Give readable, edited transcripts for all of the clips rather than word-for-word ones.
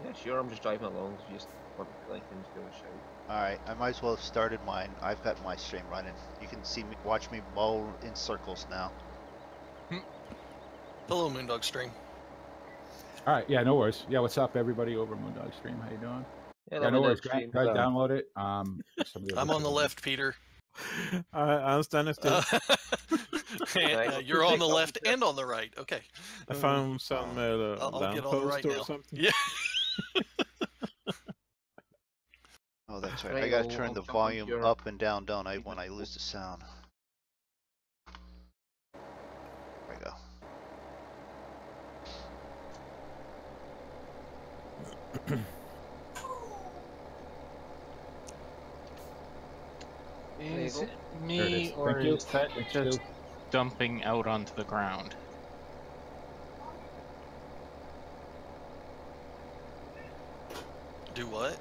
Yeah, sure. I'm just driving along. So you just want like things to go shout. Alright, I might as well have started mine. I've got my stream running. You can see me, watch me mow in circles now. Hello, MoonDog stream. All right, yeah, no worries. Yeah, what's up, everybody over MoonDog stream? How you doing? Yeah, no worries. stream. Guys, download it. I'm on the left, Peter. I'm standing still. You're on the left and on the right. Okay. I found some I'll get on the right or now. something. Yeah. Oh, that's right. Right, I gotta I'll turn the jump volume into your- up and down, don't I, when I lose the sound. There we go. Is it There it me, is. or Thank you. is that Thanks, just Stu. dumping out onto the ground? Do what?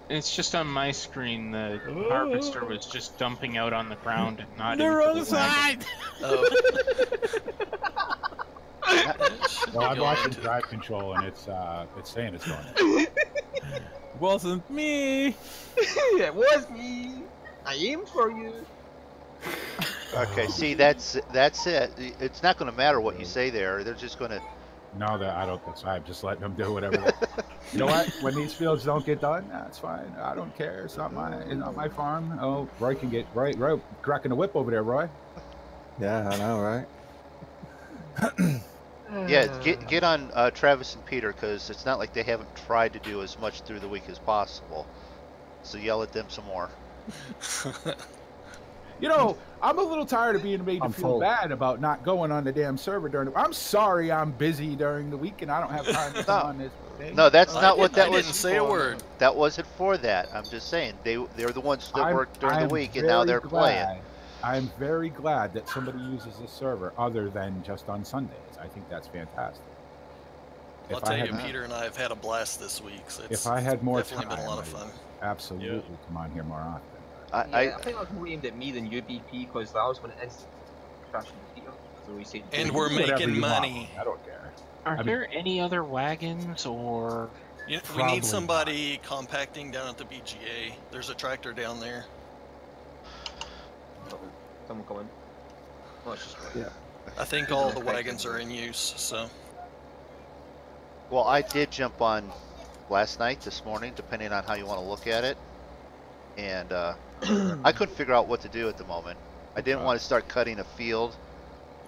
It's just on my screen. The harvester was just dumping out on the ground and not The into wrong the side! Oh. Well, I'm watching Drive Control, and it's saying it's going. Wasn't me! It was me. I aimed for you. Okay, see, that's it. It's not gonna matter what you say there. They're just gonna... No, that I don't. That's why I'm just letting them do whatever. You know what? When these fields don't get done, that's fine. I don't care. It's not my farm. Oh, Roy can get Roy cracking the whip over there, Roy. Yeah, I know, right? Yeah, get on Travis and Peter, because it's not like they haven't tried to do as much through the week as possible. So yell at them some more. You know, I'm a little tired of being made to feel bad about not going on the damn server during the... I'm sorry I'm busy during the week and I don't have time to come on this thing. No, that's not what that was. I didn't say a word. That wasn't for that. I'm just saying they're the ones that work during the week, and now very they're playing. I'm very glad that somebody uses this server other than just on Sundays. I think that's fantastic. I'll tell you, Peter and I have had a blast this week. So it's if I had more definitely time, been a lot of fun. Absolutely, come on here more often. I think that's more aimed at me than you, BP, because I was going to instantly crash into Peter. So we said, And we're making money. I don't care. Are there any other wagons, or... We need somebody compacting down at the BGA. There's a tractor down there. Someone come in. Oh, it's just Yeah. I think all the wagons are in use, so... Well, I did jump on last night, this morning, depending on how you want to look at it. And I couldn't figure out what to do at the moment. I didn't want to start cutting a field.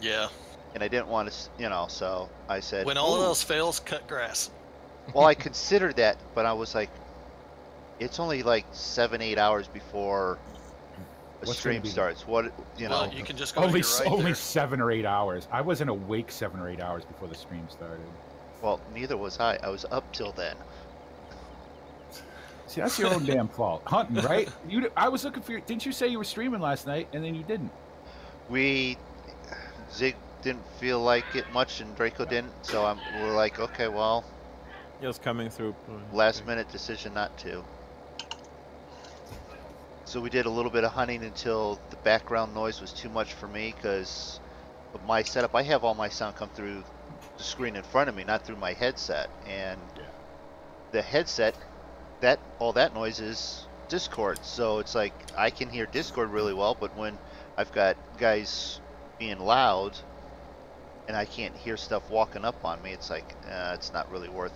Yeah. And I didn't want to, you know, so I said... When all else fails, cut grass. Well, I considered that, but I was like, it's only like 7-8 hours before a stream starts. What, you know? Well, you can just go to your right only there. 7 or 8 hours. I wasn't awake 7 or 8 hours before the stream started. Well, neither was I. I was up till then. See, that's your own damn fault. Hunting, right? I was looking for you. Didn't you say you were streaming last night and then you didn't? Zig didn't feel like it much and Draco didn't, so we're like, okay, well, Just coming through. last minute decision not to. So we did a little bit of hunting until the background noise was too much for me because of my setup. I have all my sound come through the screen in front of me, not through my headset. And the headset, all that noise is Discord. So it's like I can hear Discord really well, but when I've got guys being loud and I can't hear stuff walking up on me, it's like it's not really worth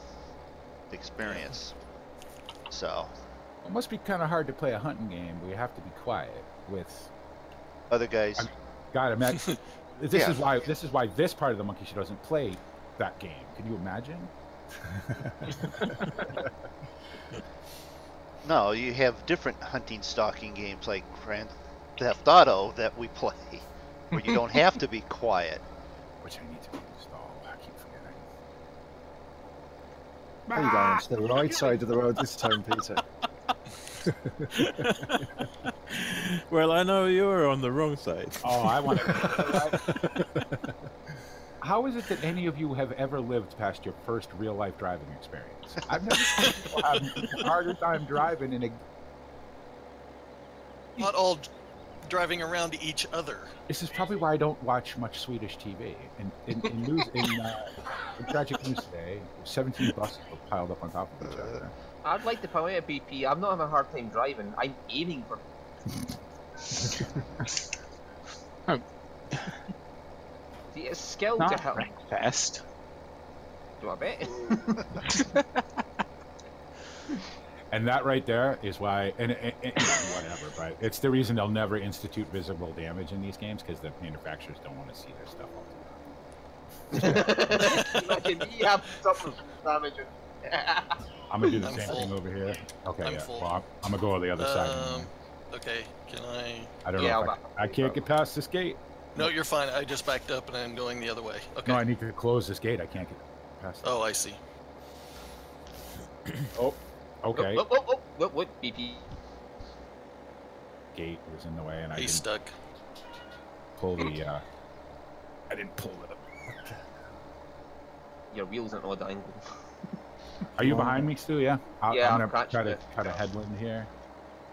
the experience. So It must be kind of hard to play a hunting game where you have to be quiet with other guys. God, imagine this is why this part of the monkey show doesn't play that game. Can you imagine? No, you have different hunting stalking games like Grand Theft Auto that we play, where you don't have to be quiet. Which I need to install. I keep forgetting. Are you going to the right side of the road this time, Peter? Well, I know you're on the wrong side. Oh, I want to. How is it that any of you have ever lived past your first real-life driving experience? I've never seen people have a harder time driving in a... Not all driving around each other. This is probably why I don't watch much Swedish TV. In Tragic News today, 17 buses were piled up on top of each other. I'd like to point out, BP, I'm not having a hard time driving. I'm aiming for. See, it's skill to Not help. breakfast. Do I bet? And that right there is why, and whatever, but it's the reason they'll never institute visible damage in these games, because the manufacturers don't want to see their stuff all the time. Imagine me have something damage. I'm gonna do the I'm same full. thing over here. Okay, I'm yeah. full. Well, I'm gonna go to the other side. Okay, can I? I don't Yeah, know. If I can't get past this gate. No, you're fine. I just backed up and I'm going the other way. Okay. No, I need to close this gate. I can't get past. Oh, I see. Oh, okay. What, BP? Gate was in the way, and I He's didn't stuck. pull the. I didn't pull it up. Your wheels aren't odd angle. Are you behind me, Stu? Yeah. Yeah, I'm I'm gonna try catching to it. cut a headwind here.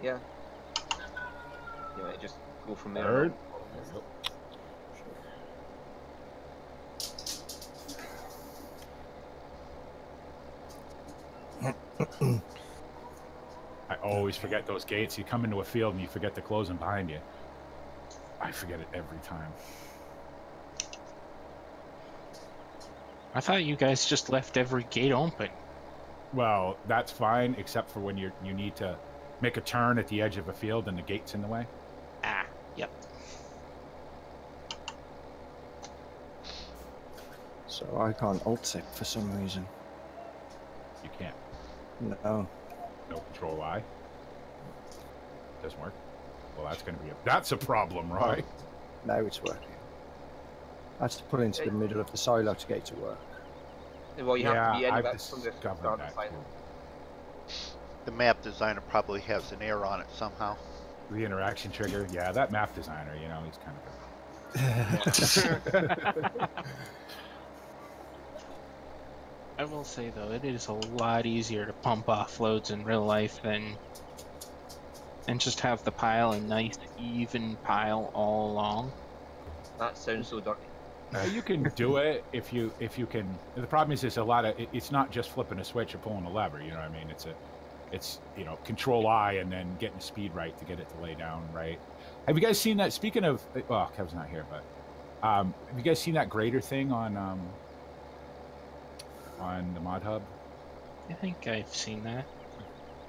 Yeah. You might just go from there. Third. I always forget those gates. You come into a field and you forget to close them behind you. I forget it every time. I thought you guys just left every gate open. Well, that's fine, except for when you need to make a turn at the edge of a field and the gate's in the way. Ah, yep. So I can't alt-zip for some reason. You can't. No. No control I. Doesn't work. Well, that's a problem, right? Now it's working. I have to put it into the middle of the silo to get it to work. Well, you have to be I've anywhere from the discovered start that side. too. The map designer probably has an error on it somehow. The interaction trigger, yeah, that map designer, you know, he's kind of I will say though, it is a lot easier to pump off loads in real life than just have the pile a nice even pile all along. That sounds so dirty. you can do it if you can. The problem is, a lot of it's not just flipping a switch or pulling a lever. You know what I mean? It's you know, control I and then getting the speed right to get it to lay down right. Have you guys seen that? Speaking of, well, Kev's not here, but have you guys seen that grader thing on the mod hub? I think I've seen that.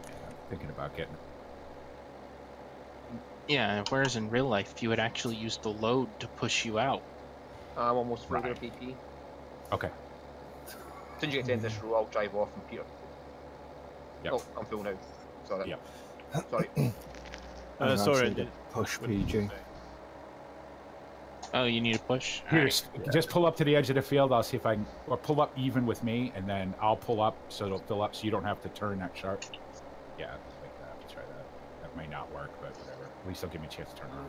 Yeah, I'm thinking about getting. Yeah, whereas in real life you would actually use the load to push you out. I'm almost through Right. there, BP. Okay. As soon as you get to the end of this row, I'll drive off and Peter. Yep. Oh, I'm full now. Sorry. Yep. Sorry. I'm sorry. actually to push PG. Oh, you need a push? Here, Alright. just pull up to the edge of the field. I'll see if I can, or pull up even with me, and then I'll pull up so it'll fill up, so you don't have to turn that sharp. Yeah, like that. Let's try that. That may not work, but whatever. At least it'll give me a chance to turn around.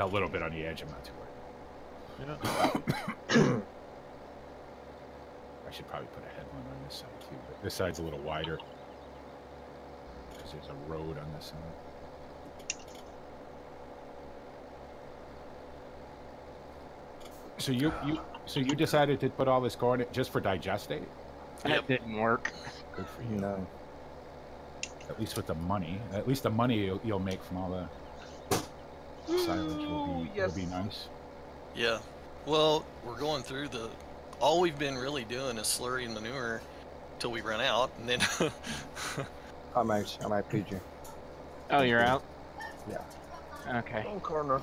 A little bit on the edge, I'm not too worried. I should probably put a headwind on this side too, but this side's a little wider because there's a road on this side. So you decided to put all this corn just for digestate? That didn't work. Good for you. No. At least with the money. At least the money you'll make from all the silage will be nice. Yeah. Well, we're going through all we've been really doing is slurry and manure till we run out, and then I'm out PG. Oh, you're out? Yeah. Okay. Wrong corner.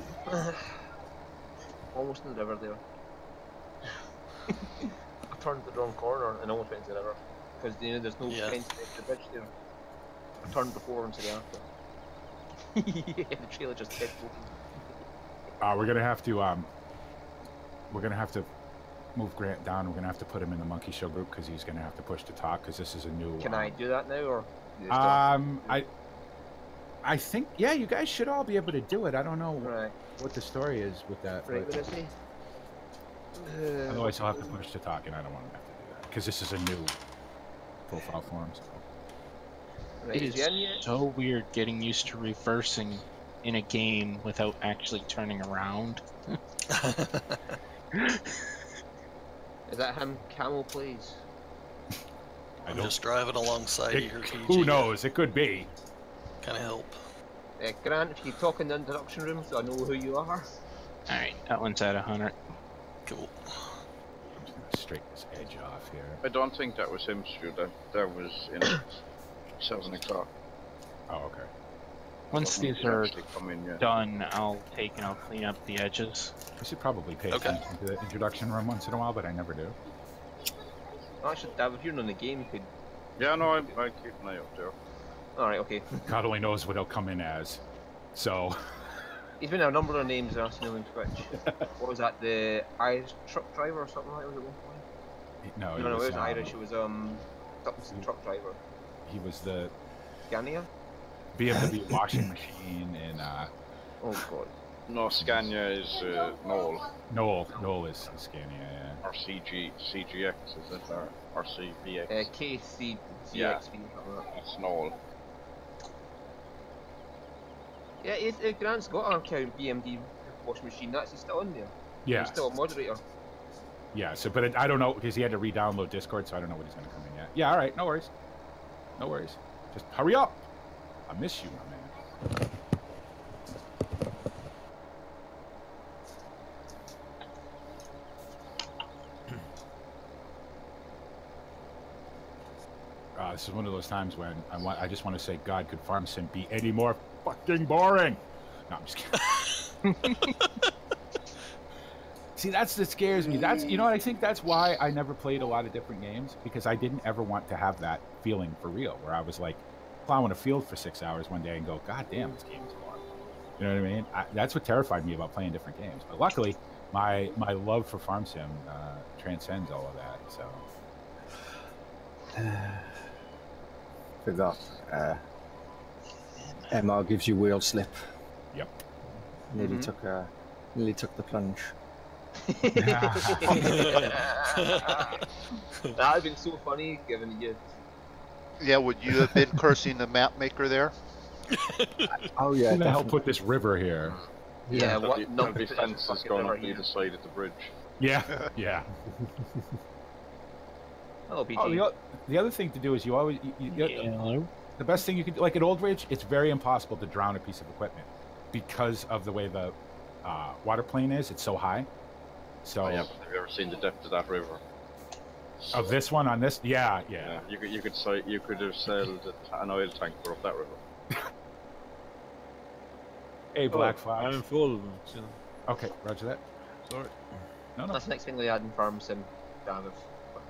Almost in the river there. I turned the wrong corner and almost went into the river. Because you know, there's no Yeah. fence next to the bridge there. I turned before instead of after. Yeah, the trailer just kept moving. We're gonna have to move Grant down. We're gonna have to put him in the monkey show group because he's gonna have to push to talk because this is a new. Can I do that now, or? you still have I think you guys should all be able to do it. I don't know to- Right. what the story is with that. Right. but What did I say? otherwise, he'll have to push to talk, and I don't want him to have to do that because this is a new profile for him. So. Right. It Is is he in yet? so weird getting used to reversing in a game without actually turning around. Is that him? Camel plays. I'm just driving alongside you here, PG. Who knows? It could be. Kind of help. Grant, if you talk in the introduction room so I know who you are. Alright, that one's at 100. Cool. I'm just gonna straighten this edge off here. I don't think that was him, Stu. That was in 7 o'clock. Oh, okay. Once Wasn't these are actually come in yet. done, I'll take and I'll clean up the edges. I should probably pay Okay. attention to the introduction room once in a while, but I never do. Actually, Dave, if you're on the game, you could. Yeah, no, I keep an eye out there. Alright, okay. God only knows what he'll come in as. So, He's been a number of names I've seen him in Twitch. What was that? The Irish truck driver or something like that? Was it one point? no, No, it wasn't Irish. It was truck driver. He was the Scania. BMW washing machine in Oh god. No, Scania is Knoll. Noel is Scania, yeah. Or CGX, is it? Or CVX? KC Yeah. CXV. Something like that. It's Knoll. Yeah, Grant's got an account BMD washing machine. That's he's still on there. Yeah, He's still a moderator. yeah. So, but I don't know because he had to re-download Discord, so I don't know what he's gonna come in yet. Yeah, all right, no worries, no worries. Just hurry up. I miss you, my man. This is one of those times when I just want to say, God, could Farm Sim be any more fucking boring? No, I'm just kidding. See, that's what scares me. That's, you know what, I think that's why I never played a lot of different games, because I didn't ever want to have that feeling for real, where I was like plowing a field for 6 hours one day and go, God damn, this game is boring. You know what I mean? That's what terrified me about playing different games. But luckily, my love for Farm Sim transcends all of that. So. Forgot. MR gives you wheel slip. Yep. Nearly took the plunge. That would have been so funny given you. Yeah, would you have been cursing the map maker there? Oh yeah, Who the hell definitely. put this river here? Yeah, what There'll be fences going up either side of the bridge. Yeah, yeah. Hello, BG. Oh, the other thing to do is you always Hello. the best thing you could, like at Old Ridge, it's very impossible to drown a piece of equipment because of the way the water plane is. It's so high. So Oh, yeah, but have you ever seen the depth of that river? of this one on this, yeah. Yeah, you could have sailed an oil tanker up that river. Hey, Black Flag. I'm full. So. Okay, roger that. Sorry. No. That's the next thing they add in Farm Sim, Dan, of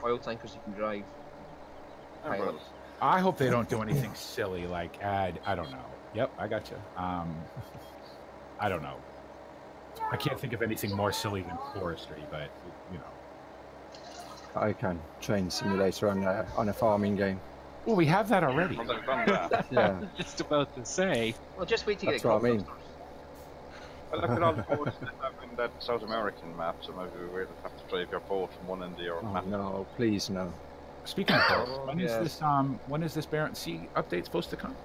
oil tankers you can drive. Yeah, well, I hope they don't do anything silly like add. I don't know. Yep, I got you. I don't know. I can't think of anything more silly than forestry, but you know. I can train simulator on a farming game. Well, we have that already. well, they've done that. Yeah. Just about to say. Well, just wait to That's get what I mean. first. Well, look at all the boats they have in that South American map, so maybe we'll have to drive your boat from one end of your Oh map. no, please no. Speaking of boats, Oh, when is yes. this when is this Barents Sea update supposed to come?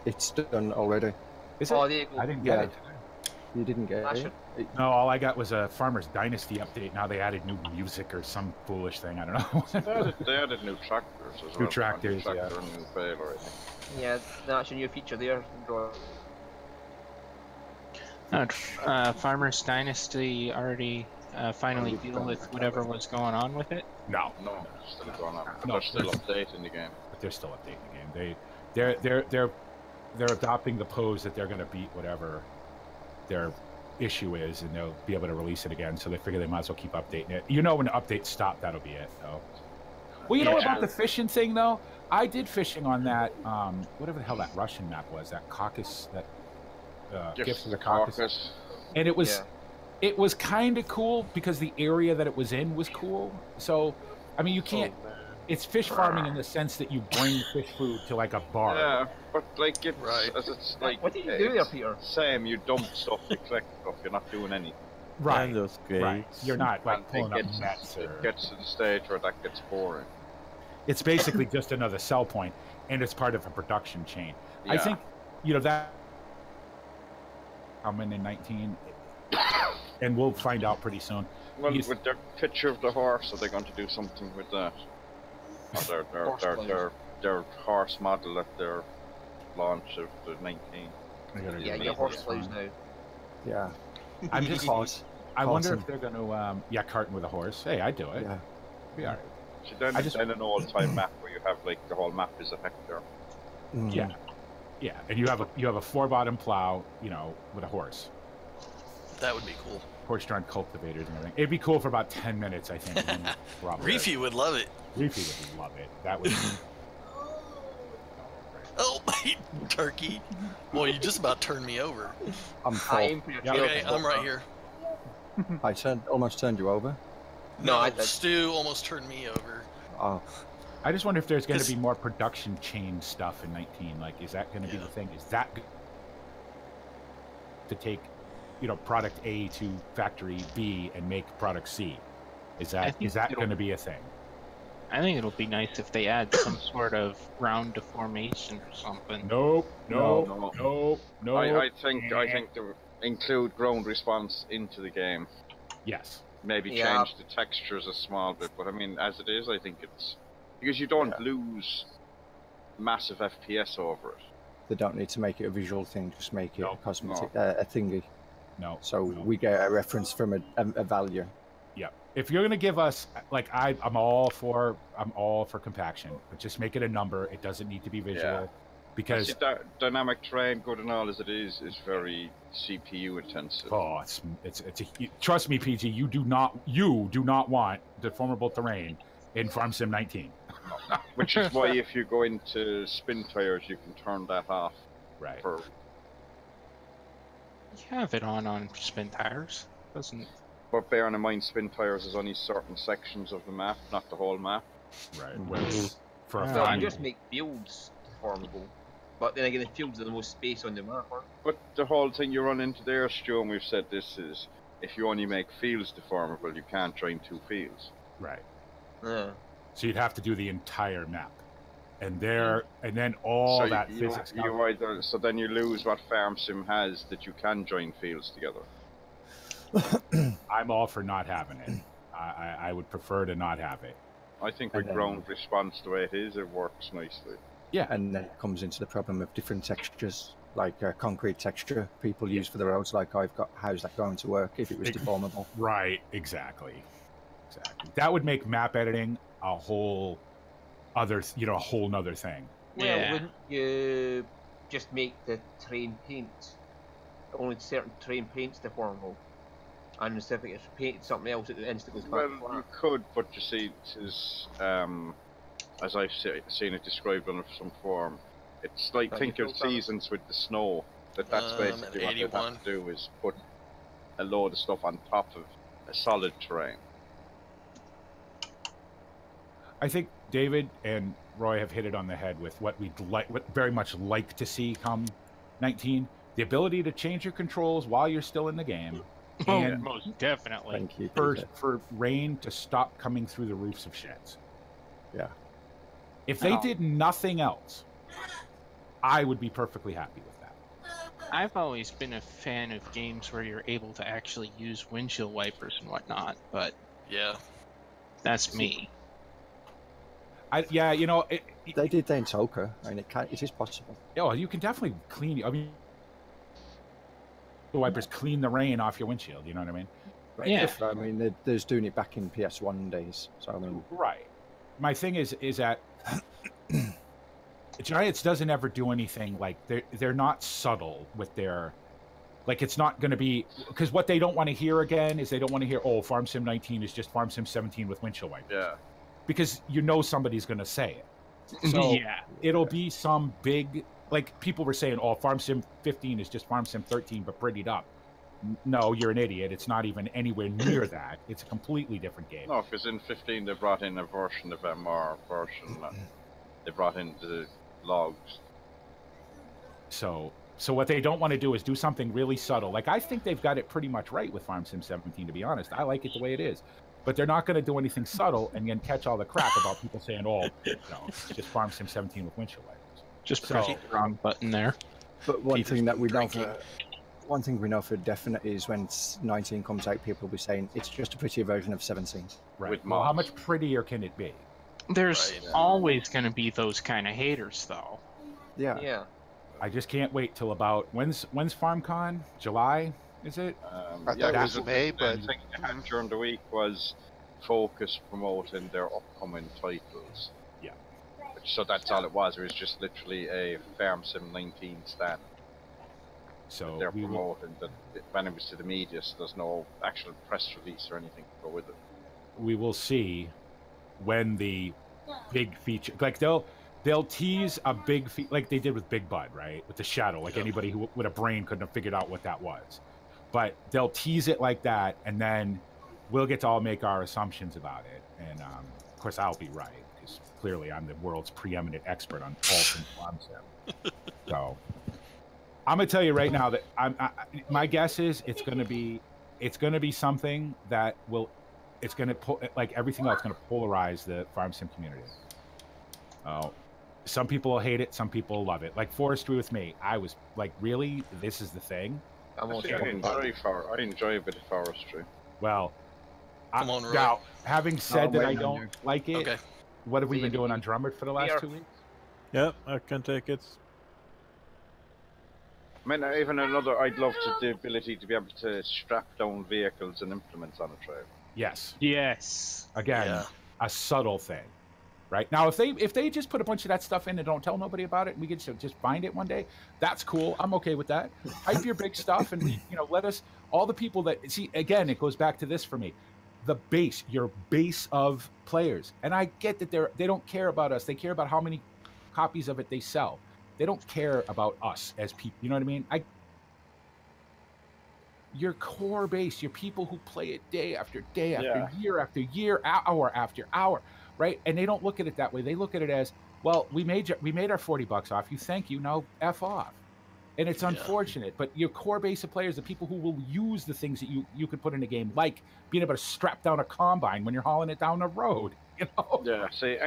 It's done already. Is Oh, it? there you go. I didn't get Yeah. it. You didn't get I it? should- No, all I got was a Farmer's Dynasty update. Now they added new music or some foolish thing. I don't know. They added new tractors as well. New tractors, a new yeah. tractor and new baler, I think. Yeah, that's a new feature there. Farmer's Dynasty already finally you've deal done with that whatever already. was going on with it. No, No, it's still going on. No, They're still it's- updating the game. but they're still updating the game. They're adopting the pose that they're going to beat whatever their issue is, and they'll be able to release it again. So they figure they might as well keep updating it. You know, when the updates stop, that'll be it. So. Well, you know Yeah. about the fishing thing though. I did fishing on that whatever the hell that Russian map was. That Caucasus. That gift of the Caucasus. And it was. Yeah. It was kind of cool because the area that it was in was cool. So, I mean, you can't. It's fish farming in the sense that you bring fish food to like a bar. Yeah, but like it's, Right. it's like What did you do there, it's Peter? Same, you dump stuff, you collect stuff, you're not doing anything. Right. And those Right. gates. You're not like And pulling up it nets. Or... gets to the stage where that gets boring. It's basically just another sell point, and it's part of a production chain. I Yeah. think, you know, that coming in 19, and we'll find out pretty soon. Well, with their picture of the horse, are they going to do something with that? Or their horse model at their launch of the 19. Yeah, your horse plays now. Yeah. I'm just. Horse. I wonder if they're going to, carting with a horse. Hey, I'd do it. Yeah. Be all right. So then an old-time map where you have like the whole map is a hectare. Mm. Yeah, yeah, and you have a 4-bottom plow, with a horse. That would be cool. Horse-drawn cultivators and everything. It'd be cool for about 10 minutes, I think. Reefy would love it. Reefy would love it. That would. Oh, turkey! Well, you just about turned me over. I'm full. Okay, I'm right here. I almost turned you over. No, Stu almost turned me over. Oh. I just wonder if there's going to be more production chain stuff in 19. Like, is that going to be the thing? Is that to take, product A to factory B and make product C? Is that going to be a thing? I think it'll be nice if they add some sort of round deformation or something. Nope. I think to include ground response into the game. Yes. Maybe change the textures a small bit, but I mean, as it is, I think it's because you don't lose massive FPS over it. They don't need to make it a visual thing; just make it a cosmetic, No. a thingy. No. So we get a reference from a value. Yeah. If you're gonna give us, like, I'm all for compaction, but just make it a number. It doesn't need to be visual, because dynamic terrain, good and all as it is very CPU intensive. Oh, trust me, PG. You do not want deformable terrain in Farm Sim 19. Which is why if you go into spin tires, you can turn that off. Right. You have it on spin tires, doesn't? But bearing in mind, spin tires is only certain sections of the map, not the whole map. Right. Whereas for a So you just make fields deformable, but then again, the fields are the most space on the map. But the whole thing you run into there, Stu, and we've said this is, if you only make fields deformable, you can't join two fields. Right. Yeah. So you'd have to do the entire map, and then all so that you, physics. So then you lose what Farm Sim has, that you can join fields together. I'm all for not having it. I would prefer to not have it. I think with ground response the way it is, it works nicely. Yeah. And then it comes into the problem of different textures, like concrete texture people use for the roads. Like I've got, how's that going to work if it was deformable? Right. Exactly. That would make map editing a whole other, a whole nother thing. Well, wouldn't you just make the terrain paint only certain terrain paints deformable? And if it's painted something else, it instantly goes back Well, you could, but you see, it is, as I've seen it described on some form, it's like, think of seasons with the snow. That's basically what they have to do, is put a load of stuff on top of a solid terrain. I think David and Roy have hit it on the head with what we'd very much like to see come 19. The ability to change your controls while you're still in the game. And most definitely. Thank you. For rain to stop coming through the roofs of sheds. Yeah. If they did nothing else, I would be perfectly happy with that. I've always been a fan of games where you're able to actually use windshield wipers and whatnot, but that's me. They did that in Toka, and it is possible. Yeah, you can definitely clean. I mean, the wipers clean the rain off your windshield. You know what I mean? Right. Yeah. I mean, there's doing it back in PS1 days. So I mean, right. My thing is that Giants doesn't ever do anything like they're not subtle with their. Like, it's not going to be, because what they don't want to hear again is they don't want to hear, Farm Sim 19 is just Farm Sim 17 with windshield wipers. Yeah. Because somebody's going to say it. So it'll be some big, like people were saying, Farm Sim 15 is just Farm Sim 13 but prettied up. No, you're an idiot. It's not even anywhere near that. It's a completely different game. No, because in 15 they brought in a version of MR version. They brought in the logs. So what they don't want to do is do something really subtle. Like, I think they've got it pretty much right with Farm Sim 17, to be honest. I like it the way it is. But they're not going to do anything subtle and then catch all the crap about people saying, it's just Farm Sim 17 with windshield wipers. Just press the wrong button there. But one thing that we don't One thing we know for definite is when 19 comes out, people will be saying it's just a prettier version of 17. Right. With Well, how mods. much prettier can it be? There's Right. always going to be those kind of haters, though. Yeah. Yeah. I just can't wait till about when's FarmCon? July, is it? I thought it was May, but the thing they had during the week was focus promoting their upcoming titles. Yeah. So that's all it was. It was just literally a Farm Sim 19 stand. So They're we will, promoting that when it was to the media, so there's no actual press release or anything to go with it. we will see when the big feature, like they'll tease a big like they did with Big Bud, right? With the shadow, like anybody who with a brain couldn't have figured out what that was. But they'll tease it like that, and then we'll get to all make our assumptions about it. And of course, I'll be right because clearly I'm the world's preeminent expert on all things farm sim. So I'm gonna tell you right now that my guess is it's gonna be something that will. It's going to like everything else, going to polarize the farm sim community. Some people will hate it, some people love it. Like forestry with me, I was like, really, this is the thing. I'm I also enjoy a bit of forestry. Well, Come on, Roy. now having said that, I waiting on don't you. like it. Okay. What have we been doing on Drummond for the last 2 weeks? Yep, I can take it. I mean, even I'd love the ability to be able to strap down vehicles and implements on a trail. Yes. Yes. Again, Yeah. a subtle thing, right? Now, if they just put a bunch of that stuff in and don't tell nobody about it, and we can just find it one day, that's cool. I'm okay with that. Hype your big stuff, and let us all the people that see. Again, it goes back to this for me, your base of players, and I get that they don't care about us. They care about how many copies of it they sell. They don't care about us as people. You know what I mean? Your core base, your people who play it day after day after year, hour after hour, right? And they don't look at it that way. They look at it as, well, we made our $40 off you. Thank you. Now F off. And it's unfortunate, but your core base of players, the people who will use the things that you could put in a game, like being able to strap down a combine when you're hauling it down the road, Yeah, see,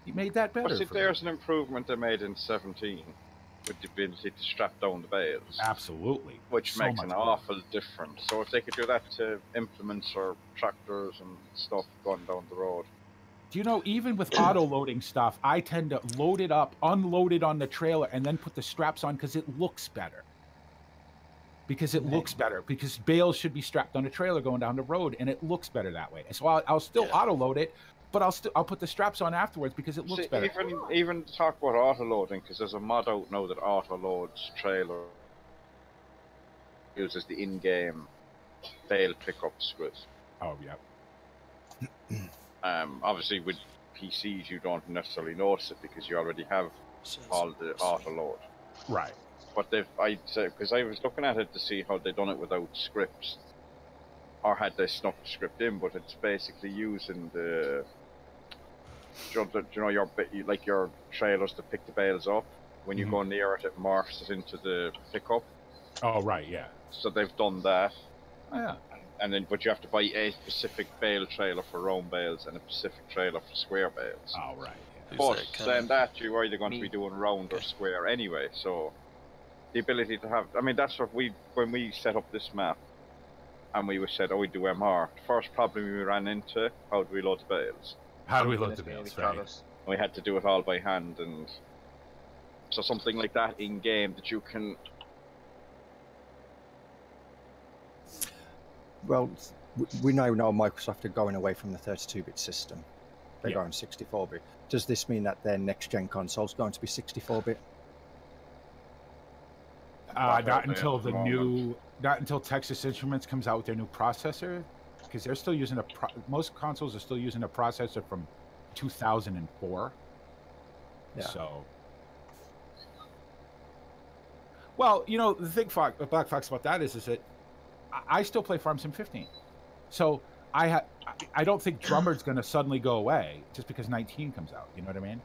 you made that better. But see, there's an improvement they made in 17 with the ability to strap down the bales. Absolutely. Which So makes much an better. awful difference. So if they could do that to implements or tractors and stuff going down the road. Do you know, even with auto-loading stuff, I tend to load it up, unload it on the trailer, and then put the straps on because it looks better. Because bales should be strapped on a trailer going down the road, and it looks better that way. So I'll still auto-load it, but I'll put the straps on afterwards because it looks better. Even talk about auto-loading, because there's a mod out now that auto-loads trailer uses the in-game bale pickup script. Oh, yeah. Obviously with PCs you don't necessarily notice it because you already have all the auto-load. Right. But I'd say, because I was looking at it to see how they done it without scripts, or had they snuck the script in, but it's basically using your trailers to pick the bales up. When you go near it, it morphs it into the pickup. Oh, right, yeah. So they've done that. Oh, yeah. And then, but you have to buy a specific bale trailer for round bales and a specific trailer for square bales. Oh, right. Yeah. But saying that, you're either going to be doing round or square anyway. So the ability to have, I mean, that's what when we set up this map, and we said, oh, we do MR. The first problem we ran into, how do we load the bales? How do we load the bales, right? We had to do it all by hand, and so something like that in game that you can. Well, we now know Microsoft are going away from the 32-bit system. They're going 64-bit. Does this mean that their next-gen console is going to be 64-bit? Not until Texas Instruments comes out with their new processor, because they're still using most consoles are still using a processor from 2004. Yeah. So, well, the thing, Black Fox, about that is that I still play Farm Sim 15, so I don't think Drummond's going to suddenly go away just because 19 comes out. You know what I mean?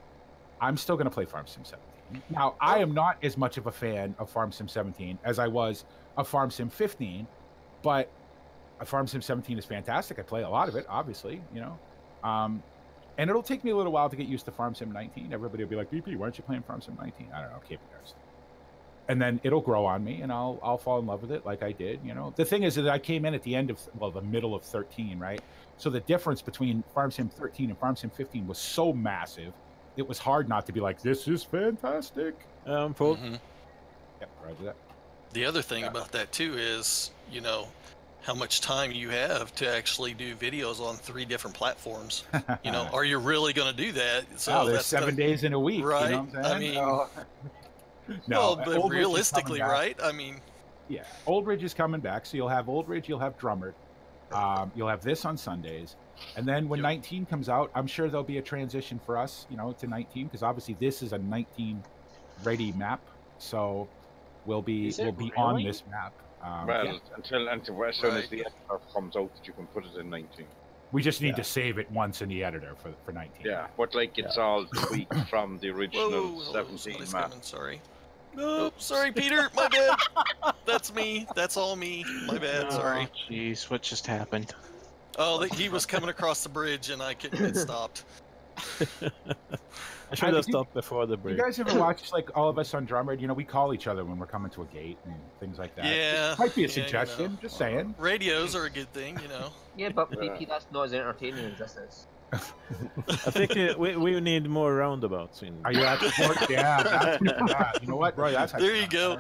I'm still going to play Farm Sim 17. Now, I am not as much of a fan of Farm Sim 17 as I was of Farm Sim 15, but Farm Sim 17 is fantastic. I play a lot of it, obviously, and it'll take me a little while to get used to Farm Sim 19. Everybody will be like, BP, why aren't you playing Farm Sim 19? I don't know, and then it'll grow on me, and I'll fall in love with it like I did. You know, the thing is that I came in at the end of the middle of 13, right? So the difference between Farm Sim 13 and Farm Sim 15 was so massive. It was hard not to be like, this is fantastic. Paul. Yep, roger that. The other thing about that too is, you know, how much time you have to actually do videos on 3 different platforms. You know, are you really going to do that? So there's 7 days in a week, right? You know what I'm saying? Well, but realistically, right? I mean, yeah, Old Ridge is coming back, so you'll have Old Ridge, you'll have Drummond, you'll have this on Sundays, and then when 19 comes out, I'm sure there'll be a transition for us, you know, to 19, because obviously this is a 19 ready map, so we'll be on this map. Until as soon as the editor comes out, that you can put it in 19. We just need to save it once in the editor for 19. Yeah, but like it's all tweaked from the original 17 map. Sorry. No, sorry, Peter. My bad. That's me. That's all me. My bad. Sorry. Jeez, what just happened? Oh, he was coming across the bridge and I couldn't get stopped. I should have stopped before the bridge. You guys ever watch, like, all of us on Drummond? You know, we call each other when we're coming to a gate and things like that. Yeah. It might be a suggestion, you know. Just saying. Radios are a good thing, you know. Yeah, but BP, that's not as entertaining as this is. I think we need more roundabouts. Are you actually? Yeah, you know what, Roy? That's there you go.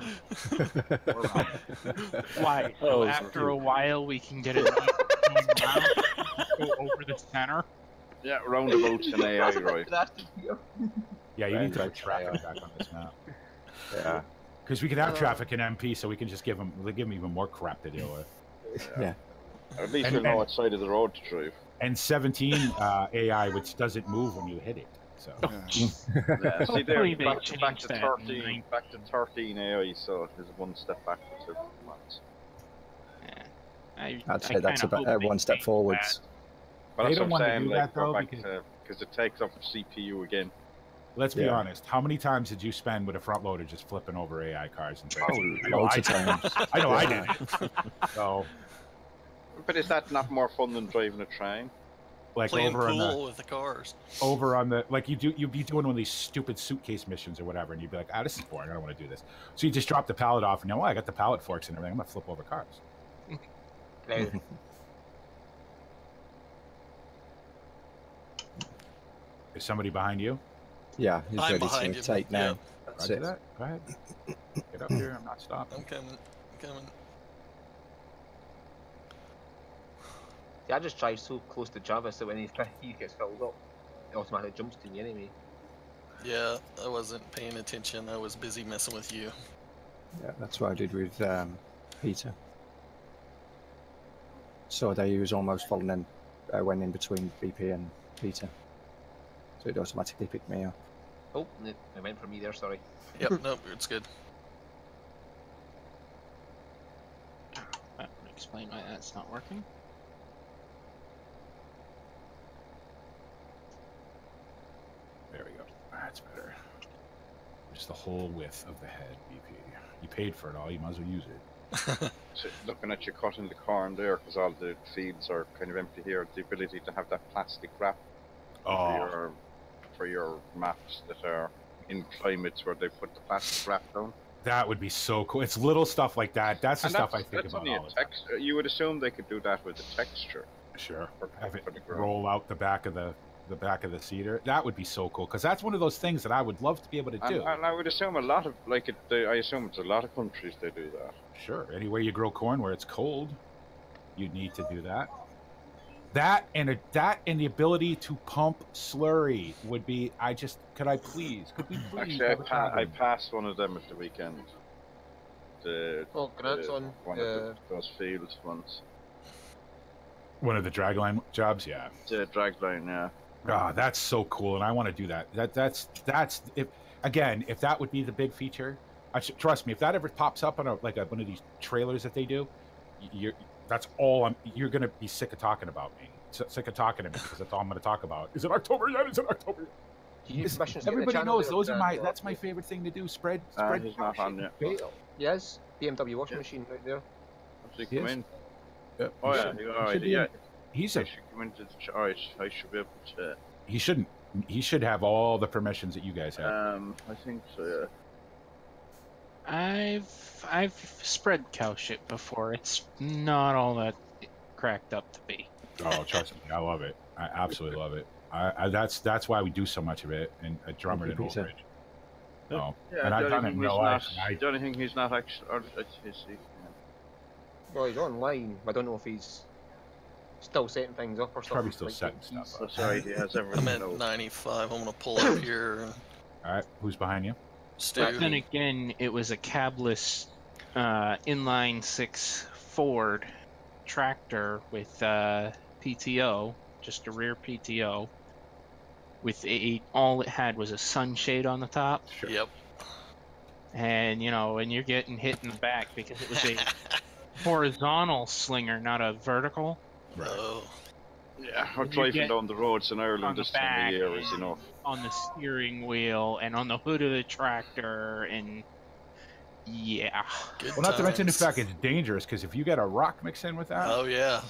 Why? So after a while, we can get it around, go over the center. Yeah, roundabouts and AI, right? Yeah, you need to put traffic back on this map. Yeah, because we could have traffic in MP, so we can just give them even more crap to deal with. Yeah. At least we'll know what side of the road to drive. And 17 AI, which doesn't move when you hit it. So. Yeah, see there, back to 13 AI, so there's one step backwards every month. I'd say that's about one step forwards. But that's what I'm saying, like, go back to, because it takes up CPU again. Let's be honest. How many times did you spend with a front loader just flipping over AI cars and loads of times. I know I did it. So. But is that not more fun than driving a train? Like playing over pool with the cars. Over on the you'd be doing one of these stupid suitcase missions or whatever, and you'd be like, this is boring. I don't want to do this. So you just drop the pallet off, and I got the pallet forks and everything. I'm gonna flip over cars. Is somebody behind you? Yeah, he's I'm ready to take now. Yeah. That's it. That. Go ahead. Get up here. I'm not stopping. I'm coming. See, I just drive so close to Java, so when he gets filled up, it automatically jumps to me anyway. Yeah, I wasn't paying attention. I was busy messing with you. Yeah, that's what I did with Peter. So he was almost falling in, went in between BP and Peter. So it automatically picked me up. Oh, it went for me there, sorry. Yep, nope, it's good. That would explain why that's not working. There we go. That's better. Just the whole width of the head, BP. You paid for it all. You might as well use it. So looking at you cutting the corn there, because all the fields are kind of empty here, the ability to have that plastic wrap for your maps that are in climates where they put the plastic wrap down. That would be so cool. It's little stuff like that. That's the stuff I think about all the time. You would assume they could do that with the texture. Sure. Have it roll out the back of the the cedar. That would be so cool, because that's one of those things that I would love to be able to do. And I would assume a lot of I assume it's a lot of countries they do that. Sure. Anywhere you grow corn where it's cold, you need to do that. That and the ability to pump slurry would be. Could we please? Actually, I passed one of them at the weekend. One of those fields once. One of the dragline jobs, yeah. The dragline, yeah. Ah, that's so cool, and I want to do that. That's if that would be the big feature. Trust me, if that ever pops up on one of these trailers that they do, you're gonna be sick of talking about me. Sick of talking to me, because that's all I'm gonna talk about. Is it October yet? Is it October yet? Everybody knows those are that's my favorite thing to do. Spread. He's not on yet. Yes, BMW washing machine right there. Does he come in? Yep. Oh yeah, He should come into the charge. I should be able to. He shouldn't. He should have all the permissions that you guys have. I think so. Yeah. I've spread cow shit before. It's not all that cracked up to be. Oh, trust me, I love it. I absolutely love it. That's why we do so much of it in a drummer in Old Ridge. Oh, Yeah, and I've done it in real life. The only thing he's not actually, Well, he's online. I don't know if he's still setting things up or something. Probably still setting stuff up. That's right, he has everything. I'm at 95. I'm gonna pull up here. All right, who's behind you? Stu. But then again, it was a cabless inline 6 Ford tractor with PTO, just a rear PTO, with all it had was a sunshade on the top. Sure. Yep. And and you're getting hit in the back because it was a horizontal slinger, not a vertical. Right. Oh. Yeah, we're driving down the roads in Ireland this time of year, as you know. On the steering wheel and on the hood of the tractor, and yeah. Good Well, not to mention the times. fact it's dangerous because if you get a rock mixed in with that, Oh yeah.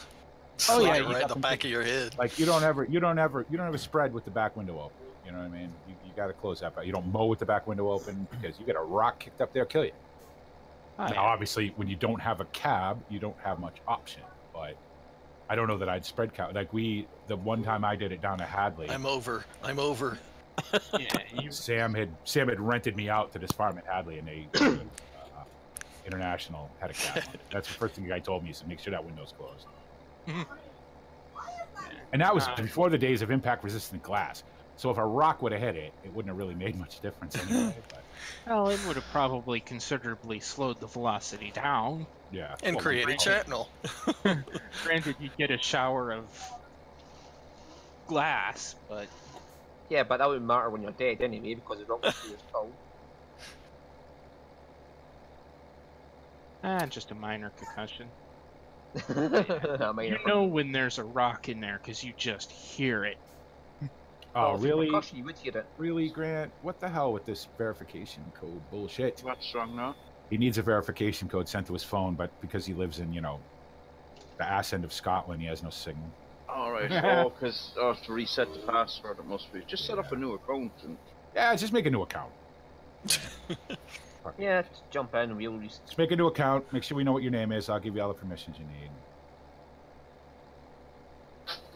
Oh, yeah, Slide it you right in got the back of your head. like you don't ever spread with the back window open. You know what I mean? You got to close that back. You don't mow with the back window open because you get a rock kicked up there, kill you. Oh, Now, yeah. obviously, when you don't have a cab, you don't have much option. But I don't know that I'd spread cab. Like the one time I did it down at Hadley, I'm over. Yeah, Sam had rented me out to this farm at Hadley, and they International had a cab. That's the first thing the guy told me. He said, "Make sure that window's closed." And that was before the days of impact-resistant glass. So if a rock would have hit it, it wouldn't have really made much difference anyway. But, well, it would have probably considerably slowed the velocity down. yeah. And Well, created shrapnel. Granted, you get a shower of glass, but Yeah, but that wouldn't matter when you're dead anyway because the rock is cold. just a minor concussion. I mean, You know when there's a rock in there because you just hear it. Oh, if you really? percuss, you would hear it. Really, Grant? What the hell with this verification code bullshit? What's wrong now? He needs a verification code sent to his phone, but because he lives in, the ass end of Scotland, he has no signal. Alright, because to reset the password, it must be. Just set up a new account and. Yeah, just make a new account. Yeah, just jump in and we'll just. Just make a new account. Make sure we know what your name is. I'll give you all the permissions you need.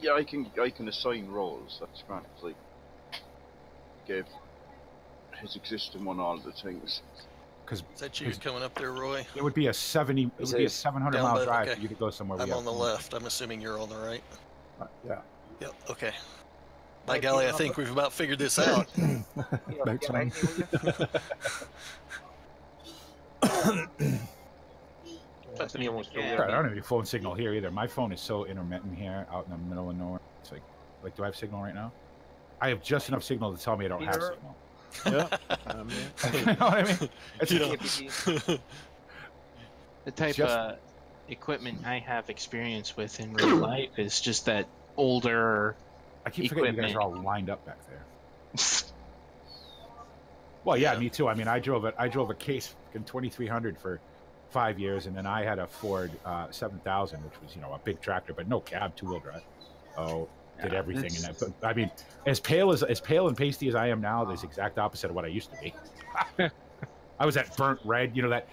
Yeah, I can assign roles. That's grand. Like, give his existing one all the things. Because Is that you coming up there, Roy? it would be a 700 Down mile by- drive okay. for you to go somewhere. I'm on the left. I'm assuming you're on the right. Yeah. Yep. Okay. By golly, I think we've about figured this out. Makes sense. That's me almost Yeah. I don't have any phone signal here either. My phone is so intermittent here, out in the middle of nowhere. It's like, do I have signal right now? I have just enough signal to tell me I don't have Peter? signal. Yeah. You know what I mean? It's The type Just- of equipment I have experience with in real life is just that older. I keep forgetting you guys are all lined up back there. Well, yeah, me too. I mean, I drove a Case in 2300 for 5 years, and then I had a Ford 7000, which was a big tractor, but no cab, 2-wheel drive. Oh, did everything in that. But, I mean, as pale and pasty as I am now, there's the exact opposite of what I used to be. I was that burnt red, that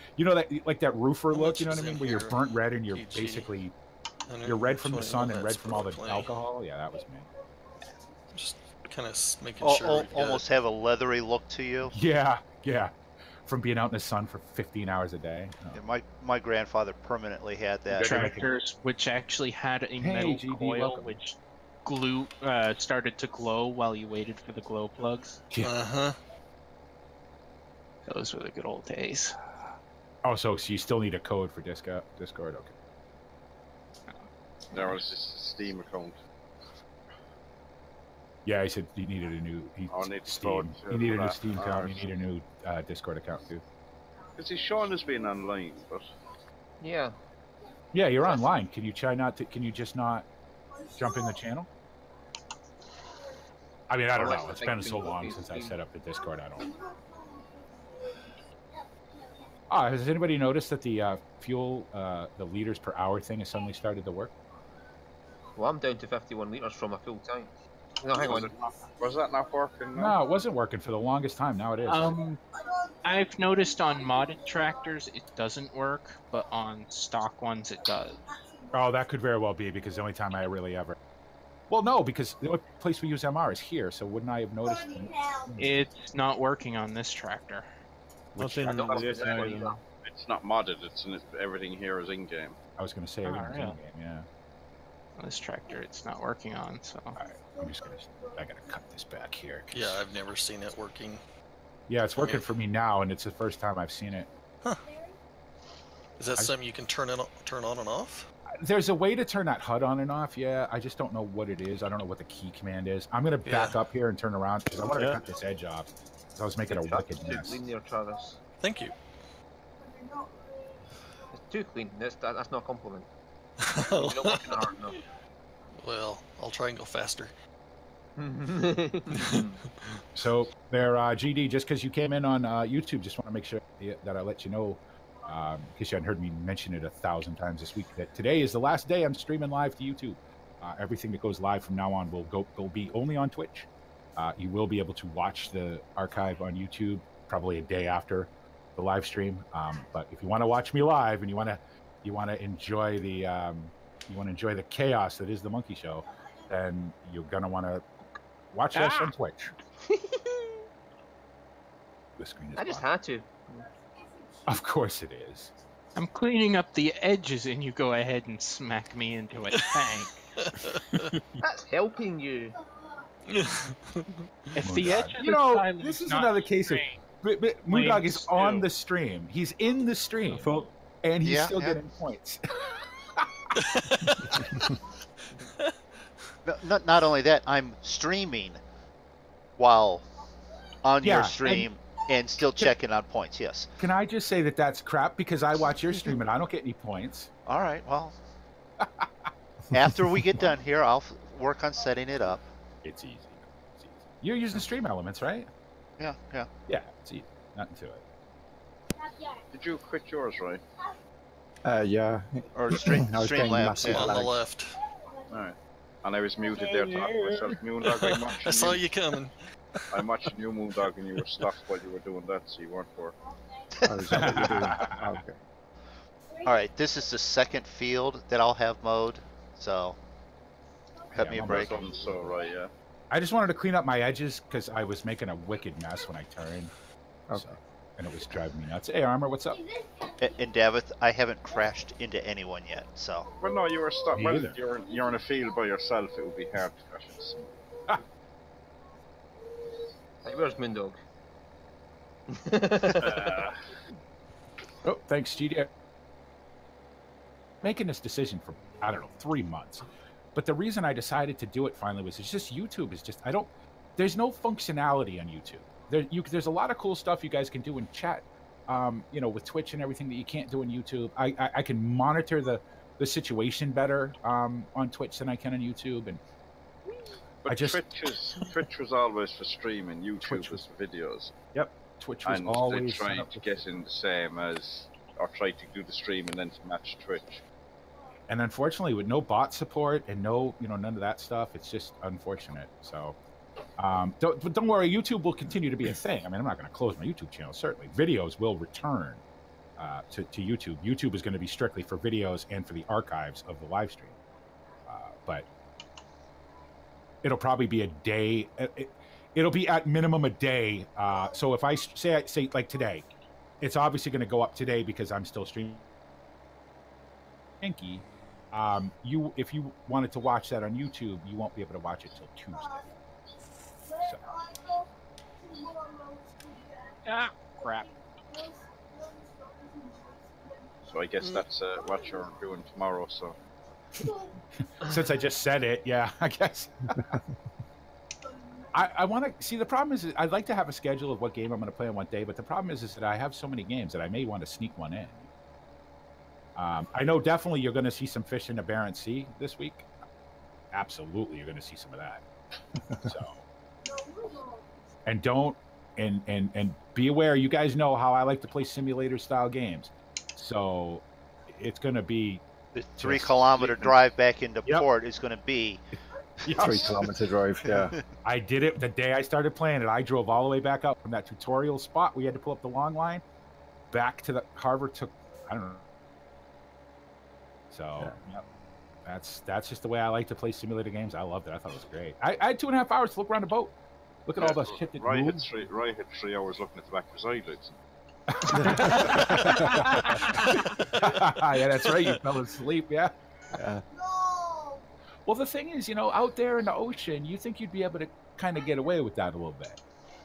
like that roofer look, you know what I mean, where you're burnt red and you're basically you're red from the sun and red from all the alcohol. Yeah, that was me. Just kind of making sure. we've got- Almost have a leathery look to you. Yeah, from being out in the sun for 15 hours a day. Oh. Yeah, my grandfather permanently had that. Tractors, which actually had a metal GD, coil, welcome. which started to glow while you waited for the glow plugs. Uh-huh. Those were the good old days. Oh, so you still need a code for Discord? Okay. There was just a Steam account. Yeah, he said he needed a new. I'll need to Steam. code You need a for new that. Steam account. You need a new Discord account too. Because Sean has been online, but Yeah. Yeah, you're online. Can you try not to? Can you just not jump in the channel? I mean, I don't know. It's been so long since I set up the Discord. I don't. Has anybody noticed that the fuel, the liters per hour thing has suddenly started to work? Well, I'm down to 51 litres from a full tank. No, hang on. Was that not working? No, it wasn't working for the longest time. Now it is. I've noticed on modded tractors it doesn't work, but on stock ones it does. Oh, that could very well be because the only time I really ever. Well, no, because the only place we use MR is here, so wouldn't I have noticed? It's not working on this tractor. Nothing I don't this know. either. It's not modded. Everything here is in game. I was going to say everything's in really? game, yeah. On this tractor it's not working on, so. All right, I'm just going to. I got to cut this back here. Yeah, I've never seen it working. Yeah, it's working for me now, and it's the first time I've seen it. Huh. Is that something you can turn on and off? There's a way to turn that HUD on and off, yeah. I just don't know what it is. I don't know what the key command is. I'm going to back up here and turn around because I wanted to cut this edge off. So I was making a wicked mess. Clean there, Travis. Thank you. It's too clean. That's not a compliment. You're not working hard enough. Well, I'll try and go faster. So there, GD, just because you came in on YouTube, just want to make sure that I let you know, in case you hadn't heard me mention it 1,000 times this week, that today is the last day I'm streaming live to YouTube. Everything that goes live from now on will be only on Twitch. You will be able to watch the archive on YouTube probably a day after the live stream. But if you want to watch me live and you want to enjoy the chaos that is the Monkey Show, then you're gonna want to watch us on Twitch. The screen is I just blocked. had to. Of course it is. I'm cleaning up the edges and you go ahead and smack me into a tank. That's helping you. If the edge of You the know, tile this is not another case of MoonDog is stew. on the stream. He's in the stream, and he's still getting points. Not only that, I'm streaming while on your stream and still checking on points. Yes. Can I just say that that's crap because I watch your stream and I don't get any points? All right. Well, after we get done here, I'll work on setting it up. It's easy. You're using stream elements, right? Yeah. Yeah, it's easy. Nothing to it. Did you quit yours, right? Yeah. Or stream I was getting lab. massive On the lag. left. Alright. And I was muted there talking to myself. MoonDog, I'm watching I saw you coming. I'm watching you, MoonDog, and you were stopped while you were doing that, so you weren't for. Oh, is that what you're doing? Oh, okay. All right. This is the second field that I'll have mowed. So cut me a break. So right, yeah. I just wanted to clean up my edges because I was making a wicked mess when I turned. Okay. So, and it was driving me nuts. Hey, Armor, what's up? And Davith, I haven't crashed into anyone yet. So. Well, no, you were stuck. Me Well, either. you're in a field by yourself. It would be hard to crash into someone. Like, where's MoonDog? Oh, thanks, GD. Making this decision for, I don't know, 3 months. But the reason I decided to do it finally was it's just YouTube is just, there's no functionality on YouTube. There's a lot of cool stuff you guys can do in chat, with Twitch and everything that you can't do on YouTube. I can monitor the situation better on Twitch than I can on YouTube. And But Twitch was always for streaming. YouTube was for videos. Yep, Twitch was and always they set tried up to get in the same as, or tried to do the stream and then to match Twitch. And unfortunately, with no bot support and no, none of that stuff, it's just unfortunate. So, don't worry, YouTube will continue to be a thing. I mean, I'm not going to close my YouTube channel. Certainly, videos will return to YouTube. YouTube is going to be strictly for videos and for the archives of the live stream. But it'll probably be a day. It'll be at minimum a day. So if I say like today, it's obviously going to go up today because I'm still streaming. Pinky. If you wanted to watch that on YouTube, you won't be able to watch it till Tuesday. So. Ah, crap. So I guess that's what you're doing tomorrow. So. Since I just said it, yeah, I guess. I want to see. The problem is, I'd like to have a schedule of what game I'm going to play on what day, but the problem is that I have so many games that I may want to sneak one in. I know definitely you're going to see some fish in the Barents Sea this week. Absolutely, you're going to see some of that. So, and be aware. You guys know how I like to play simulator style games, so it's going to be The 3 kilometer drive back into port is going to be 3 kilometer drive. Yeah. I did it the day I started playing it. I drove all the way back up from that tutorial spot. We had to pull up the long line back to the Harvard. Took, I don't know. So yep. That's just the way I like to play simulator games. I loved it. I thought it was great. I had 2.5 hours to look around the boat. Look at all the shit that moved. Ryan had 3 hours looking at the back of his eyelids. Yeah, that's right. You fell asleep. Yeah. Well, the thing is, out there in the ocean, you think you'd be able to kind of get away with that a little bit,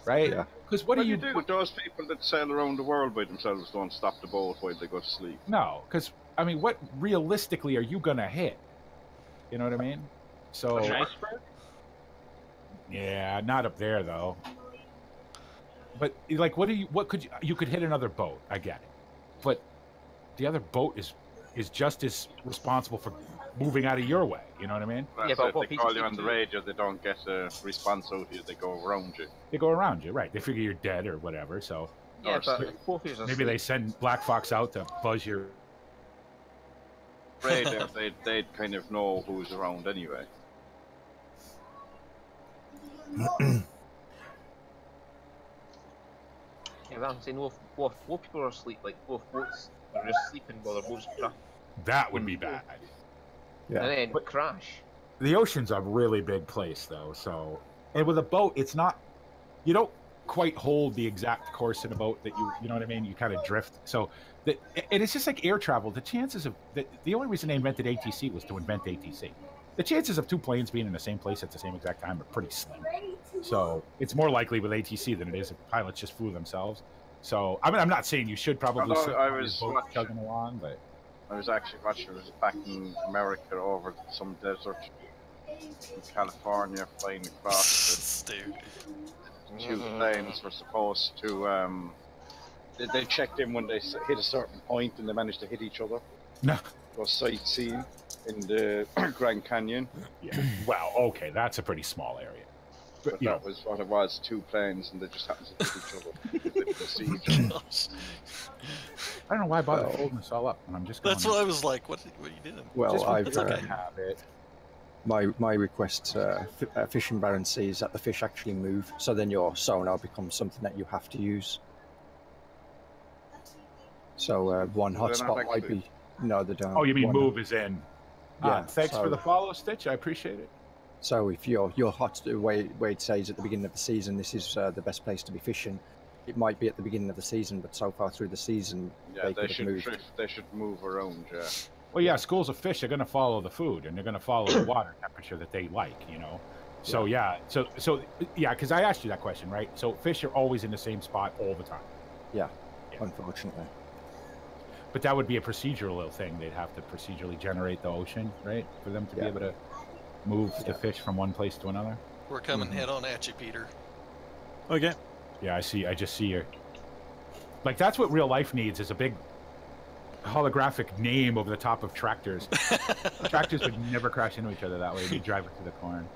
right? Yeah. Because what do you do? Those people that sail around the world by themselves don't stop the boat while they go to sleep. No, because I mean, what realistically are you gonna hit? You know what I mean? So. An iceberg? Yeah, not up there though. But like, what could you could hit another boat? I get it, but the other boat is just as responsible for moving out of your way. You know what I mean? Yeah, but if they call you on the radio, they don't get a response out of you. They go around you. They go around you, right? They figure you're dead or whatever. So yeah, but maybe they send Black Fox out to buzz your radio. They'd kind of know who's around anyway. Yeah, but I'm saying, what people are asleep, like both boats are just sleeping while their boats crash. That would be bad. Yeah. And then crash. The ocean's a really big place, though. So, and with a boat, it's not. You don't quite hold the exact course in a boat that you know what I mean. You kind of drift. So, and it's just like air travel. The chances of the only reason they invented ATC was to invent ATC. The chances of 2 planes being in the same place at the same exact time are pretty slim. So it's more likely with ATC than it is if pilots just flew themselves. So I mean, I'm not saying you should probably sit on your boat chugging along, but I was actually watching. I was back in America over some desert in California, flying across. Dude. The 2 planes were supposed to. They checked in when they hit a certain point, and they managed to hit each other. No. Go sightseeing in the Grand Canyon. Yeah. Wow. Okay, that's a pretty small area. But that was what it was, 2 planes, and they just happened to hit each other. They didn't see each other. I don't know why I bother holding this all up when I'm just going. That's what I was like. What are you doing? Well, I've have it. My request fishing barren seas that the fish actually move, so then your sonar becomes something that you have to use. So one hotspot might be. No, they don't. Oh, you mean move is in? Yeah. Thanks for the follow, Stitch. I appreciate it. So if your hot where it says at the beginning of the season, this is the best place to be fishing. It might be at the beginning of the season, but so far through the season, they should move around. Yeah. Well, yeah, schools of fish are going to follow the food, and they're going to follow the water temperature that they like. So yeah, so yeah, because I asked you that question, right? So fish are always in the same spot all the time. Yeah. Unfortunately. But that would be a procedural thing. They'd have to procedurally generate the ocean, right, for them to be able to move the fish from one place to another. We're coming head on at you, Peter. Okay. Yeah, I just see your. Like, that's what real life needs, is a big holographic name over the top of tractors. Tractors would never crash into each other that way. They'd drive it through the corn.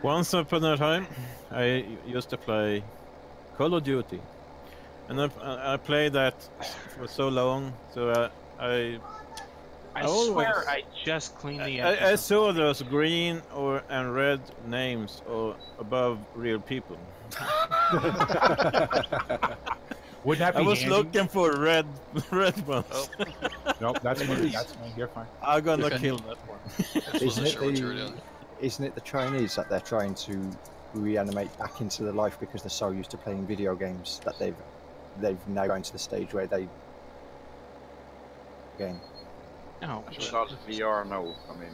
Once upon a time, I used to play Call of Duty. And I played that for so long, so I swear I just cleaned the episode. I saw those green and red names above real people. Wouldn't that be I was handy? looking for red ones. Oh. Nope, that's me. You're fine. I'm gonna kill that one. Isn't it the Chinese that they're trying to reanimate back into the life because they're so used to playing video games that they've now gone to the stage where they game. No. It's not VR now. I mean,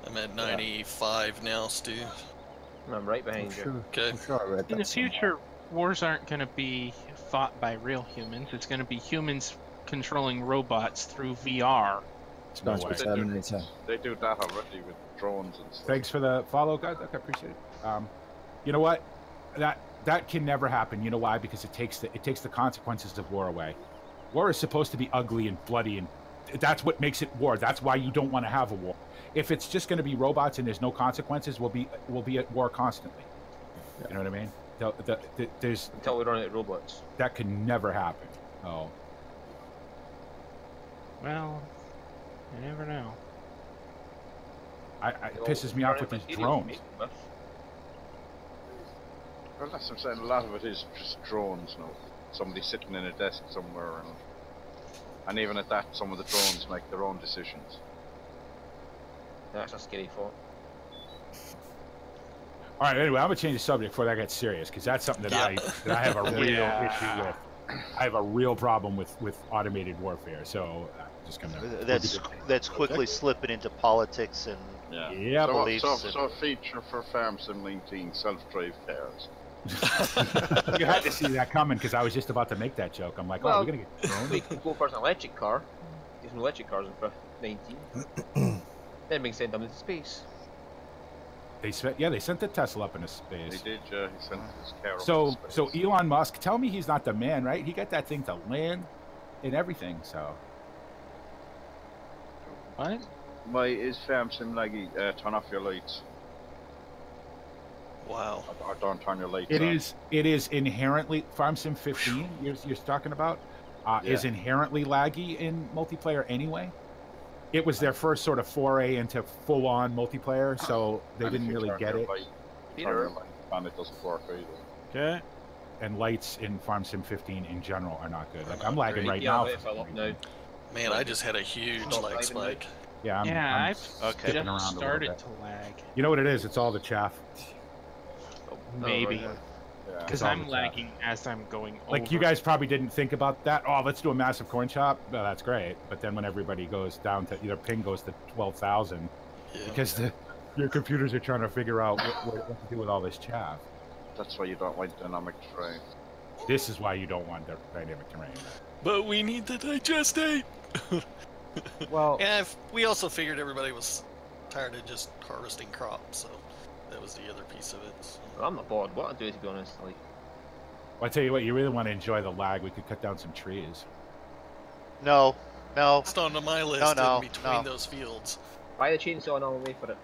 I'm at 95 now, Stu. I'm right behind you. Okay. I'm sure I read that In the somewhere. future, wars aren't going to be fought by real humans. It's going to be humans controlling robots through VR. It's going to be Terminator. they do that already with drones and stuff. Thanks for the follow, guys. I appreciate it. You know what? That can never happen. You know why? Because it takes the consequences of war away. War is supposed to be ugly and bloody, and that's what makes it war. That's why you don't want to have a war. If it's just going to be robots and there's no consequences, we'll be at war constantly. Yeah. You know what I mean? There's until we run out of robots. That can never happen. Oh. Well, you never know. It pisses me off with these drones. Well, that's what I'm saying. A lot of it is just drones now. Somebody sitting in a desk somewhere, and even at that, some of the drones make their own decisions. That's a scary thought. All right. Anyway, I'm gonna change the subject before that gets serious, because that's something that I have a real issue with. I have a real problem with automated warfare. So just gonna that's quickly slipping into politics and beliefs. So a feature for Farm Sim 19 self-drive cars. You had to see that coming, because I was just about to make that joke. I'm like, we're gonna get thrown. We could go for an electric car. There's no electric cars in 19. That makes sense. I'm into space. They sent the Tesla up into space. They did, yeah. He sent his car up So into space. Elon Musk, tell me he's not the man, right? He got that thing to land and everything. So What? Why is Farm Sim laggy? Turn off your lights. Wow. Or don't turn your lights it on. it is inherently Farm Sim 15. You're talking about is inherently laggy in multiplayer anyway. It was their first sort of foray into full-on multiplayer, so they didn't really get it. And it doesn't work either. Okay. And lights in Farm Sim 15 in general are not good. Like I'm lagging right now. Man, I just had a huge lag spike. Yeah, I've okay. just started to lag. You know what it is? It's all the chaff. Maybe. Because I'm lagging as I'm going over. Like, you guys probably didn't think about that. Oh, let's do a massive corn chop. Well, that's great. But then when everybody goes down to, either ping goes to 12,000, because your computers are trying to figure out what to do with all this chaff. That's why you don't want dynamic terrain. This is why you don't want dynamic terrain. But we need the digestate! Well... Yeah, we also figured everybody was tired of just harvesting crops, so that was the other piece of it. So. Well, I'm not bored. What I do, to be honest, like. Well, I tell you what, you really want to enjoy the lag, we could cut down some trees. No. It's on my list in between those fields. Buy the chainsaw and I'll wait for it.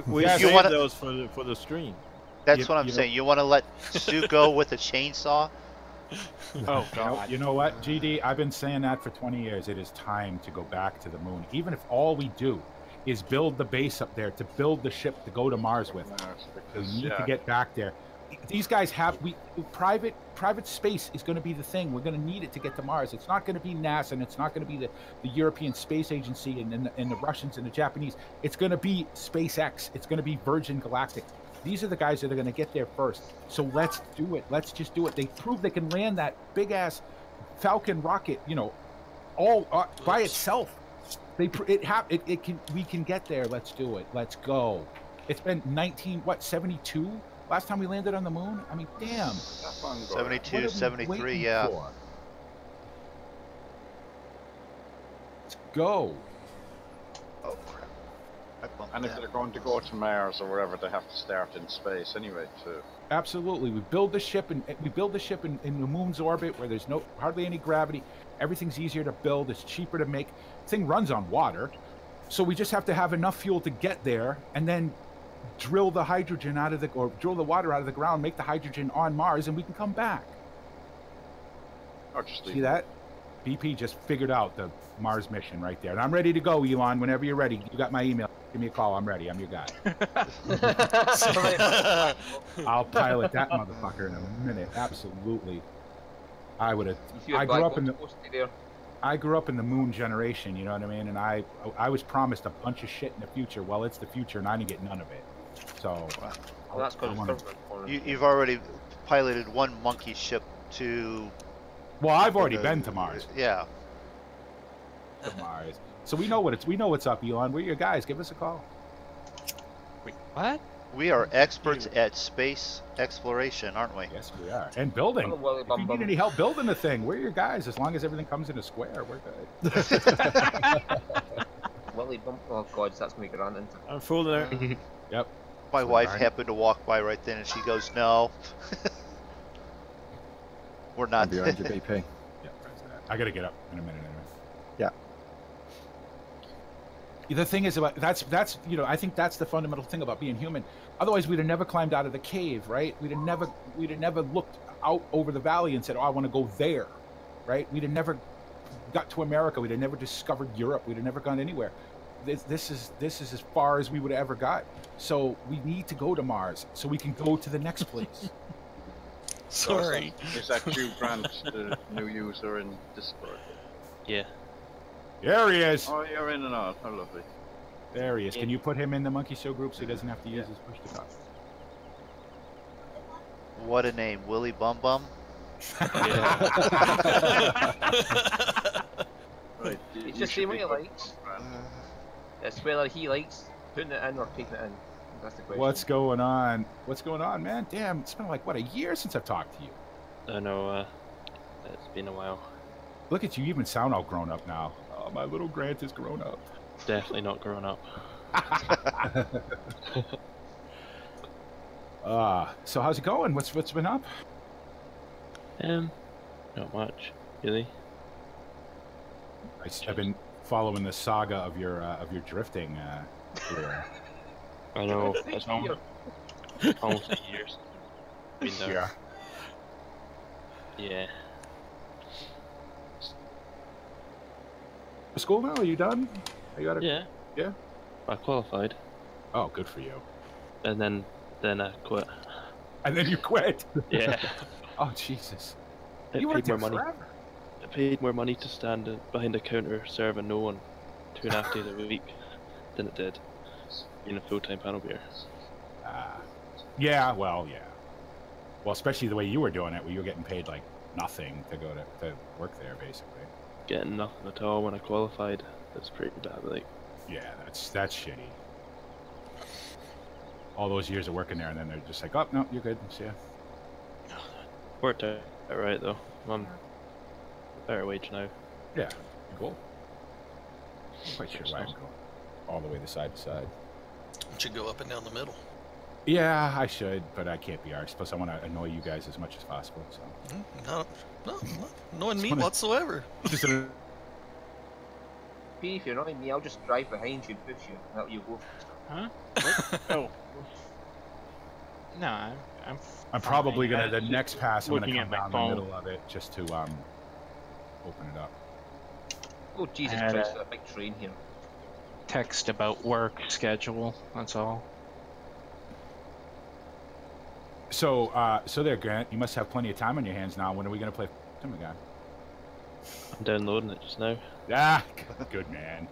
We save those for the stream. That's what I'm saying. You want to let Sue go with a chainsaw? Oh, God. You know what, GD? I've been saying that for 20 years. It is time to go back to the moon. Even if all we do is build the base up there, to build the ship to go to Mars with. We need to get back there. These guys have private space is going to be the thing. We're going to need it to get to Mars. It's not going to be NASA, and it's not going to be the European Space Agency and the Russians and the Japanese. It's going to be SpaceX. It's going to be Virgin Galactic. These are the guys that are going to get there first. So let's do it. Let's just do it. They proved they can land that big ass Falcon rocket, all by itself. We can get there. Let's do it. Let's go. It's been 72 last time we landed on the moon. I mean, damn. 72, 73, yeah. Let's go. Oh crap. And if they're going to go to Mars or wherever, they have to start in space anyway too. Absolutely. We build the ship in the moon's orbit where there's hardly any gravity. Everything's easier to build. It's cheaper to make. The thing runs on water, so we just have to have enough fuel to get there, and then drill the hydrogen drill the water out of the ground, make the hydrogen on Mars, and we can come back. See that? BP just figured out the Mars mission right there, and I'm ready to go, Elon. Whenever you're ready, you got my email. Give me a call. I'm ready. I'm your guy. I'll pilot that motherfucker in a minute. Absolutely. I would have. I grew up in the moon generation. You know what I mean? And I was promised a bunch of shit in the future. Well, it's the future, and I didn't get none of it. So. Well, that's because you've already piloted one monkey ship to. Well, I've already been to Mars. Yeah. To Mars. So we know what's up, Elon. We're your guys. Give us a call. Wait, what? We are experts at space exploration, aren't we? Yes, we are. And building. If you need any help building the thing, we're your guys. As long as everything comes in a square, we're good. Willy bump. Oh God, that's gonna make a run into. I'm full there. Yep. My wife happened to walk by right then, and she goes, "No, we're not." Behind your BP. Yeah, I gotta get up in a minute anyway. Yeah. The thing is about that's I think that's the fundamental thing about being human. Otherwise, we'd have never climbed out of the cave, right? We'd have never looked out over the valley and said, "Oh, I want to go there," right? We'd have never got to America. We'd have never discovered Europe. We'd have never gone anywhere. this is as far as we would have ever got. So we need to go to Mars so we can go to the next place. Sorry. Is that you, Grant, the new user in Discord? Yeah. There he is. Oh, you're in and out. How lovely. There he is. Can you put him in the Monkey Show group so he doesn't have to use his push to talk? What a name, Willy Bum Bum. Right. It's just saying what he likes. It's whether he likes putting it in or taking it in. That's the question. What's going on? What's going on, man? Damn, it's been like, what, a year since I've talked to you. I know, it's been a while. Look at you, you even sound all grown up now. Oh, my little Grant is grown up. Definitely not grown up. So how's it going? What's been up? Not much, really. I've been following the saga of your drifting. Career. I know, it's almost years. Been there. Yeah. Yeah. School now? Are you done? You got Yeah. Yeah. I qualified, Oh, good for you. and then I quit. And then you quit. Yeah. Oh, Jesus. It You paid worked more there money. forever. I paid more money to stand behind a counter serving no one 2.5 days a week than it did being a full-time panel beer. Yeah, well, yeah. Well, especially the way you were doing it, where you were getting paid like nothing to go to work there, basically. Getting nothing at all when I qualified. That's pretty bad, like. Yeah, that's shitty. All those years of working there, and then they're just like, oh, no, you're good. See ya. Worked out alright though. I'm on better wage now. Yeah, cool. I'm quite sure why I'm going all the way to side. You should go up and down the middle. Yeah, I should, but I can't be arsed. Plus, I want to annoy you guys as much as possible. So. No, annoying me wanna- whatsoever. Just a, If you're not in me, I'll just drive behind you and push you. And help you go. Huh? What? Oh. No, I'm I'm probably fine. gonna the next pass. I'm gonna looking come at my down phone. the middle of it just to open it up. Oh Jesus I had Christ! There's a big train here. text about work schedule. That's all. So, so there, Grant. You must have plenty of time on your hands now. When are we gonna play him again? I'm downloading it just now. Ah, good man.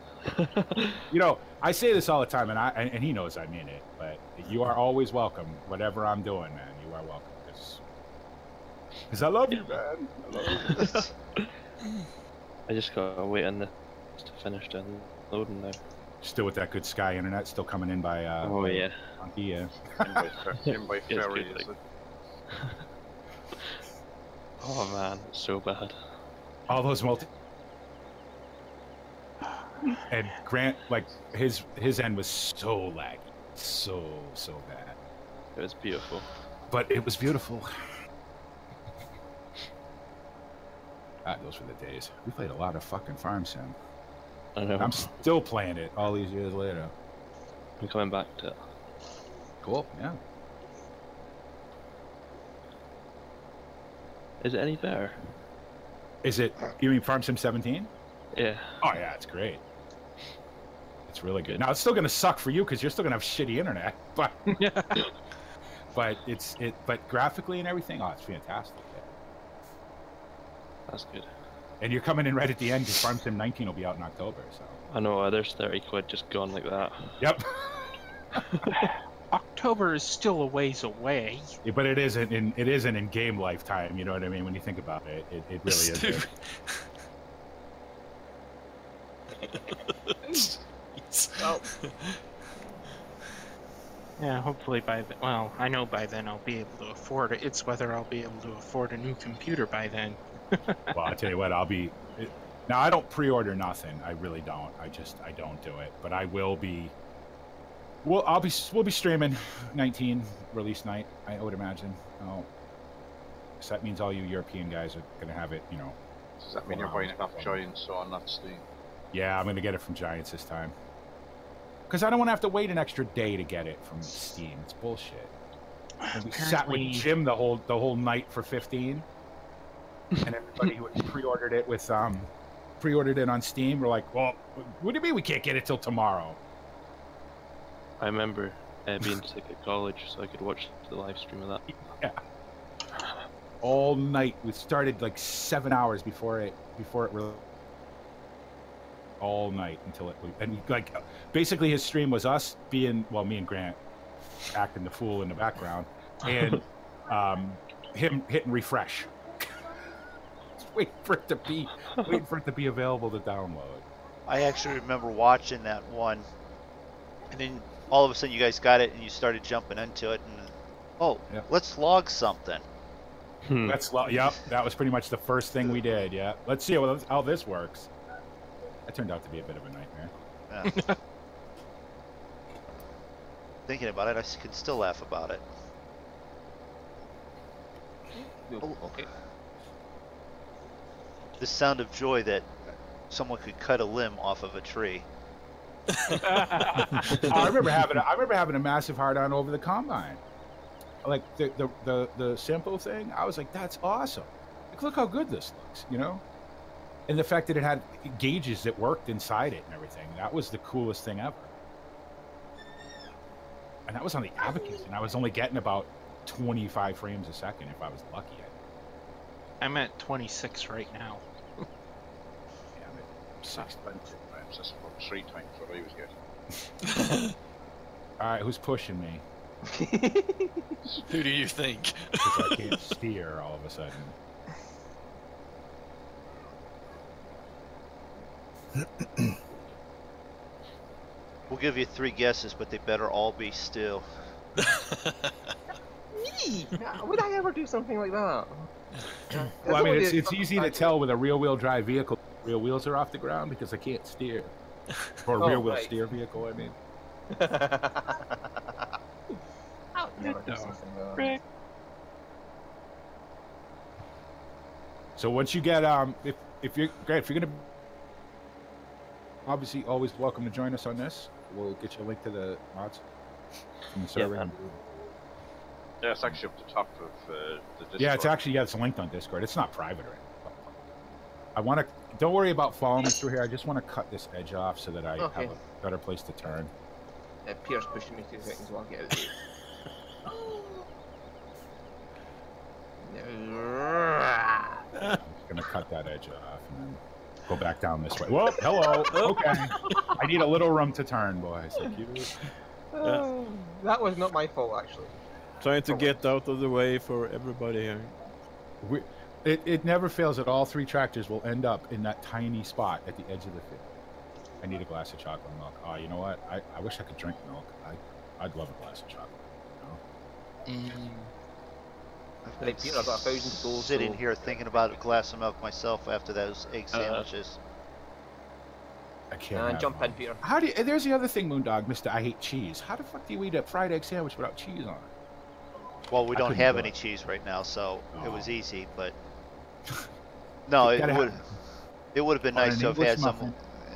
You know, I say this all the time, and he knows I mean it. But you are always welcome. Whatever I'm doing, man, you are welcome. Because I love you, man. I love you. I just gotta wait on this to finish downloading now. Still with that good Sky internet, still coming in by. Oh yeah. Monkey, yeah. In by ferry, good, is it? Oh man, it's so bad. All those and Grant, like his end was so laggy, so bad. It was beautiful. But it was beautiful. Those were the days. We played a lot of fucking Farm Sim. I know. I'm still playing it all these years later. I'm coming back to it. Cool, yeah. Is it any better? Is it, you mean Farm Sim 17? Yeah. Oh yeah, it's great. It's really good. Now it's still gonna suck for you because you're still gonna have shitty internet, but but graphically and everything, oh, it's fantastic. Yeah. That's good. And you're coming in right at the end because Farm Sim 19 will be out in October, so. I know, there's 30 quid just gone like that. Yep. October is still a ways away. Yeah, but it isn't in game lifetime. You know what I mean? When you think about it, it really is. Well, Yeah, hopefully by then. Well, I know by then I'll be able to afford it. It's whether I'll be able to afford a new computer by then. Well, I tell you what, now I don't pre-order nothing. I really don't. I don't do it. But I will be. We'll be streaming 19 release night. I would imagine. So that means all you European guys are gonna have it. You know. Does that mean you're buying it off Giants or not Steam? Yeah, I'm gonna get it from Giants this time. Because I don't want to have to wait an extra day to get it from Steam. It's bullshit. And we sat with Jim the whole night for 15, and everybody who had pre-ordered it with pre-ordered it on Steam. We're like, well, what do you mean we can't get it till tomorrow? I remember being sick at college, so I could watch the live stream of that. Yeah. All night. We started like 7 hours before it really. All night until it, and like basically his stream was us being, well, me and Grant acting the fool in the background, and him hitting refresh. waiting for it to be available to download. I actually remember watching that one, and then all of a sudden you guys got it and you started jumping into it, and let's log something. Yep, that was pretty much the first thing we did. Yeah, let's see how this works. That turned out to be a bit of a nightmare. Yeah. Thinking about it, I can still laugh about it. Oh, okay. The sound of joy that someone could cut a limb off of a tree. I remember having a massive hard on over the combine. Like the simple thing, I was like, that's awesome. Like, look how good this looks, you know? And the fact that it had gauges that worked inside it and everything, that was the coolest thing ever. And that was on the Abacus, and I was only getting about 25 frames a second if I was lucky. I'm at 26 right now. Yeah, I'm at 6 frames. That's about 3 times what I was getting. Alright, who's pushing me? Who do you think? Because I can't steer all of a sudden. We'll give you 3 guesses, but they better all be still. Me? Would I ever do something like that? Well, I mean, it's easy to tell with a rear-wheel drive vehicle. Real wheels are off the ground because I can't steer. Or a rear-wheel steer vehicle, I mean. I would never do something like that. So once you get if you're gonna obviously always welcome to join us on this. We'll get you a link to the mods from the server. Yeah, it's actually up the top of the Discord. Yeah, it's linked on Discord. It's not private or anything. I want to. Don't worry about following me through here. I just want to cut this edge off so that I have a better place to turn. Pierre's pushing me 2 seconds while I get out of here. I'm just gonna cut that edge off and then go back down this way. Whoa, hello. Okay. I need a little room to turn, boys. Thank you. That was not my fault, actually. Trying to get out of the way for everybody here. It never fails that all 3 tractors will end up in that tiny spot at the edge of the field. I need a glass of chocolate milk. Oh, you know what? I wish I could drink milk. I'd love a glass of chocolate. You know? I've got 1,000 goals. Sitting here thinking about a glass of milk myself after those egg sandwiches. I can't. Jump in, Peter. How do you, there's the other thing, MoonDog, Mr. I hate cheese. How the fuck do you eat a fried egg sandwich without cheese on it? Well, we don't have any cheese right now, so it was easy, but no, it would have been nice to have had some.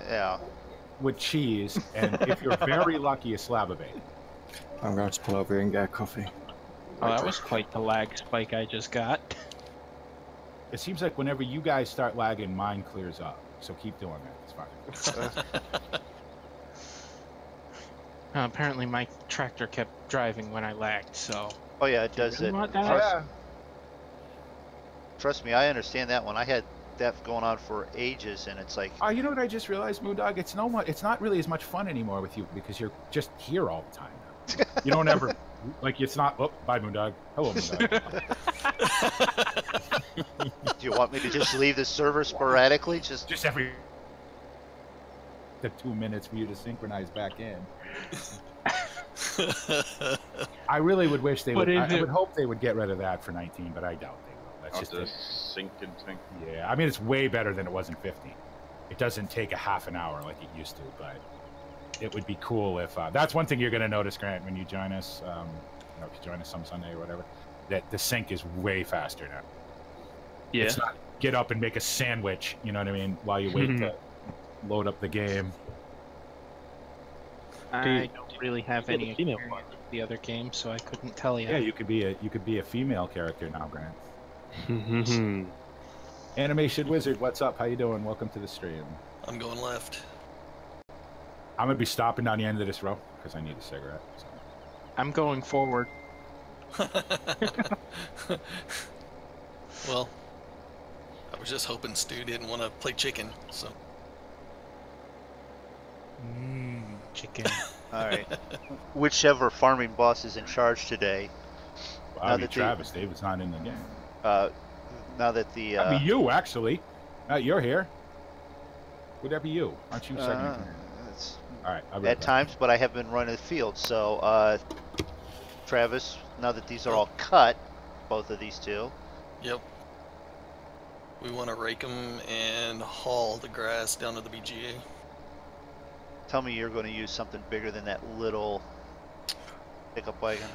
Yeah. With cheese, and if you're very lucky, a slab of bacon. I'm going to pull over here and get a coffee. Oh, that was quite the lag spike I just got. It seems like whenever you guys start lagging, mine clears up. So keep doing that. It's fine. Apparently my tractor kept driving when I lagged, so... Oh yeah, it does it. Trust me, I understand that one. I had that going on for ages, and it's like... Oh, you know what I just realized, MoonDog? It's not really as much fun anymore with you because you're just here all the time now. You don't ever... Like, it's not... Oh, bye, MoonDog. Hello, MoonDog. Do you want me to just leave the server sporadically? Just every... The 2 minutes for you to synchronize back in. I really would wish they would... I would hope they would get rid of that for 19, but I doubt they will. That's just the syncing thing. Yeah, I mean, it's way better than it was in 15. It doesn't take a half an hour like it used to, but... It would be cool if that's one thing you're going to notice, Grant, when you join us. If you join us some Sunday or whatever, that the sync is way faster now. Yeah. It's not get up and make a sandwich, you know what I mean, while you wait to load up the game. I don't really have any experience with the other game, so I couldn't tell you. Yeah, you could be a female character now, Grant. Animation Wizard, what's up? How you doing? Welcome to the stream. I'm going left. I'm gonna be stopping down the end of this row because I need a cigarette. So. I'm going forward. Well, I was just hoping Stu didn't want to play chicken, so. Chicken. All right. Whichever farming boss is in charge today. Well, I mean, Travis, David's not in the game. Now that the. That'd be you, actually. You're here. Would that be you? Aren't you second? All right. I'll be right at back. times, but I have been running the field. So, Travis, now that these are all cut, both of these two. Yep. We want to rake them and haul the grass down to the BGA. Tell me you're going to use something bigger than that little pickup wagon.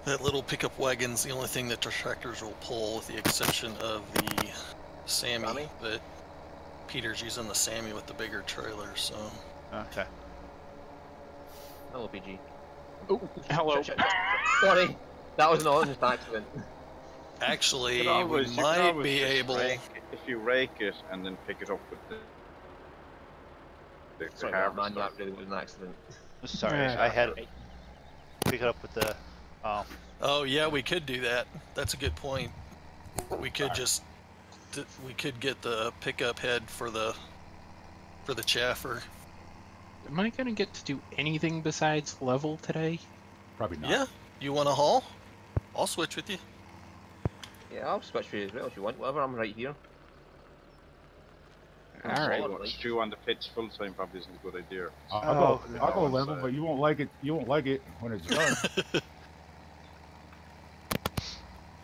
That little pickup wagon's the only thing that the tractors will pull, with the exception of the Sammy. But Peter's using the Sammy with the bigger trailer, so. Okay. Hello, PG. Oh, hello. Sorry, that was an honest accident. Actually, You we might be just able. if you rake it and then pick it up with the Sorry, man, that really was an accident. Sorry, I had to pick it up with the. Oh yeah, we could do that. That's a good point. We could just. We could get the pickup head for the chaffer. Am I gonna get to do anything besides level today? Probably not. Yeah. You want to haul? I'll switch with you. Yeah, I'll switch for you as well if you want. Whatever, I'm right here. Alright. Stew on the pitch full time probably isn't a good idea. I'll go level, but you won't like it. You won't like it when it's done.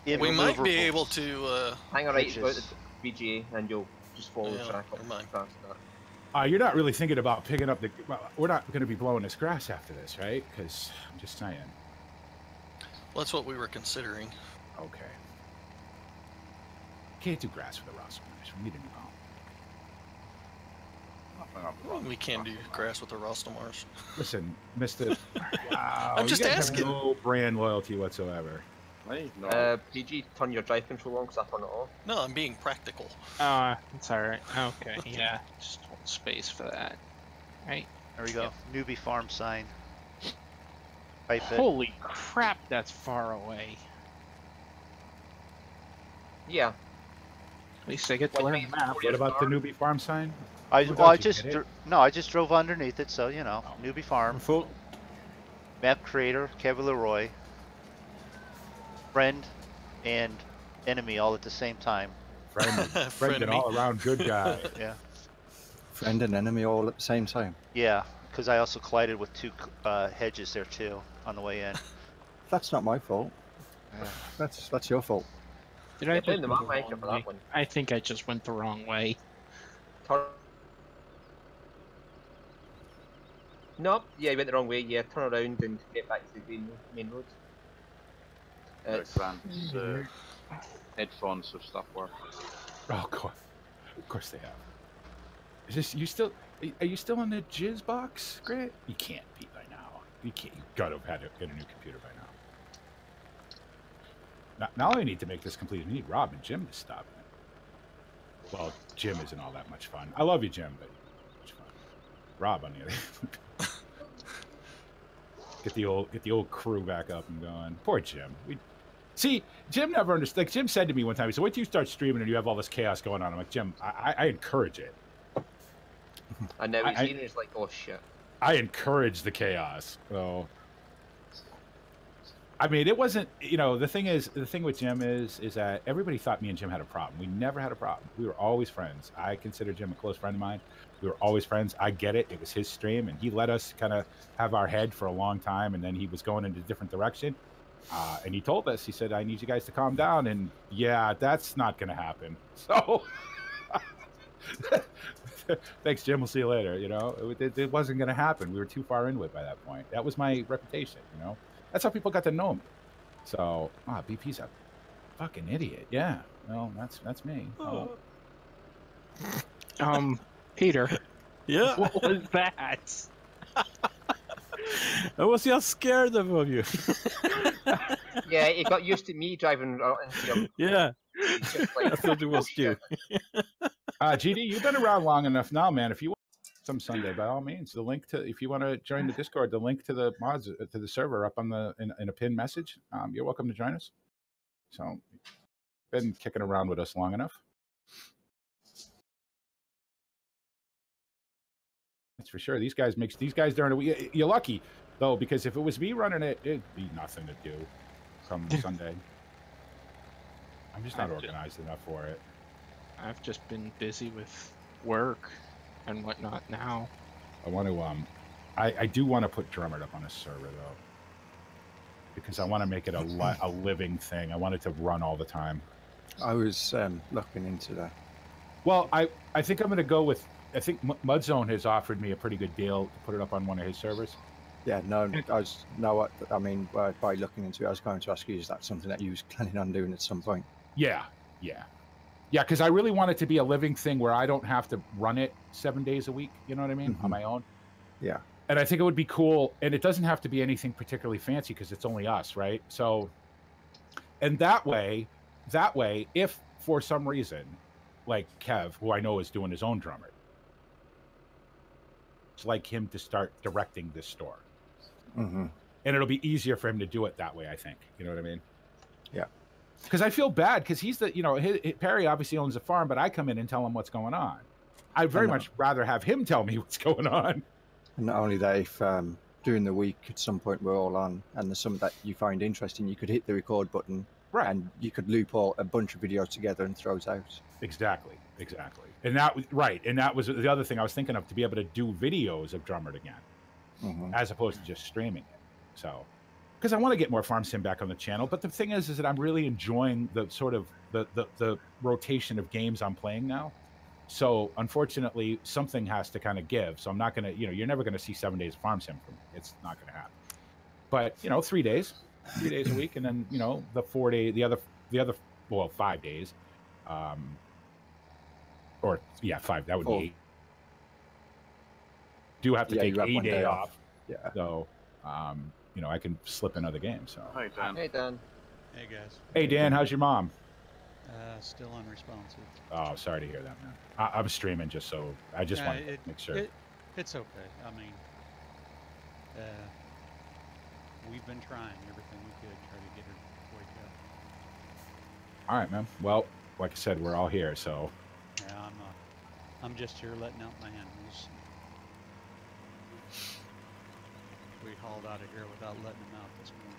We might be able to. Hang on right about the BGA and you'll just follow the track up. Never mind. Past that. You're not really thinking about picking up the. Well, we're not going to be blowing this grass after this, right? Because I'm just saying. Well, that's what we were considering. Okay. Can't do grass with a Ross. We need a new home. We can do grass with the Rostomars. Listen, Mister. Wow, I'm just you guys asking. have no brand loyalty whatsoever. No. PG, turn your drive control on because I turn it off. No, I'm being practical. It's alright. Okay, yeah. Just hold space for that. Right? There we go. Newbie farm sign. Pipe it. Holy crap, that's far away. Yeah. At least I get to learn the map. What about the newbie farm sign? I Don't you just get it? no, I just drove underneath it, so you know, newbie farm. Full. Map creator, Cavalier, friend, and enemy all at the same time. Friend and all around good guy. Yeah. Friend and enemy all at the same time. Yeah, because I also collided with two hedges there too on the way in. That's not my fault. Yeah. That's your fault. Did I blame just the go map the maker wrong for way? that one. I think I just went the wrong way. Turn. Nope. Yeah, you went the wrong way. Yeah, turn around and get back to the main road. Grant's headphones have stopped working. Oh god. Of course they have. Is this you still? Are you still in the jizz box, Grant? You can't be by now. You can't. You gotta have had to get a new computer by now. Now I need to make this complete. We need Rob and Jim to stop it. Well, Jim isn't all that much fun. I love you, Jim, but much fun. Rob on the other. Get the old crew back up and going. Poor Jim. See, Jim never understood. Like Jim said to me one time, he said, "Wait till you start streaming and you have all this chaos going on." I'm like, Jim, I encourage it. And now he's here and he's like, oh shit. I encourage the chaos. So, I mean, it wasn't. You know, the thing with Jim is that everybody thought me and Jim had a problem. We never had a problem. We were always friends. I consider Jim a close friend of mine. We were always friends. I get it. It was his stream, and he let us kind of have our head for a long time, and then he was going in a different direction. And he told us, he said, "I need you guys to calm down." And yeah, that's not going to happen. So, thanks, Jim. We'll see you later. You know, it wasn't going to happen. We were too far into it by that point. That was my reputation. You know, that's how people got to know me. So, BP's a fucking idiot. Yeah, no, that's me. Peter. Yeah. What was that? I was just scared of you. Yeah, he got used to me driving into him. Yeah. He's just like, I thought it was you. GD, you've been around long enough now, man. If you want some Sunday, by all means, the link to, if you want to join the Discord, the link to the mods to the server up on the in a pinned message. You're welcome to join us. So, been kicking around with us long enough. That's for sure. These guys during the week. You're lucky though, because if it was me running it, it'd be nothing to do come Sunday. I'm just not organized enough for it. I've just been busy with work and whatnot now. I want to I do want to put Drummond up on a server though, because I want to make it a living thing. I want it to run all the time. I was looking into that. Well, I think I'm going to go with. I think Mudzone has offered me a pretty good deal to put it up on one of his servers. Yeah, no, I mean, by looking into it, I was going to ask you, is that something that you was planning on doing at some point? Yeah, because I really want it to be a living thing where I don't have to run it 7 days a week. You know what I mean? On my own. Yeah. And I think it would be cool, and it doesn't have to be anything particularly fancy because it's only us, right? So, and that way, if for some reason, like Kev, who I know is doing his own drummer, it's like him to start directing this store. And it'll be easier for him to do it that way, I think. You know what I mean? Yeah. Because I feel bad because he's the, Perry obviously owns a farm, but I come in and tell him what's going on. I'd very much rather have him tell me what's going on. And not only that, if during the week at some point we're all on and there's something that you find interesting, you could hit the record button, right, and you could loop a bunch of videos together and throw it out. Exactly. And that was the other thing I was thinking of, to be able to do videos of Drummond again, as opposed to just streaming it. So, because I want to get more Farm Sim back on the channel, but the thing is that I'm really enjoying the sort of the rotation of games I'm playing now. So unfortunately, something has to kind of give. So I'm not gonna, you're never gonna see 7 days of Farm Sim from me. It's not gonna happen. But 3 days a week, and then the 4 day, the other 5 days, or 5. That would be 8. Do have to take a day off. Yeah. So, I can slip in other games. So. Hi, Dan. Hey, Dan. Hey, guys. Hey, Dan. How's your mom? Still unresponsive. Oh, sorry to hear that, man. I'm streaming just so I just want to make sure. It's okay. I mean, we've been trying everything we could try to get her to wake up. All right, man. Well, like I said, we're all here, so. Yeah, I'm just here letting out my animals. We hauled out of here without letting them out this morning.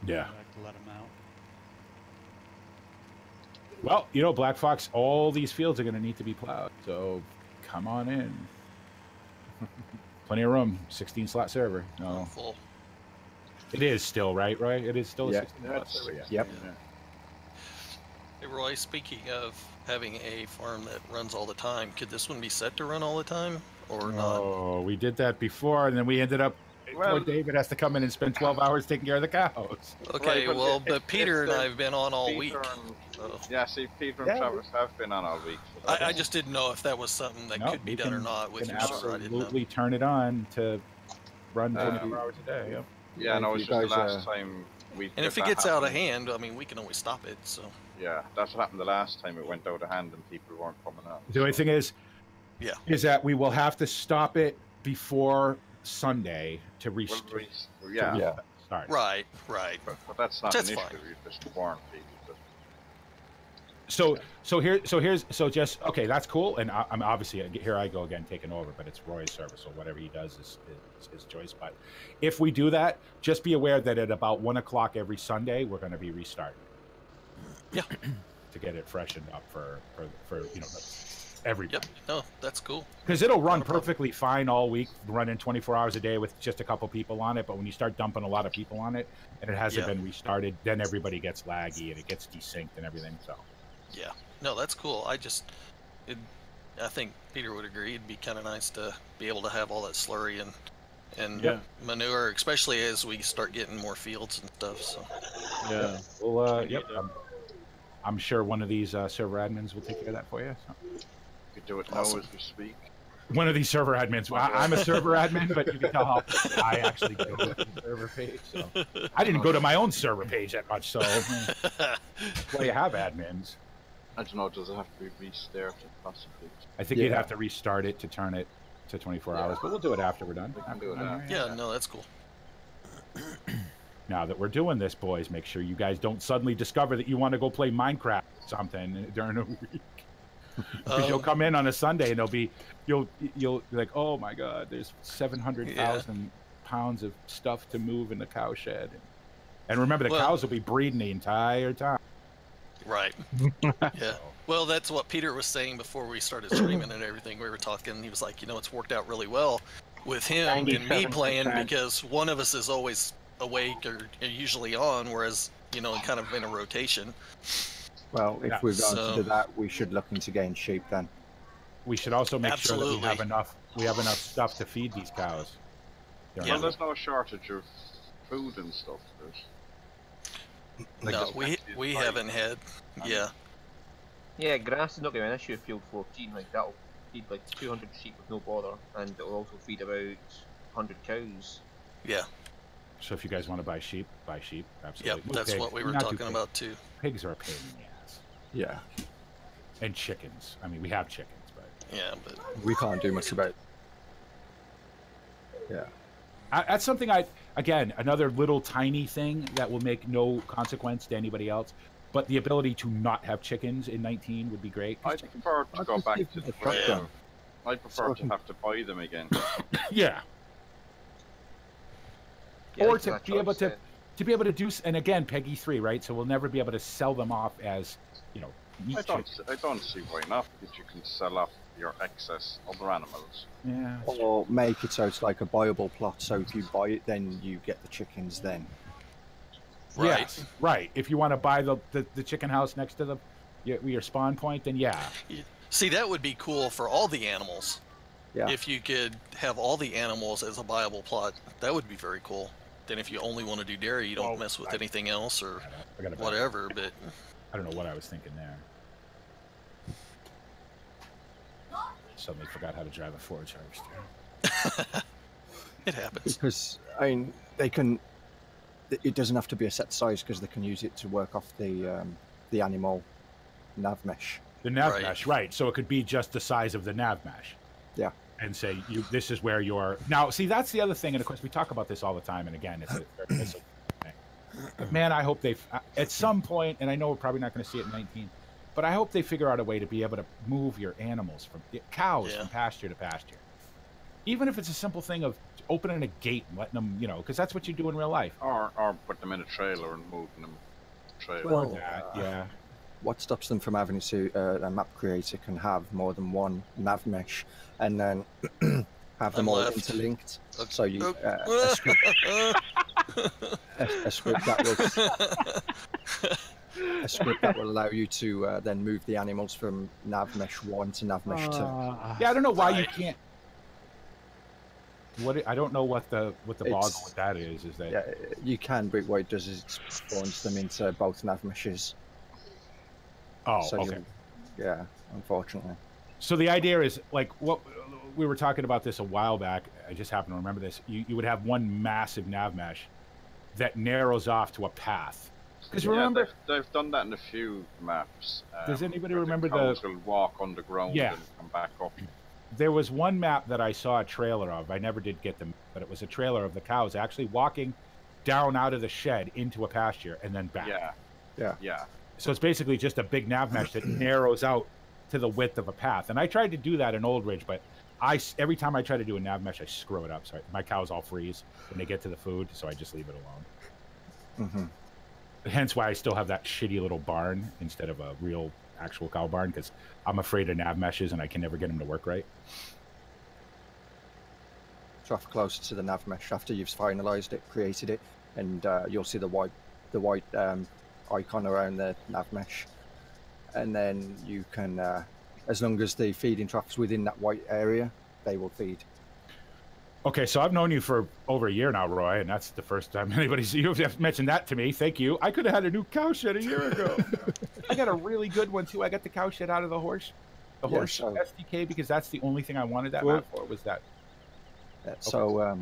Yeah. I'd like to let them out. Well, Black Fox, all these fields are going to need to be plowed, so come on in. Plenty of room. 16 slot server. No. Full. It is still, right? It is still a 16 slot server. Yeah. Yep. Yeah. Hey, Roy, speaking of having a farm that runs all the time, could this one be set to run all the time or not? Oh, we did that before, and then we ended up. Poor David has to come in and spend 12 hours taking care of the cows. Okay, right, but Peter and I have been on all week. Yeah, see, Peter and Travis have been on all week. So I just didn't know if that was something that could be done or not with you. your server. Absolutely turn it on to run 24 hours a day. Yep. Yeah, no, it's just the last time we. And if it gets out of hand, I mean, we can always stop it. So. Yeah, that's what happened the last time it went out of hand and people weren't coming out. The only thing is that we will have to stop it before Sunday to restart. Right. But that's not an issue. You just warn people. Just okay. That's cool. And I'm obviously here. I go again taking over, but it's Roy's service, so whatever he does is his choice. But if we do that, just be aware that at about 1 o'clock every Sunday, we're going to be restarting. Yeah. To get it freshened up for everybody. Yep. No, that's cool. Because it'll run perfectly fine all week, running 24 hours a day with just a couple people on it. But when you start dumping a lot of people on it and it hasn't been restarted, then everybody gets laggy and it gets desynced and everything. So. Yeah. No, that's cool. I think Peter would agree. It'd be kind of nice to be able to have all that slurry and manure, especially as we start getting more fields and stuff. So. Yeah. Well, I'm sure one of these server admins will take care of that for you. So. You can do it now as we speak. One of these server admins. I'm a server admin, but you can tell how I actually go to the server page. So I didn't go to my own server page that much, so well, you have admins. I don't know, does it have to be restarted possibly? I think you'd have to restart it to turn it to 24 hours, but we'll do it after we're done. We can do it after. Yeah, no, that's cool. Now that we're doing this, boys, make sure you guys don't suddenly discover that you want to go play Minecraft or something during a week. Because you'll come in on a Sunday and you'll be like, oh my God, there's 700,000 pounds of stuff to move in the cow shed. And remember, the cows will be breeding the entire time. Right. Yeah. Well, that's what Peter was saying before we started streaming and everything. We were talking. He was like, it's worked out really well with him and me playing because one of us is always awake or usually on, whereas, kind of in a rotation. Well, if we're going to do that, we should look into getting sheep then. We should also make sure that we have enough stuff to feed these cows. Well, there's no shortage of food and stuff. No, we haven't had. Yeah. Yeah, grass is not going to be an issue with Field 14. Like, that'll feed like 200 sheep with no bother, and it'll also feed about 100 cows. Yeah. So if you guys want to buy sheep, absolutely. Yep, that's what we were talking about too. Pigs are a pain in the ass. Yeah. And chickens. I mean, we have chickens, but but we can't do much about it. Yeah. That's something again, another little tiny thing that will make no consequence to anybody else, but the ability to not have chickens in 19 would be great. I prefer to go back to the farm. I prefer to have to buy them again. Yeah. Or to be able to be able to do, and again, Peggy 3, right? So we'll never be able to sell them off as, meat I don't see why not, because you can sell off your excess other animals. Yeah. Or make it so it's like a buyable plot, so if you buy it, then you get the chickens then. Right. Yes, right. If you want to buy the chicken house next to your spawn point, then yeah. See, that would be cool for all the animals. Yeah. If you could have all the animals as a viable plot, that would be very cool. Then if you only want to do dairy, you don't mess with anything else or whatever, but... I don't know what I was thinking there. Suddenly forgot how to drive a forage harvester. It happens. Because, I mean, it doesn't have to be a set size because they can use it to work off the animal nav mesh. The nav mesh, right. So it could be just the size of the nav mesh. Yeah. And say, this is where you're... Now, see, that's the other thing, and of course we talk about this all the time, and again, it's a thing. But man, I hope at some point, and I know we're probably not going to see it in 19, but I hope they figure out a way to be able to move your animals from cows from pasture to pasture. Even if it's a simple thing of opening a gate and letting them, because that's what you do in real life. Or put them in a trailer and moving them trailer. Well, yeah. What stops them from having a map creator can have more than one nav mesh and then have them all interlinked. So you a script that will allow you to then move the animals from nav mesh 1 to nav mesh 2. Yeah, I don't know why you can't. I don't know what the boggle with that is. Is that you can, but what it does is it spawns them into both nav meshes. Oh, so okay. Yeah, unfortunately. So the idea is, like, what we were talking about this a while back. I just happen to remember this. You would have one massive nav mesh that narrows off to a path. Because remember, they've done that in a few maps. Does anybody remember will walk underground and come back up? There was one map that I saw a trailer of. I never did get them, but it was a trailer of the cows actually walking down out of the shed into a pasture and then back. Yeah. So it's basically just a big nav mesh that narrows out to the width of a path. And I tried to do that in Old Ridge, but every time I try to do a nav mesh, I screw it up. So my cows all freeze when they get to the food, so I just leave it alone. Mm-hmm. Hence why I still have that shitty little barn instead of a real actual cow barn, because I'm afraid of nav meshes and I can never get them to work right. Draft closer to the nav mesh after you've finalized it, created it, and you'll see the white icon around the nav mesh, and then you can, as long as the feeding trough is within that white area, they will feed. Okay, so I've known you for over a year now, Roy, and that's the first time you've mentioned that to me. Thank you. I could have had a new cow shed a year ago. I got a really good one too. I got the cow shed out of the horse SDK, because that's the only thing I wanted that map for, was that. So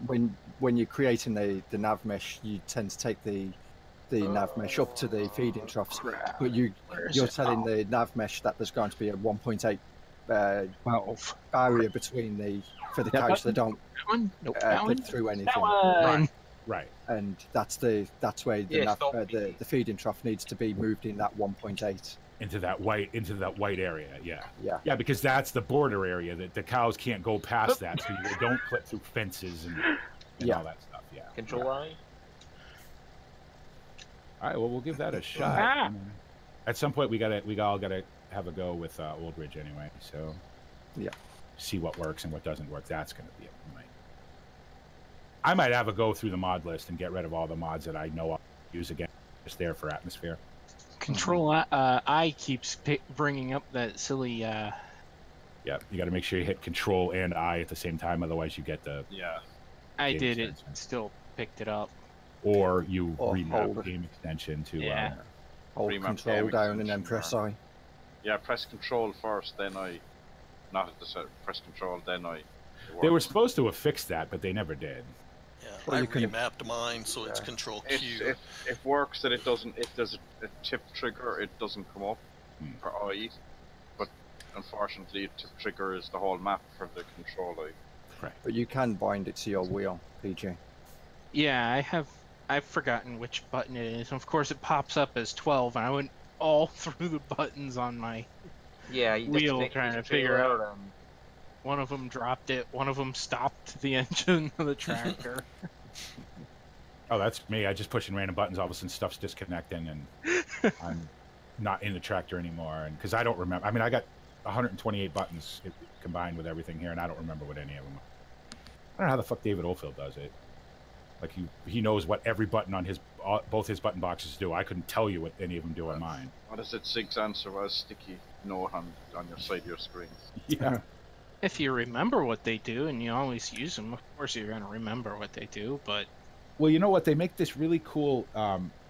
when you're creating the nav mesh, you tend to take the the nav mesh up to the feeding troughs, but you're telling the nav mesh that there's going to be a 1.8 barrier between for the cows that don't click through anything. Right. And that's where the feeding trough needs to be moved in that 1.8 into that white area. Yeah, because that's the border area that the cows can't go past that, so they don't clip through fences and all that stuff. Yeah. Control I. All right. Well, we'll give that a shot. At some point, we all gotta have a go with Old Ridge anyway. So see what works and what doesn't work. That's gonna be it. I might have a go through the mod list and get rid of all the mods that I know I'll use again, just there for atmosphere. Control I keeps bringing up that silly. Yeah, you got to make sure you hit Control and I at the same time, otherwise you get the. Yeah. I did it. Still picked it up. Or you remap the game extension to. Hold Control down and then press I. Yeah, press Control first, then I. Not at the start. Press Control, then I. They were supposed to have fixed that, but they never did. Yeah, I remapped mine, so it's Control Q. It works that it doesn't. If there's a tip trigger, it doesn't come up for I. But unfortunately, a tip trigger is the whole map for the Control I. Right. But you can bind it to your wheel, PJ. Yeah, I've forgotten which button it is. Of course, it pops up as 12, and I went all through the buttons on my wheel trying to figure out. One of them dropped it. One of them stopped the engine of the tractor. Oh, that's me. I just pushing random buttons. All of a sudden, stuff's disconnecting, and I'm not in the tractor anymore. And because I don't remember. I mean, I got 128 buttons combined with everything here, and I don't remember what any of them are. I don't know how the fuck David Oldfield does it. Like he knows what every button on both his button boxes do. I couldn't tell you what any of them do on mine. What is it? Sig's answer was sticky note on your side of your screen. Yeah. If you remember what they do and you always use them, of course you're going to remember what they do, but... Well, you know what? They make this really cool...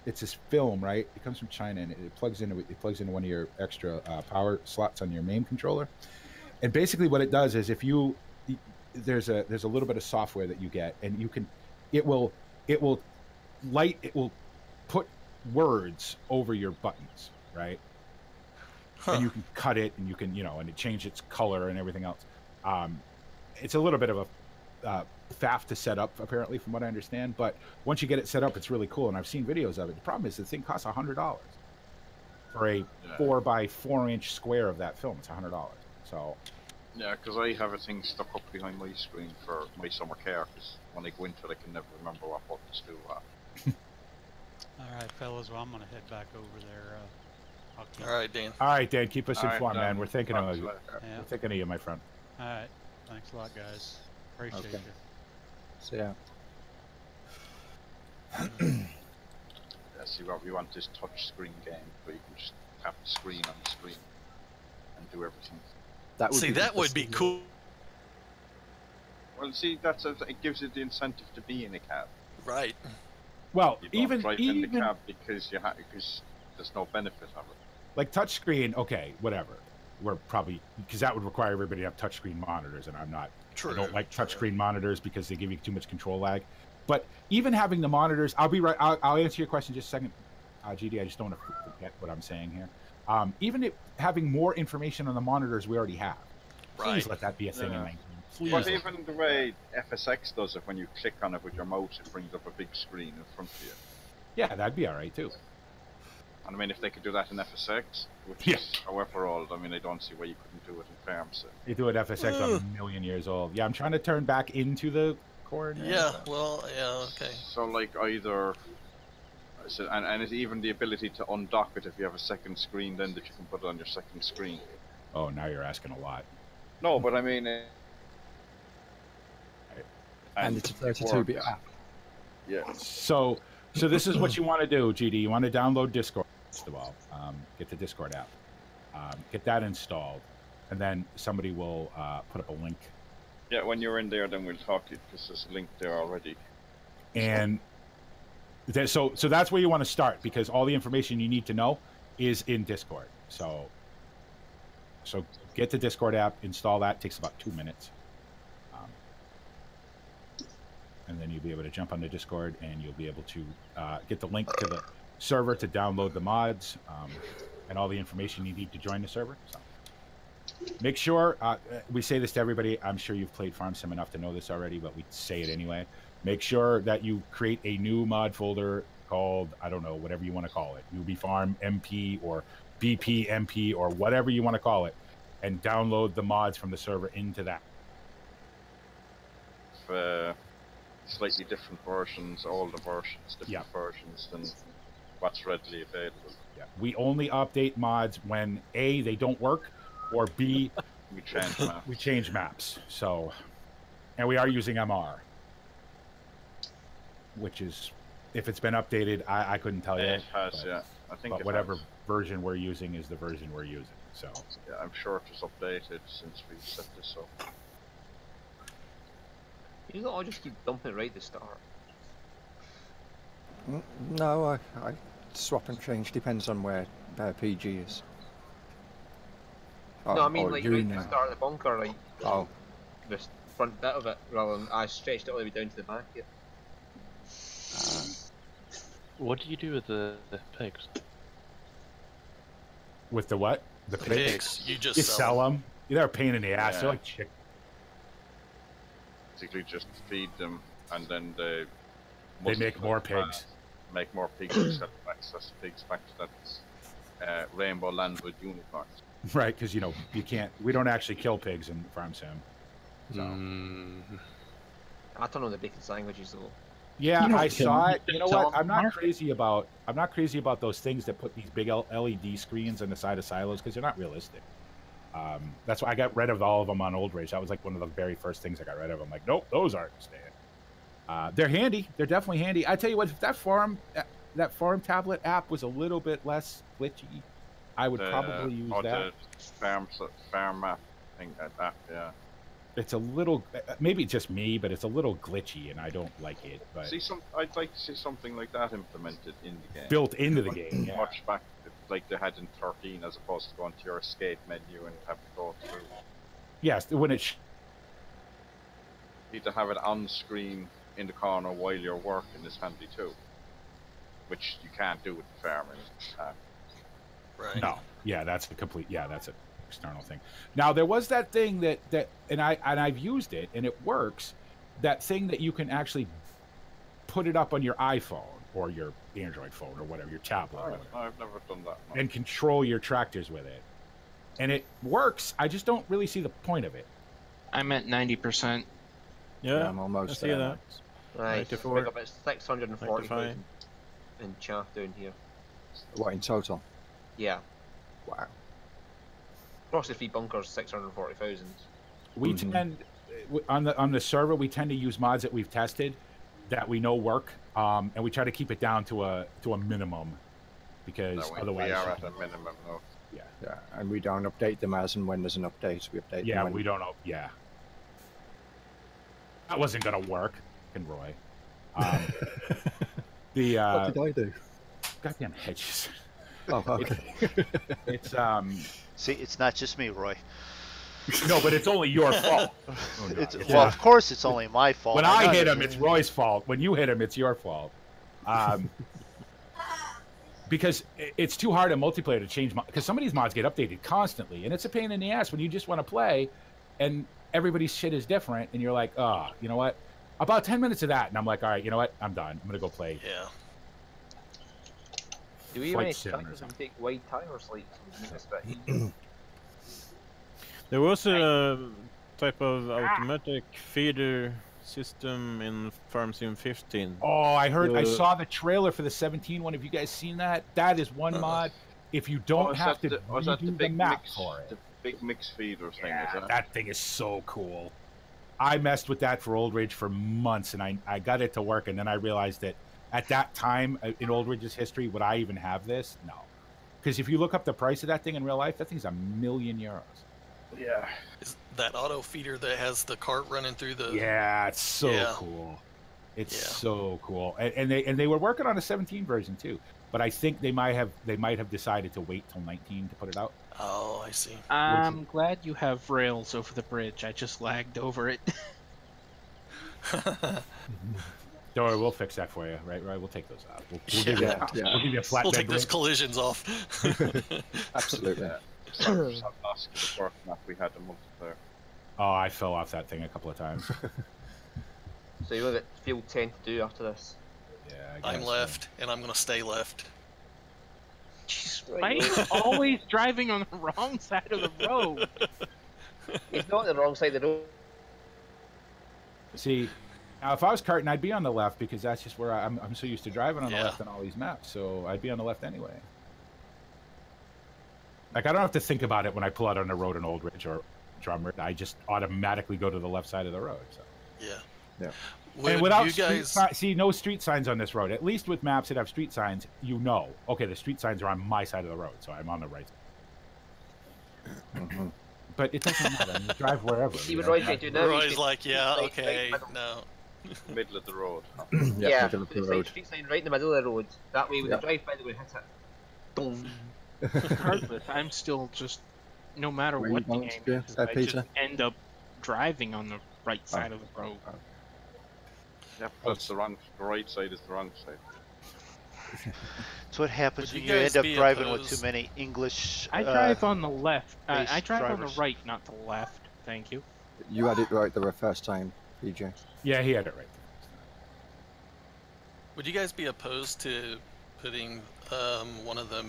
it's this film, right? It comes from China, and it plugs into one of your extra power slots on your main controller. And basically what it does is if you... There's a little bit of software that you get, and you can... It will put words over your buttons, right? And you can cut it, and you can, and it changes its color and everything else. It's a little bit of a faff to set up, apparently, from what I understand. But once you get it set up, it's really cool, and I've seen videos of it. The problem is the thing costs $100 for a 4x4-inch square of that film. It's $100. So. Yeah, because I have a thing stuck up behind my screen for my summer car. Because when I go into it, I can never remember what buttons do what. All right, fellas. Well, I'm gonna head back over there. All right, Dan. All right, Dan. Keep us informed, man. We're thinking of you. Yeah. We're thinking of you, my friend. All right. Thanks a lot, guys. Appreciate you. So yeah. See what we want this touch screen game where you can just tap the screen on the screen and do everything. That would be cool. Well, see, it gives you the incentive to be in a cab. Right. Well, you don't drive in the cab because there's no benefit of it. Like touchscreen, okay, whatever. We're probably because that would require everybody to have touchscreen monitors, and I'm not. True. I don't like touchscreen monitors because they give you too much control lag. But even having the monitors, I'll be right. I'll answer your question in just a second, GD. I just don't want to forget what I'm saying here. Even having more information on the monitors we already have. Please let that be a thing in 19. But even the way FSX does it, when you click on it with your mouse, it brings up a big screen in front of you. Yeah, that'd be all right too. And I mean, if they could do that in FSX, which is however old, I mean, I don't see why you couldn't do it in FARMS. You do it FSX, I'm a million years old. Yeah, I'm trying to turn back into the core now. Yeah, well, yeah, okay. So, like, either... And it's even the ability to undock it if you have a second screen, then that you can put it on your second screen. Oh, now you're asking a lot. No, but I mean... and it's a 32-bit app. Yeah. So this is what you want to do, GD. You want to download Discord, first of all. Get the Discord app. Get that installed. And then somebody will put up a link. Yeah, when you're in there, then we'll talk to you, because there's a link there already. And so that's where you want to start, because all the information you need to know is in Discord. So get the Discord app, install that. It takes about 2 minutes. And then you'll be able to jump on the Discord, and you'll be able to get the link to server to download the mods and all the information you need to join the server. So make sure, we say this to everybody, I'm sure you've played Farm Sim enough to know this already, but we say it anyway. Make sure that you create a new mod folder called, I don't know, whatever you want to call it, Newbie Farm MP or BP MP or whatever you want to call it, and download the mods from the server into that. Slightly different versions, older versions, different versions than what's readily available. Yeah. We only update mods when A, they don't work, or B, we change maps. We change maps. So, and we are using MR, which is, if it's been updated, I couldn't tell you. It has, but, yeah. I think but whatever version we're using is the version we're using. So yeah, I'm sure it was updated since we set this up. You don't all just keep dumping right at the start. No, I swap and change, depends on where PG is. No, I mean like right at the start of the bunker, like the front bit of it, rather than I stretched it all the way down to the back here. What do you do with the pigs? With the what? The pigs? You just sell them. They're a pain in the ass. Yeah. They're like chick. Basically, just feed them, and then they make more pigs. Make more pigs. Set access pigs back to that rainbow land with unicorns. Right, because you know you can't. We don't actually kill pigs in Farm Sim. So. I don't know the Bacon's languages though. Yeah, I saw it. You know what? I'm not crazy about those things that put these big LED screens on the side of silos because they're not realistic. That's why I got rid of all of them on Old Rage. That was like one of the very first things I got rid of. I'm like, nope, those aren't staying. They're handy. They're definitely handy. I tell you what, if that farm tablet app was a little bit less glitchy, I would probably use that. The farm map thing, app, yeah. It's a little, maybe just me, but it's a little glitchy, and I don't like it. But I'd like to see something like that implemented in the game. Built into the game, yeah. Much back like they had in 13, as opposed to going to your escape menu and have to go through. Yes, when it. Need to have it on screen in the corner while you're working is handy too, which you can't do with the farming. Right. No. Yeah, that's a complete. Yeah, that's an external thing. Now there was that thing that I've used it and it works. That thing that you can actually put it up on your iPhone or your Android phone or whatever, your tablet. Right. I've never done that. No. And control your tractors with it, and it works. I just don't really see the point of it. I'm at 90%. Yeah, I'm almost there. Right, pick up at 640 in chaff down here. What, in total? Yeah. Wow. Across the 3 bunkers, 640,000. We tend on the server we tend to use mods that we've tested that we know work, and we try to keep it down to a minimum because otherwise we are at a minimum. No. Yeah, and we don't update them as and when there's an update. We update. Yeah, them we don't know. Yeah. That wasn't gonna work, fucking Roy. What did I do? Goddamn hedges. Oh, okay. It's See, it's not just me, Roy. No, but it's only your fault. Well, of course, it's only my fault. When I hit him, it's Roy's fault. When you hit him, it's your fault. Because it's too hard in multiplayer to change. Because some of these mods get updated constantly, and it's a pain in the ass when you just want to play, and everybody's shit is different, and you're like, oh, you know what? About 10 minutes of that, and I'm like, all right, you know what? I'm done. I'm gonna go play. Yeah. Do we have any tractors and take wide tires like to make this a bit easier? There was a type of automatic feeder system in Farm Sim 15. Oh, I saw the trailer for the 17 one. Have you guys seen that? That is one mod. If you don't have to redo the map for it. The big mix feeder thing, yeah, is it? That thing is so cool. I messed with that for Old Ridge for months, and I got it to work, and then I realized that at that time in Old Ridge's history, would I even have this? No. Because if you look up the price of that thing in real life, that thing's €1,000,000. Yeah. Is that auto feeder that has the cart running through the... Yeah, it's so cool. It's so cool. And they were working on a 17 version too, but I think they might have decided to wait till 19 to put it out. Oh, I see. I'm glad you have rails over the bridge. I just lagged over it. Don't worry, we'll fix that for you. Right? We'll take those out. We'll give you we'll give you a flat We'll bed take those break. collisions off. Absolutely. We had a multiplayer. Oh, I fell off that thing a couple of times. So you got field 10 to do after this. Yeah, I I'm guess, left, and I'm gonna stay left. Jeez, why are you always driving on the wrong side of the road? He's not on the wrong side of the road. See, now if I was karting, I'd be on the left because that's just where I'm so used to driving on the Yeah. left on all these maps. So I'd be on the left anyway. Like I don't have to think about it when I pull out on the road in Old Ridge or Drummer. I just automatically go to the left side of the road. So. Yeah. Yeah. Would And without you guys... see no street signs on this road. At least with maps that have street signs, you know, okay, the street signs are on my side of the road, so I'm on the right side. But it doesn't matter. You drive wherever. See you what know? Roy's going to do now? Roy's like, yeah, okay, no. Middle of the road. Yeah, middle of put the the road. street sign right in the middle of the road. That way when Yeah. they drive by, they're going to hit it. Boom. Regardless, I'm still just, no matter Where what you the going, game Stu? is, There, I Peter? just end up driving on the right side of the road. Yeah, that's the right side is the wrong side. That's what happens Would when you you guys end up be driving with opposed- too many English. I drive on the left. based I drive on drivers. the right, not the left. Thank you. You had it right the first time, PJ. Yeah, he had it right. Would you guys be opposed to putting one of the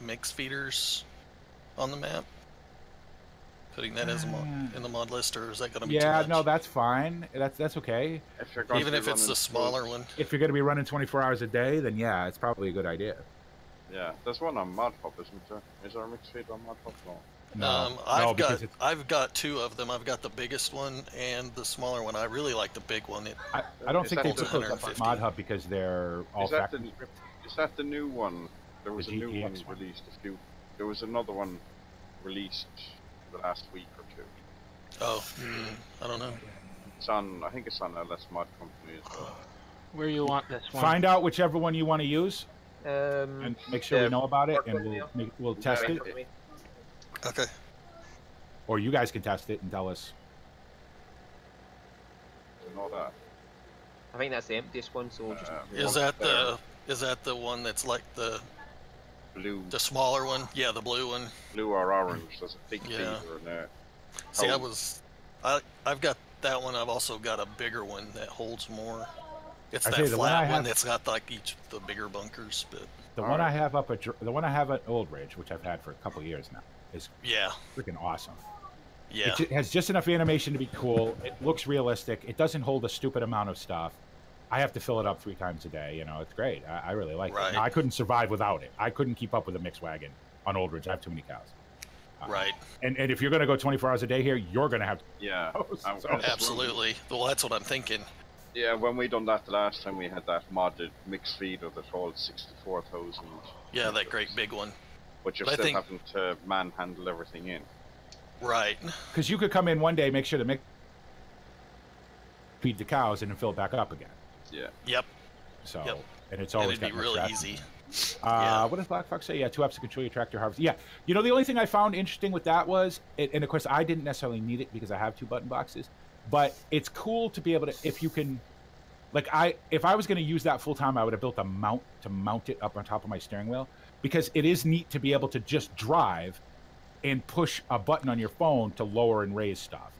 mix feeders on the map? Putting that as a mod, in the mod list, or is that going to be too Yeah, much? no, that's fine. That's okay. If you're going Even to if be it's running the smaller one. If you're going to be running 24 hours a day, then yeah, it's probably a good idea. Yeah, there's one on Mod Hub, isn't there? Is there a mixed feed on Mod Hub? No. No, I've got two of them. I've got the biggest one and the smaller one. I really like the big one. I don't Is think that they the- put those up on Mod Hub because they're all Is that factory the script. Is that the new one? There was a new one GTX one. released a few. There was another one released the last week or two. Oh, I don't know. It's on. I think it's on LS Mod Company as well. Where you want this one? Find out whichever one you want to use and make sure we the know about it, work and one, yeah. we'll test it, Okay. or you guys can test it and tell us. You know that. I think that's the emptiest one, so we'll just... Is that the one that's like the blue? The smaller one? Yeah, the blue one. Blue or orange? There's a big Yeah. feeder in there. See, I've got that one. I've also got a bigger one that holds more. It's I that tell you, the one I flat one have- that's got like each the bigger bunkers, but The one I have up at the one I have at Old Ridge, which I've had for a couple of years now, is yeah, freaking awesome. yeah. It has just enough animation to be cool. It looks realistic. It doesn't hold a stupid amount of stuff. I have to fill it up 3 times a day. You know, it's great. I really like Right. it. Now, I couldn't survive without it. I couldn't keep up with a mixed wagon on Old Ridge. I have too many cows. Right. And if you're going to go 24 hours a day here, you're going to have. Yeah. So- Absolutely. Well, that's what I'm thinking. Yeah, when we done that the last time, we had that modded mixed feeder that holds 64,000. Yeah, that great big one. But you're But I still think- having to manhandle everything in. Right. Because you could come in one day, make sure to feed the cows, and then fill it back up again. Yeah. Yep. So, Yep. and it's And always it'd be got really traffic. easy. What does Black Fox say? Yeah, 2 apps to control your tractor harvest. Yeah, you know, the only thing I found interesting with that was, and of course I didn't necessarily need it because I have 2 button boxes, but it's cool to be able to, if you can, like if I was going to use that full time, I would have built a mount to mount it up on top of my steering wheel, because it is neat to be able to just drive and push a button on your phone to lower and raise stuff,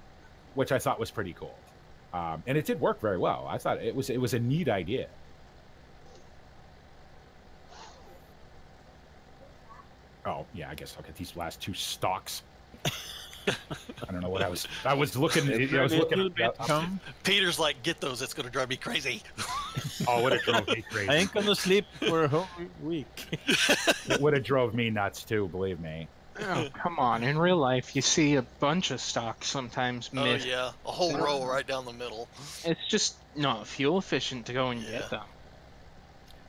which I thought was pretty cool. And it did work very well. I thought it was a neat idea. Oh yeah, I guess I'll get these last 2 stocks. I don't know what I was looking. I was looking. Peter's like, get those. It's going to drive me crazy. Oh, would have drove me crazy. I ain't gonna sleep for a whole week. It would have drove me nuts too. Believe me. Oh, come on. In real life, you see a bunch of stocks sometimes Oh miss. yeah, a whole row right down the middle. It's just not fuel efficient to go and Yeah. get them.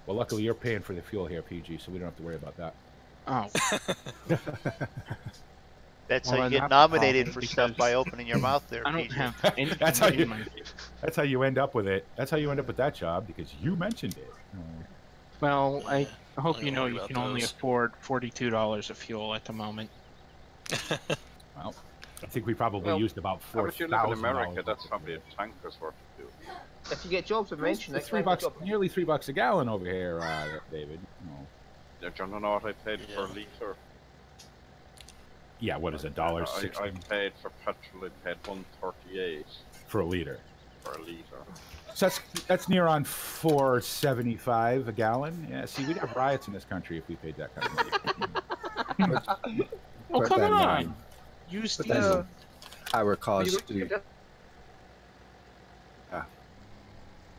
Well, luckily you're paying for the fuel here, PG, so we don't have to worry about that. Oh, That's Well, how you then get that's a nominated problem for stuff because by opening your mouth there, I don't PJ. have any. That's how you. in my- That's how you end up with it. That's how you end up with that job because you mentioned it. Well, I hope I'm you gonna know worry you about can only those. afford $42 of fuel at the moment. Well, I think we probably Well, used about How would you live in $4,000. America? That's probably a tanker's worth of fuel. If you get jobs of mention, It's $3, nearly $3 a gallon over here, David. No. Yeah, do you know what I paid per litre? Yeah, what is it, $1.60? I paid for petrol, I paid $1.38 for a liter. For a litre. So that's near on $4.75 a gallon. Yeah, see, we'd have riots in this country if we paid that kind of money. Oh, come on! Use diesel. Our cars do.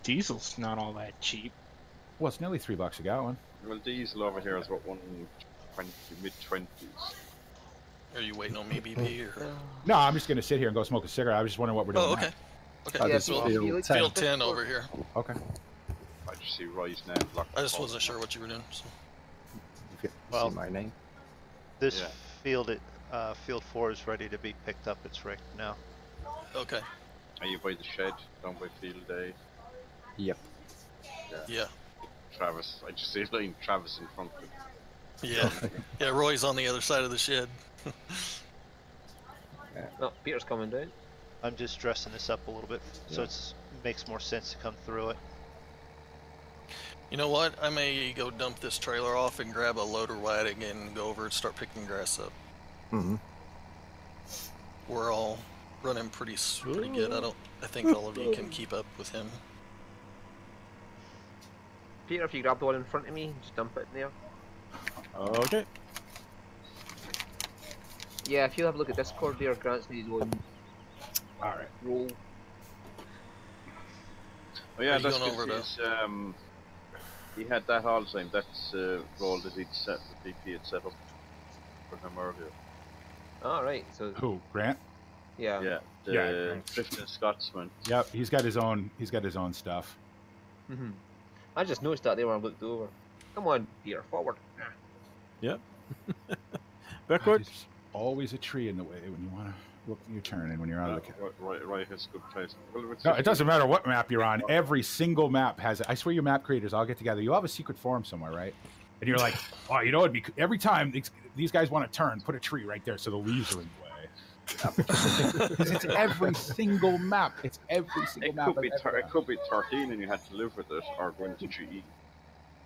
Diesel's not all that cheap. Well, it's nearly $3 a gallon. Well, diesel over here is about 120, mid-20s. Are you waiting on me, BB? Or? No, I'm just gonna sit here and go smoke a cigarette. I was just wondering what we're doing. Oh, okay. Okay. Yeah, field 10 over here. Okay. I just see Rise now. I just wasn't sure what you were doing. So. Well, see my name. This field, field 4 is ready to be picked up. It's rigged now. Okay. Are you by the shed down by field A? Yep. Yeah. Travis, I just see line Travis in front of him. Yeah. Yeah, Roy's on the other side of the shed. Oh, Peter's coming down. I'm just dressing this up a little bit, so it makes more sense to come through it. You know what? I may go dump this trailer off and grab a loader wagon and go over and start picking grass up. Mm-hmm. We're all running pretty good. I think all of you can keep up with him. Peter, if you grab the one in front of me, just dump it in there. Okay. Yeah, if you have a look at Discord there, Grant's needs one. Alright. Roll. Oh yeah, that's because he had that all the time. That's role that he'd set, the DP had set up for him earlier. Alright, so... Who, Grant? Yeah. Yeah, the Drifting Scotsman. Yep, he's got his own stuff. Mm-hmm. I just noticed that there when I looked over. Come on, Peter, forward. Yep. Backward. There's always a tree in the way when you want to look your turn and when you're out of the car. Right, it's good place. Well, no, it doesn't matter what map you're on. Every single map has it. I swear, you map creators all get together. You'll have a secret forum somewhere, right? And you're like, oh, you know, it'd be every time these guys want to turn, put a tree right there so the leaves are in the way. Because it's every single map. It's every single map. It could be 13 and you had to live with it, or going to GE.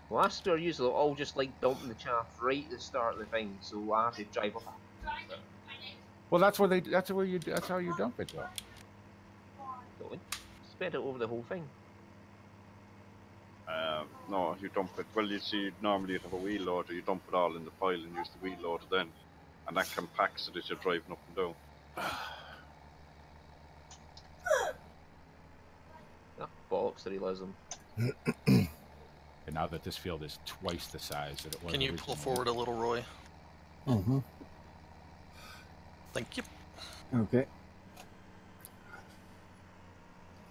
Well, that's where usually all just like dumping the chaff right at the start of the thing, so I have to drive up. Well, that's how you dump it, though. Don't spread it over the whole thing. No, you dump it. Well, you see, normally you have a wheel loader. You dump it all in the pile and use the wheel loader then, and that compacts it as you're driving up and down. Ah, bollocks that he lives in. And now that this field is twice the size that it was. Can you pull forward a little, Roy? Mm-hmm. Thank you. Okay.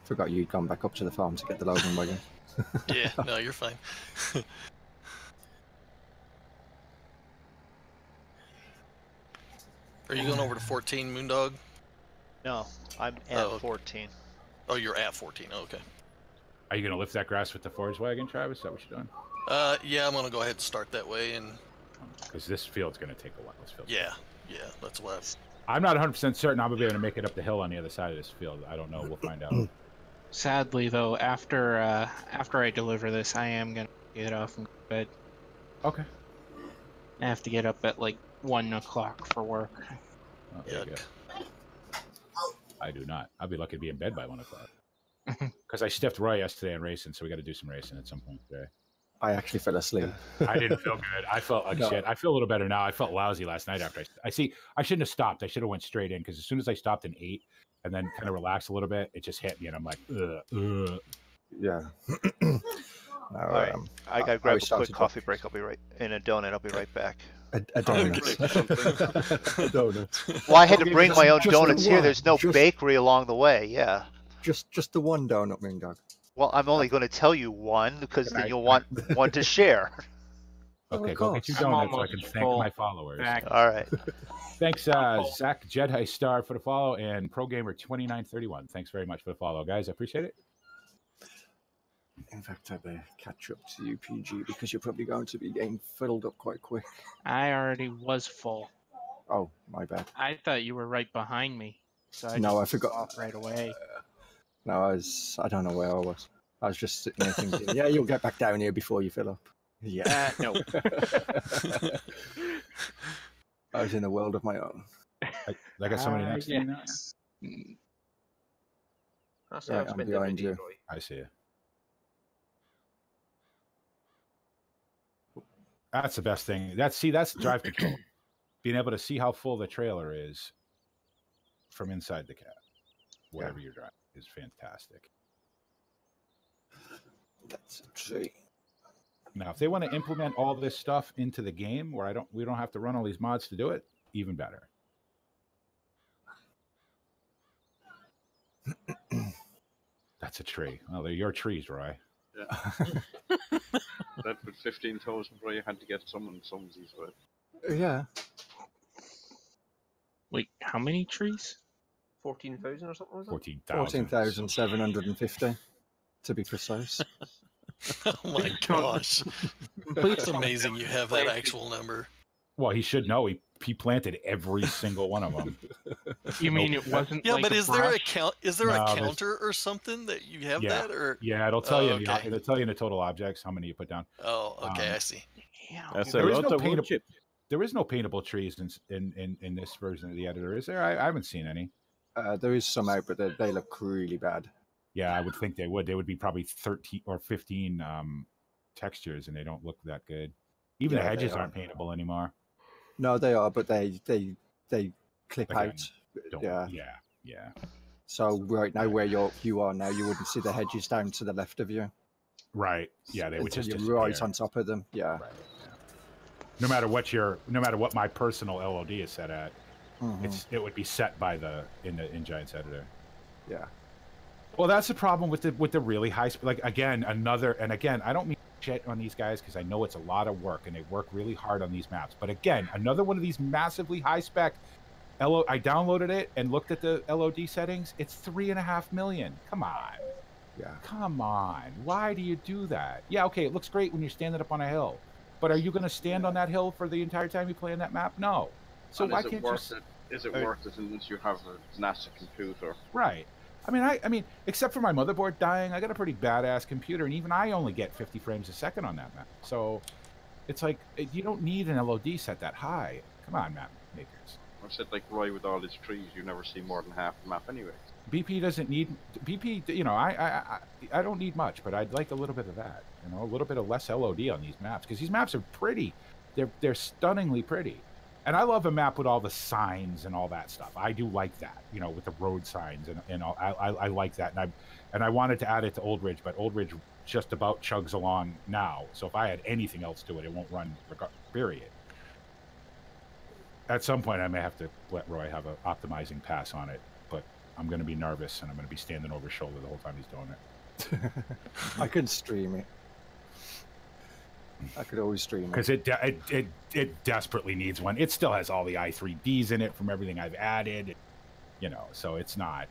Forgot you'd gone back up to the farm to get the loading wagon. Yeah, no, you're fine. Are you going over to 14, MoonDog? No, I'm at 14. Oh, you're at 14. Oh, okay. Are you going to lift that grass with the forage wagon, Travis? Is that what you're doing? Yeah, I'm going to go ahead and start that way. And because this field's going to take a while. This field. Yeah, that's what I'm not 100% certain I'm going to be able to make it up the hill on the other side of this field. I don't know. We'll find out. Sadly, though, after I deliver this, I am going to get off and go to bed. Okay. I have to get up at like 1 o'clock for work. Okay, good. I do not. I'll be lucky to be in bed by 1 o'clock. Because I stiffed Roy yesterday in racing, so we got to do some racing at some point today. I actually fell asleep. I didn't feel good. I felt like shit. I feel a little better now. I felt lousy last night after I shouldn't have stopped. I should have went straight in, because as soon as I stopped and ate and then kind of relaxed a little bit, it just hit me and I'm like, ugh. Yeah. All right. I got to grab a quick coffee break. I'll be right in a donut. I'll be right back. A donut. A donut. Well, I had to bring my own donuts here. There's no bakery along the way. Yeah. Well, I'm only going to tell you one, because then you'll want one to share. Okay, go get your donuts so I can thank my followers. All right. Thanks, Zach Jedi Star for the follow, and ProGamer2931. Thanks very much for the follow, guys. I appreciate it. In fact, I better catch up to you, PG, because you're probably going to be getting filled up quite quick. I already was full. Oh, my bad. I thought you were right behind me, so I I just forgot off right away. No, I don't know where I was. I was just sitting there thinking, yeah, you'll get back down here before you fill up. Yeah. No. I was in a world of my own. I got somebody next to me now. Yes. That's Right, how I've I'm spent behind every day, you. Roy. I see you. That's the best thing. That's drive control. Being able to see how full the trailer is from inside the cab, whatever you're driving, is fantastic. That's a tree. Now, if they want to implement all this stuff into the game, where we don't have to run all these mods to do it, even better. That's a tree. Oh, they're your trees, Roy. Yeah. That with 15,000, Roy, you had to get someone's with. Yeah. Wait, how many trees? 14,000 or something was it? 14,750 to be precise. Oh my gosh. It's amazing you have that actual number. Well, he should know. He planted every single one of them. You mean it wasn't? Yeah, like but a is there a brush? count? Is there a counter or something that you have that? Or it'll tell you. okay. It'll tell you in the total objects how many you put down. Oh, okay, I see. That's There a is lot no of wood chip. There is no paintable trees in this version of the editor, is there? I haven't seen any. There is some out, but they look really bad. Yeah, I would think they would. They would be probably 13 or 15 textures, and they don't look that good. Even the hedges aren't paintable anymore. No, they are, but they clip Again, out. Yeah. So right now, where you are now, you wouldn't see the hedges down to the left of you. Right. Yeah, they would Until just you're disappear. right on top of them. Yeah. Right. No matter what my personal LOD is set at, it would be set by in Giants editor. Yeah. Well, that's the problem with the really high like again I don't mean shit on these guys because I know it's a lot of work and they work really hard on these maps. But again, another one of these massively high spec. I downloaded it and looked at the LOD settings. It's 3.5 million. Come on. Yeah. Come on. Why do you do that? Yeah, okay, it looks great when you're standing up on a hill. But are you going to stand on that hill for the entire time you play on that map? No. So and why can't you... Is it worth it unless you have a NASA computer? Right. I mean, except for my motherboard dying, I got a pretty badass computer, and even I only get 50 frames a second on that map. So it's like, you don't need an LOD set that high. Come on, map makers. I said, like Roy with all his trees, you never see more than half the map anyway. BP doesn't need... BP, I don't need much, but I'd like a little bit of that. A little bit of less LOD on these maps, because these maps are pretty. They're stunningly pretty. And I love a map with all the signs and all that stuff. I do like that, with the road signs and all. I like that, and I wanted to add it to Old Ridge, but Old Ridge just about chugs along now. So if I add anything else to it, it won't run. Period. At some point, I may have to let Roy have an optimizing pass on it, but I'm going to be nervous and I'm going to be standing over his shoulder the whole time he's doing it. I could stream it. I could always stream it because it desperately needs one. It still has all the i3Ds in it from everything I've added, So it's not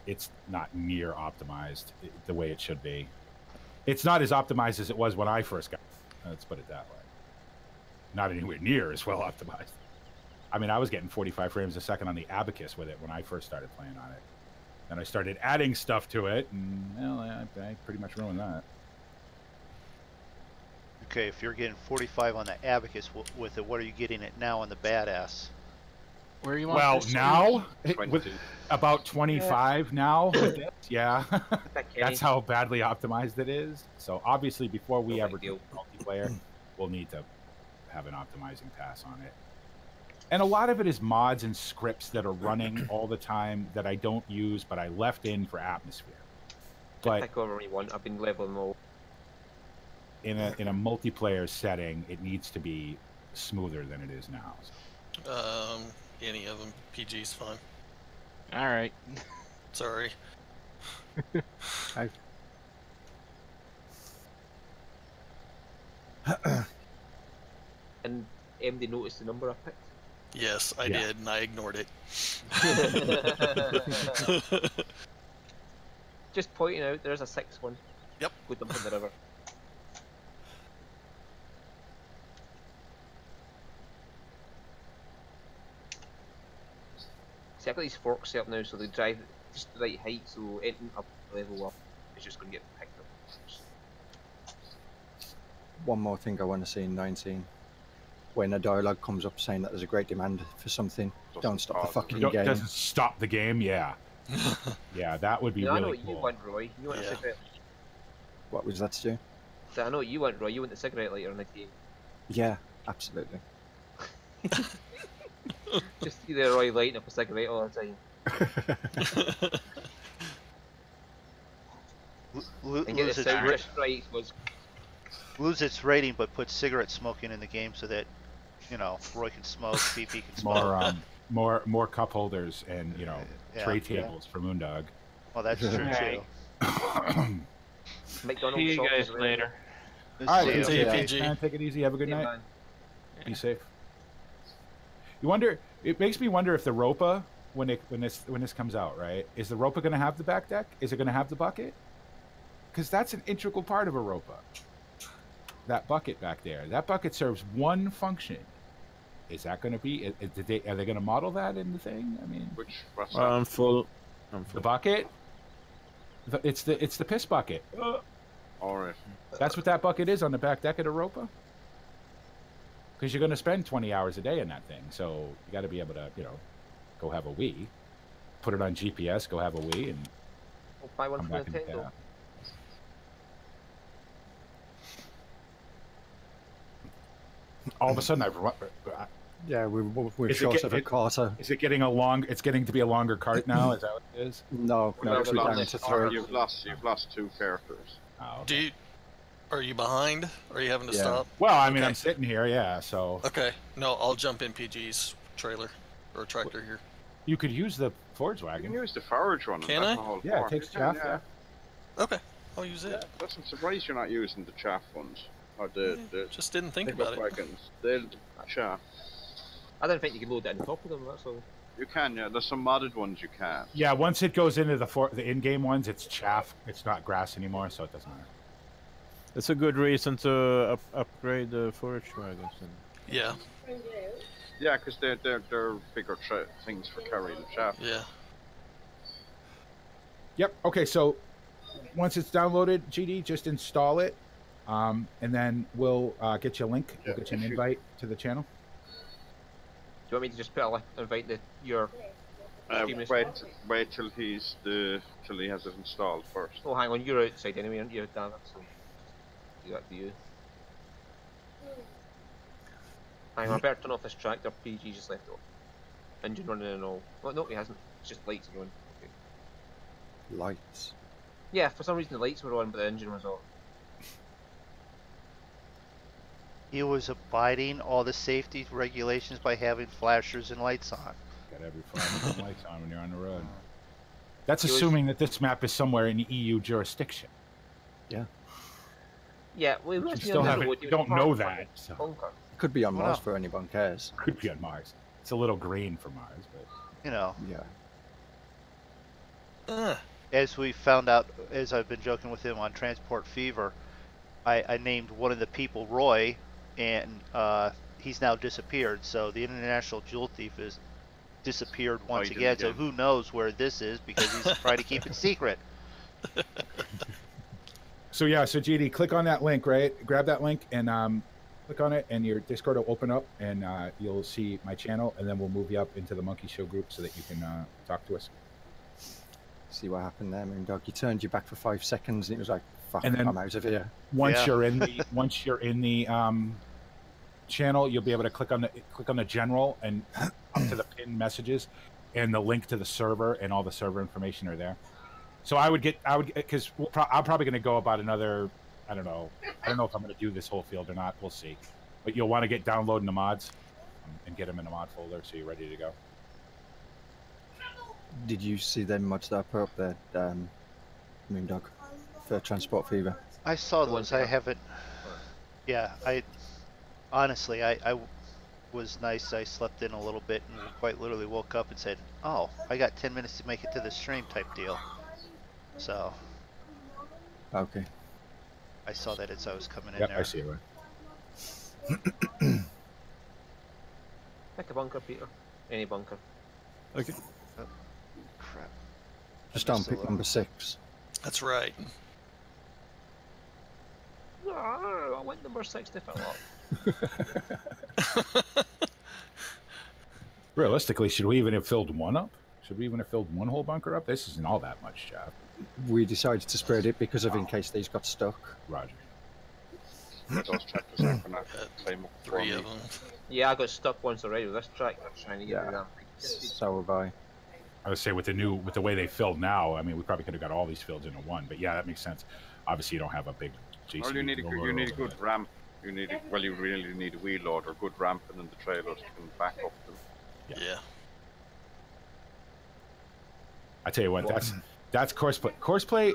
near optimized the way it should be. It's not as optimized as it was when I first got it. Let's put it that way. Not anywhere near as well optimized. I mean, I was getting 45 frames a second on the Abacus with it when I first started playing on it. Then I started adding stuff to it, and I pretty much ruined that. Okay, if you're getting 45 on the Abacus with it, what are you getting it now on the Badass? Where you want this now, with about 25 now with this, yeah. That's how badly optimized it is. So obviously, before we ever do multiplayer, we'll need to have an optimizing pass on it. And a lot of it is mods and scripts that are running all the time that I don't use, but I left in for atmosphere. But take over when you want. I've been leveling all. In a multiplayer setting, it needs to be smoother than it is now. So. Any of them. PG's fine. All right. Sorry. And MD noticed the number I picked? Yes, I did, and I ignored it. Just pointing out, there's a 6th one. Yep. Go dump in the river. See, I've got these forks set up now so they drive just the right height, so anything up level up. is just going to get picked up. One more thing I want to see in 19. When a dialogue comes up saying that there's a great demand for something, don't stop the fucking game. Doesn't stop the game, yeah. Yeah, that would be really I know what cool. you want, Roy. You want a cigarette. What was that, Stu? So I know what you want, Roy. You want the cigarette lighter in the game. Yeah, absolutely. Just see the Roy lighting up a cigarette all the time. And get the sound just right was... Lose its rating, but put cigarette smoking in the game so that, you know, Roy can smoke, PP can smoke. More cup holders and, you know, tray tables for MoonDog. Well, that's true too. McDonald's. See you guys later. All right, see you, PG. Man, take it easy. Have a good night. Man. Be safe. You wonder. It makes me wonder if the Ropa, when this comes out, right? Is the Ropa going to have the back deck? Is it going to have the bucket? Because that's an integral part of a Ropa. That bucket back there. That bucket serves one function. Is that going to be? Are they going to model that in the thing? I mean, I'm full. The bucket. It's the piss bucket. All right. That's what that bucket is on the back deck of the Ropa. Because you're going to spend 20 hours a day in that thing, so you got to be able to, you know, go have a wee, put it on GPS, go have a wee, and buy one come from back and Nintendo. All of a sudden, yeah, we're short of a quarter. Is it getting It's getting to be a longer cart now. Is that what it is? No, it's down to 3. You've lost 2 characters. Oh, okay. Are you behind? Are you having to stop? Well, I mean, I'm sitting here, yeah. So. Okay. No, I'll jump in PG's trailer or tractor here. You could use the forage wagon. You can use the forage one. Can I? Yeah, it takes chaff. Yeah. Okay, I'll use it. Yeah, that's I'm surprised you're not using the chaff ones or the just didn't think about wagons. They're chaff. I don't think you can load that on top of them. That's all. You can, yeah. There's some modded ones you can. Yeah, once it goes into the in-game ones, it's chaff. It's not grass anymore, so it doesn't matter. It's a good reason to upgrade the forage wagons. Yeah. Yeah, because they're bigger things for carrying the chaff. Yeah. Yep. Okay. So once it's downloaded, GD, just install it, and then we'll get you a link. We'll get you an invite to the channel. Do you want me to just put a link, invite your? Wait till he has it installed first. Oh, hang on. You're outside anyway, aren't you, Dan? So do that for you. Hang on, I better turn off this tractor. PG just left it off. Engine running and all. Well, no, he hasn't. It's just lights going. Okay. Lights. Yeah, for some reason the lights were on, but the engine was off. He was abiding all the safety regulations by having flashers and lights on. Got every flashers and lights on when you're on the road. That's assuming that this map is somewhere in EU jurisdiction. Yeah. Yeah, we don't know that. So. It could be on Mars for anyone cares. Could be on Mars. It's a little green for Mars, but you know. Yeah. As we found out, as I've been joking with him on Transport Fever, I named one of the people Roy, and he's now disappeared. So the international jewel thief has disappeared once again. So who knows where this is because he's trying to keep it secret. So yeah, so GD, click on that link, right? Grab that link and click on it, and your Discord will open up, and you'll see my channel, and then we'll move you up into the Monkey Show group so that you can talk to us. See what happened there, MoonDog. You turned your back for 5 seconds, and it was like, "Fuck, and then I'm out of here." Once you're in the channel, you'll be able to click on the general and up to the pinned messages, and the link to the server and all the server information are there. So I would because I'm probably going to go about another, I don't know if I'm going to do this whole field or not. We'll see. But you'll want to get downloading the mods and get them in a mod folder so you're ready to go. Did you see them mods that I put up there, MoonDog, for Transport Fever? I saw those. I haven't. Yeah, honestly, I was nice. I slept in a little bit and quite literally woke up and said, "Oh, I got 10 minutes to make it to the stream," type deal. So. Okay. I saw that as I was coming in there. I see it. Pick a bunker, Peter. Any bunker. Okay. Oh, crap. Just don't pick number 6. That's right. I want number 6 to fill up. Realistically, should we even have filled one up? Should we even have filled one whole bunker up? This isn't all that much, Jeff. We decided to spread it because of in case these got stuck. Roger. Those tractors aren't gonna climb up 3 of them. Yeah, I got stuck once already with this track. I'm trying to get rid of them. So have I. I would say with the way they filled now, I mean, we probably could have got all these filled into one. But yeah, that makes sense. Obviously, you don't have a big JCB. Well, you need a good ramp. You really need a wheel loader, good ramping, and the trailers can back up them. Yeah. I tell you what, that's courseplay. Courseplay.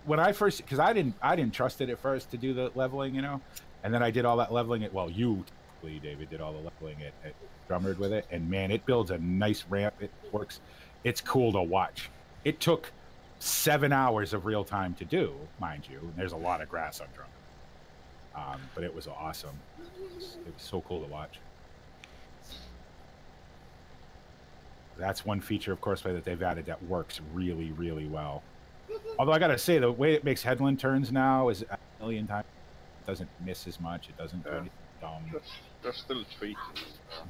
When I first, because I didn't trust it at first to do the leveling, and then I did all that leveling. Well, you, David, did all the leveling at Drummond with it, and man, it builds a nice ramp. It works. It's cool to watch. It took 7 hours of real time to do, mind you. And there's a lot of grass on Drummond, but it was awesome. It was so cool to watch. That's one feature of Courseplay that they've added that works really, really well. Although I gotta say, the way it makes headland turns now is a million times. It doesn't miss as much. It doesn't do anything dumb. They're still tweaking.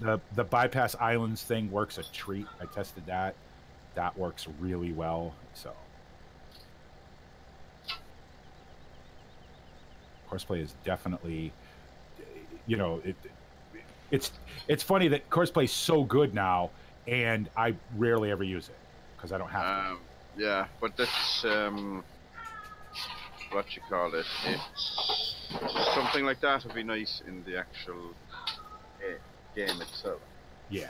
The bypass islands thing works a treat. I tested that. That works really well. So Courseplay is definitely, it's funny that Courseplay is so good now, and I rarely ever use it because I don't have to. Yeah, but that's what you call it. It's something like that would be nice in the actual game itself. Yeah.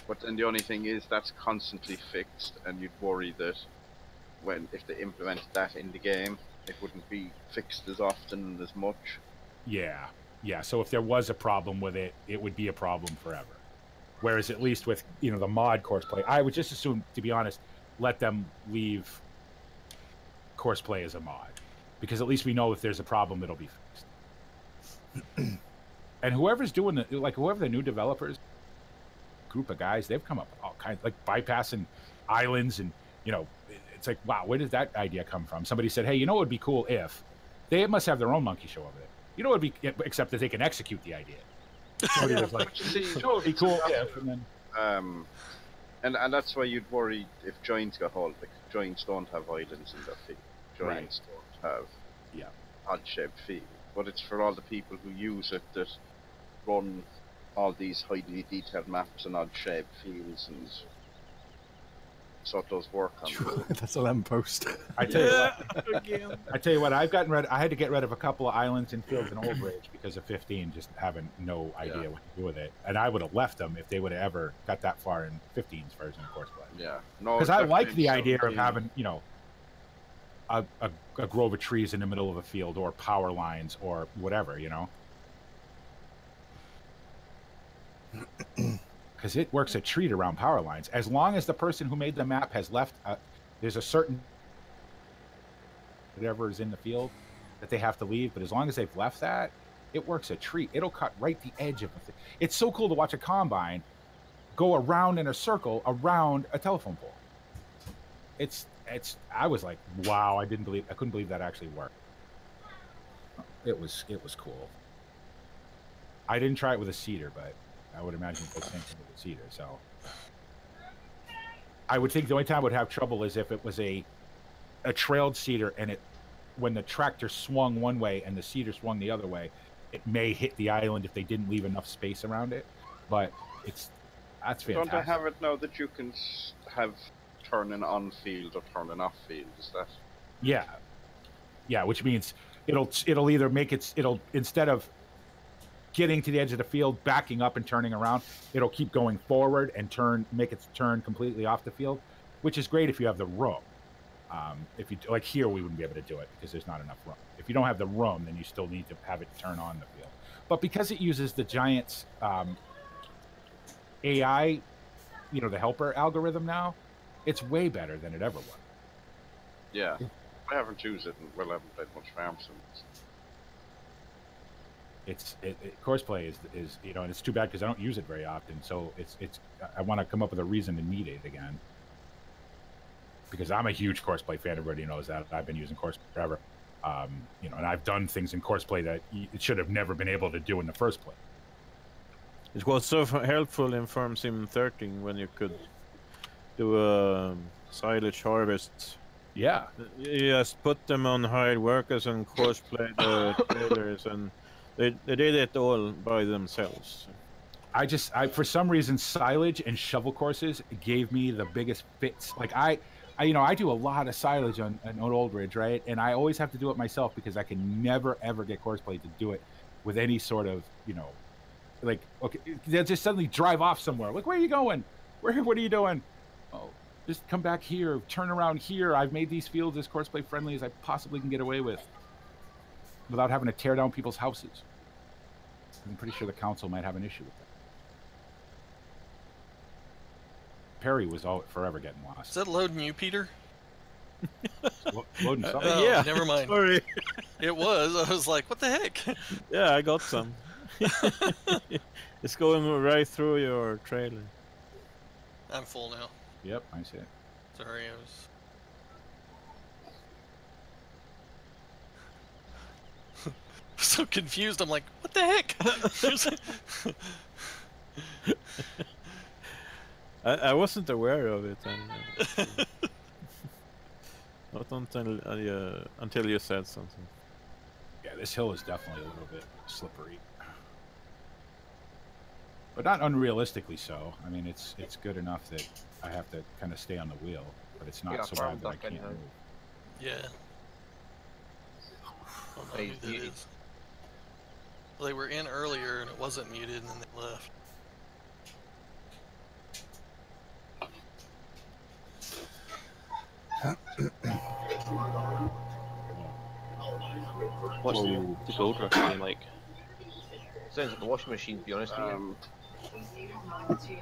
But then the only thing is that's constantly fixed, and you'd worry that if they implemented that in the game, it wouldn't be fixed as often and as much. Yeah. So if there was a problem with it, it would be a problem forever. Whereas at least with the mod Courseplay, I would just assume, to be honest, let them leave Courseplay as a mod, because at least we know if there's a problem, it'll be fixed. And whoever's doing whoever the new developers group of guys, they've come up with all kinds, like bypassing islands, and it's like, wow, where did that idea come from? Somebody said, hey, it would be cool if they must have their own monkey show over there. It would be, except that they can execute the idea. Somebody was like, it would be cool if, and then and that's why you'd worry if giants got hold. Like giants don't have islands in their field. Giants don't have odd-shaped field. But it's for all the people who use it that run all these highly detailed maps and odd-shaped fields, and so it does work on That's a lamppost. I tell you what, I had to get rid of a couple of islands and fields in Old Rage because of 15, just having no idea what to do with it. And I would have left them if they would have ever got that far in 15's version of Courseplay. Yeah, because I like the idea of having a grove of trees in the middle of a field, or power lines, or whatever, because it works a treat around power lines, as long as the person who made the map has left there's a certain whatever is in the field that they have to leave, but as long as they've left that, it works a treat. It'll cut right the edge of the thing. It's so cool to watch a combine go around in a circle around a telephone pole. I was like, wow, I couldn't believe that actually worked. It was cool. I didn't try it with a seeder, but I would imagine it's the same thing with a seeder. So I would think the only time I would have trouble is if it was a trailed seeder, and when the tractor swung one way and the seeder swung the other way, it may hit the island if they didn't leave enough space around it. But that's fantastic. Don't they have it now that you can have turning on field or turning off field? Is that? Yeah, which means it'll either make it'll instead of getting to the edge of the field, backing up and turning around, it'll keep going forward and make its turn completely off the field, which is great if you have the room. If you like here, we wouldn't be able to do it because there's not enough room. If you don't have the room, then you still need to have it turn on the field. But because it uses the Giants AI, the helper algorithm now, it's way better than it ever was. Yeah, I haven't used it and I haven't played much Farm Sims. Courseplay is and it's too bad because I don't use it very often. So I want to come up with a reason to need it again, because I'm a huge Courseplay fan. Everybody knows that. I've been using Courseplay forever. You know, and I've done things in courseplay that it should have never been able to do in the first place. It was so helpful in Farm Sim 13 when you could do silage harvests. Yeah. You just put them on hired workers and courseplay the trailers, and they did it all by themselves. I for some reason, silage and shovel courses gave me the biggest fits. Like I you know, I do a lot of silage on Old Ridge, right? And I always have to do it myself because I can never ever get courseplay to do it with any sort of, you know, like, okay, they'll just suddenly drive off somewhere. Like, where are you going? What are you doing? Oh, just come back here, turn around here. I've made these fields as courseplay friendly as I possibly can get away with without having to tear down people's houses. I'm pretty sure the council might have an issue with that. Perry was forever getting lost. Is that loading you, Peter? Loading something? Yeah. Never mind. Sorry. It was. I was like, what the heck? Yeah, I got some. It's going right through your trailer. I'm full now. Yep, I see it. Sorry, I was so confused. I'm like, what the heck? I wasn't aware of it. Not until you said something. Yeah, this hill is definitely a little bit slippery, but not unrealistically so. I mean, it's good enough that I have to kind of stay on the wheel, but it's not so bad that I can't move. Yeah. I don't know who that is. Well, they were in earlier and it wasn't muted, and then they left. What's the gold rush game like? Sounds like a washing machine, to be honest with you.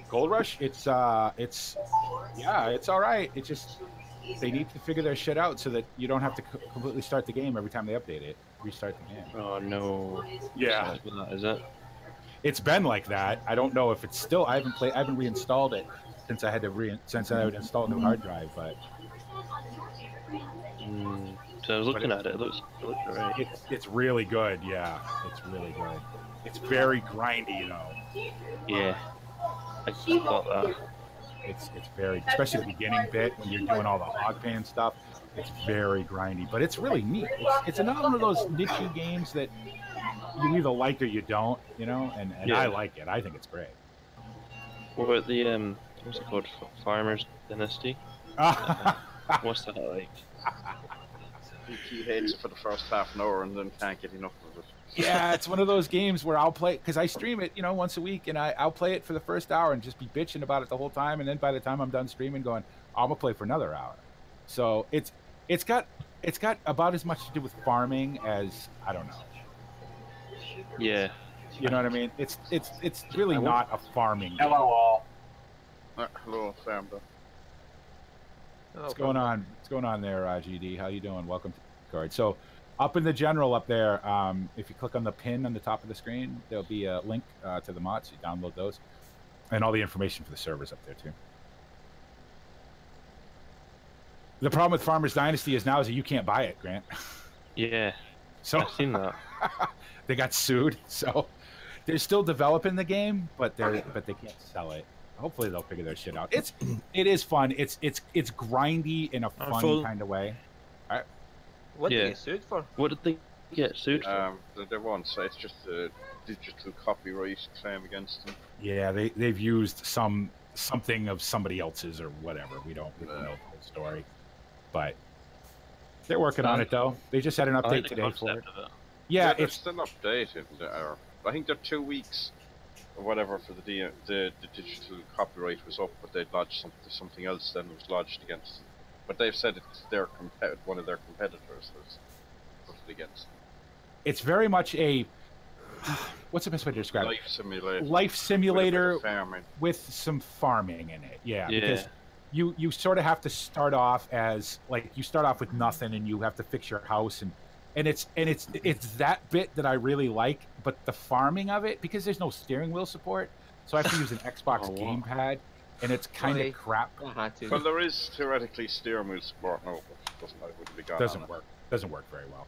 Gold Rush, it's yeah, it's all right. It just they need to figure their shit out so that you don't have to completely start the game every time they update it. Restart the game. Oh no. Yeah. Is it? It's been like that. I don't know if it's still. I haven't reinstalled it since I had to install a new hard drive, but. So I was looking at it. It looks alright. It's really good. Yeah, it's really good. It's very grindy, though. Yeah, I thought that. It's very, especially the beginning bit when you're doing all the hog pan stuff. It's very grindy, but it's really neat. It's another one of those niche games that you either like or you don't, you know. And yeah. I like it. I think it's great. What about the what's it called? Farmers Dynasty. What's that like? He hates it for the first half an hour and then can't get enough of it. Yeah, it's one of those games where I'll play, because I stream it, you know, once a week, and I'll play it for the first hour and just be bitching about it the whole time, and then by the time I'm done streaming, going, I'm gonna play for another hour. So it's got about as much to do with farming as, I don't know. Yeah. You know what I mean? It's really not a farming game. Hello all. Hello, Samba. What's going on? What's going on there, GD? How you doing? Welcome to Discord. So, up in the general up there, if you click on the pin on the top of the screen, there'll be a link to the mods. You download those, and all the information for the servers up there too. The problem with Farmers Dynasty is now that you can't buy it, Grant. Yeah. So I've seen that. They got sued, so they're still developing the game, but they can't sell it. Hopefully they'll figure their shit out. It is fun. It's grindy in a fun kind of way. What did they get sued for? What did they get sued for? They won't say. It's just a digital copyright claim against them. Yeah, they've used something of somebody else's or whatever. We don't know the whole story, but they're working on it though. They just had an update today for it. Yeah, it's still updated. I think they're 2 weeks or whatever for the digital copyright was up, but they'd lodged something else then was lodged against them. But they've said it's one of their competitors that's put it against them. It's very much a what's the best way to describe it? Life simulator with some farming in it. Yeah. Because you sort of have to start off as you start off with nothing and you have to fix your house and it's that bit that I really like, but the farming of it, because there's no steering wheel support, so I have to use an Xbox gamepad, and it's kind of crap. Well, there is theoretically steering wheel support now, but it wouldn't be gone. Doesn't work. Doesn't work very well.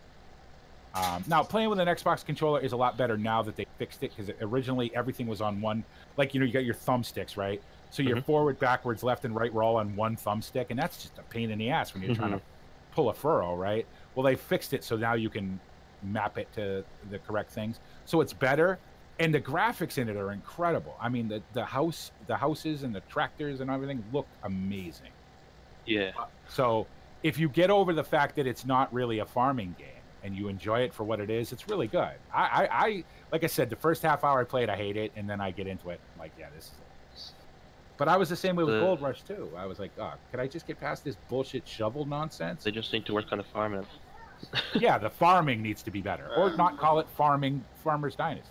Now, playing with an Xbox controller is a lot better now that they fixed it, because originally everything was on one, like, you got your thumbsticks, right? So your forward, backwards, left, and right were all on one thumbstick, and that's just a pain in the ass when you're trying to pull a furrow, right? Well, they fixed it so now you can map it to the correct things. So it's better, and the graphics in it are incredible. I mean, the houses and the tractors and everything look amazing. Yeah. So if you get over the fact that it's not really a farming game, and you enjoy it for what it is, it's really good. I like I said, the first half hour I played, I hate it, and then I get into it. I'm like, yeah, this is... But I was the same way with Gold Rush, too. I was like, oh, could I just get past this bullshit shovel nonsense? They just need to work on the farming. Yeah, the farming needs to be better. Or not call it Farmer's Dynasty.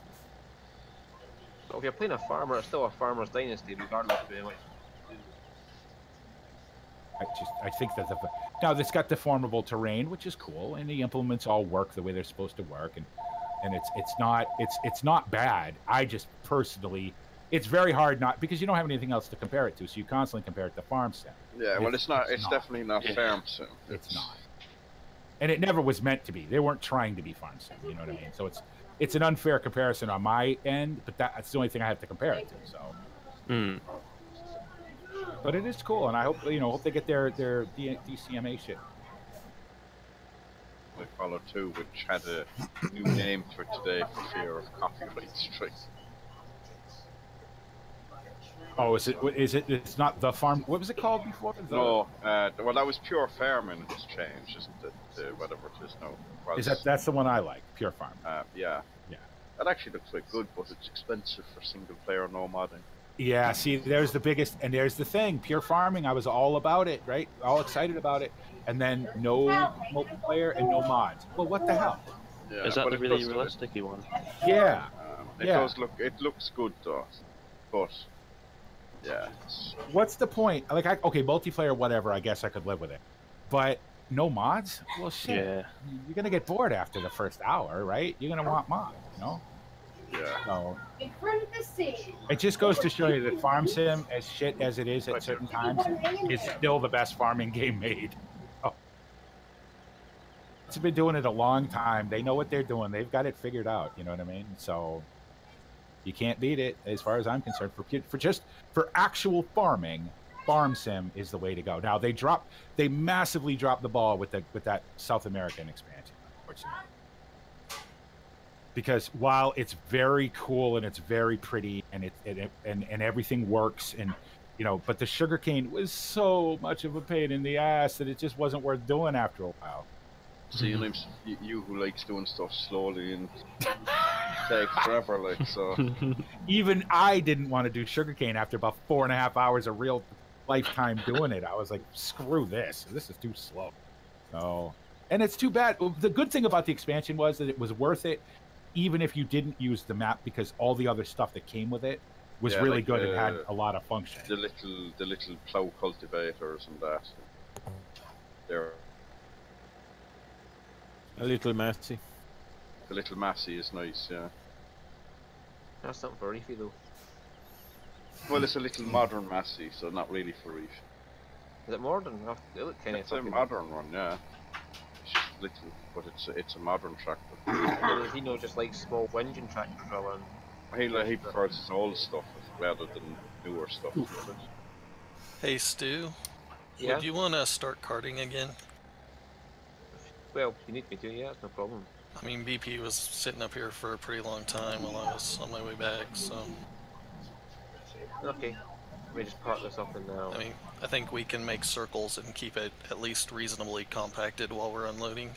Well, if you're playing a farmer, it's still a Farmer's Dynasty, regardless of what. I think that now it's got deformable terrain, which is cool, and the implements all work the way they're supposed to work, and it's not bad. I just personally, it's very hard not, because you don't have anything else to compare it to, so you constantly compare it to Farm Sim. Yeah, well, it's not. It's definitely not Farm Sim. It's not, and it never was meant to be. They weren't trying to be Farm Sim. You know what I mean? So it's an unfair comparison on my end, but that's the only thing I have to compare it to. So. But it is cool, and I hope hope they get their DCMA shit. We followed too, which had a new name for today for fear of copyright strike. Oh, is it? It's not the farm. What was it called before? No, well, that was Pure Farming. It's changed, isn't it? Whatever it is now. Well, that's the one I like, Pure Farm. Yeah. That actually looks quite good, but it's expensive for single player, no modding. Yeah, see, there's the biggest, and there's the thing. Pure Farming, I was all about it, right? All excited about it, and then no multiplayer and no mods. Well, what the hell? Yeah, is that the really realistic-y one? Yeah. It does look. It looks good though, but yeah. What's the point? Like, okay, multiplayer, whatever. I guess I could live with it, but no mods. Well, shit. Yeah. You're gonna get bored after the first hour, right? You're gonna want mods, Yeah. So it just goes to show you that Farm Sim, as shit as it is at certain times, is still the best farming game made. Oh. It's been doing it a long time. They know what they're doing. They've got it figured out. You know what I mean? So you can't beat it, as far as I'm concerned. For actual farming, Farm Sim is the way to go. Now they massively dropped the ball with that South American expansion, unfortunately. Because while it's very cool and it's very pretty and and everything works, and but the sugarcane was so much of a pain in the ass that it just wasn't worth doing after a while. So you who likes doing stuff slowly and takes forever, like, so. Even I didn't want to do sugarcane after about 4.5 hours of real lifetime doing it. I was like, screw this. This is too slow. So, and it's too bad. The good thing about the expansion was that it was worth it, even if you didn't use the map, because all the other stuff that came with it was really good and had a lot of function. The little plow cultivators and that. They're a little messy. The little massey is nice, yeah. That's something for Reefy though. Well, it's a little modern massey, so not really for Reef. Is it modern? It look kind of. It's a modern one, yeah. It's just little, but it's a modern tractor. He just likes small whinging tractors rather than. He prefers his old stuff rather than newer stuff. Hey Stu, Yeah? would you want to start karting again? Well, if you need me to, yeah, it's no problem. I mean, BP was sitting up here for a pretty long time while I was on my way back, so. Okay. Let me just park this up and now. I mean, I think we can make circles and keep it at least reasonably compacted while we're unloading.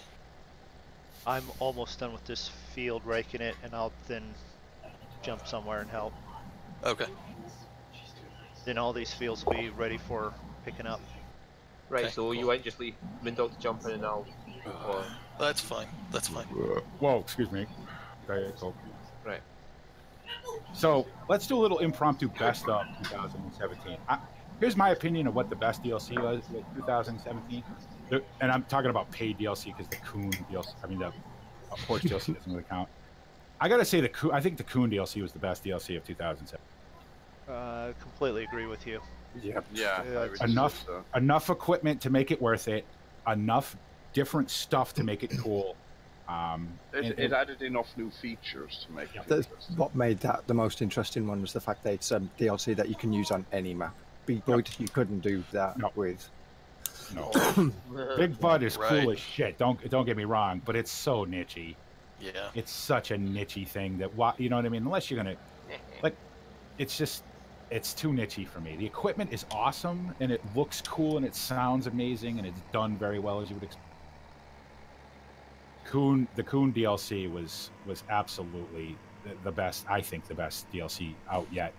I'm almost done with this field, raking it, and I'll then jump somewhere and help. Okay. Then all these fields will be ready for picking up. Right, Okay, so cool. you won't just leave MoonDog to jump in and I'll. Or... That's fine. That's fine. Whoa, excuse me. Right. So let's do a little impromptu best of 2017. Here's my opinion of what the best DLC was with 2017. And I'm talking about paid DLC because the Coon DLC, I mean the Horse DLC doesn't really count. I gotta say I think the Coon DLC was the best DLC of 2017. Completely agree with you. Yeah. Enough equipment to make it worth it. Enough different stuff to make it cool. It added enough new features to make it interesting. What made that the most interesting one was the fact that it's DLC that you can use on any map. Big Bud, you couldn't do that with. No. Big Bud is cool as shit. Don't get me wrong, but it's so nichey. Yeah. It's such a nichey thing that you know what I mean. Unless you're gonna, like, it's too nichey for me. The equipment is awesome and it looks cool and it sounds amazing and it's done very well as you would expect. The Coon DLC was absolutely the best. I think the best DLC out yet.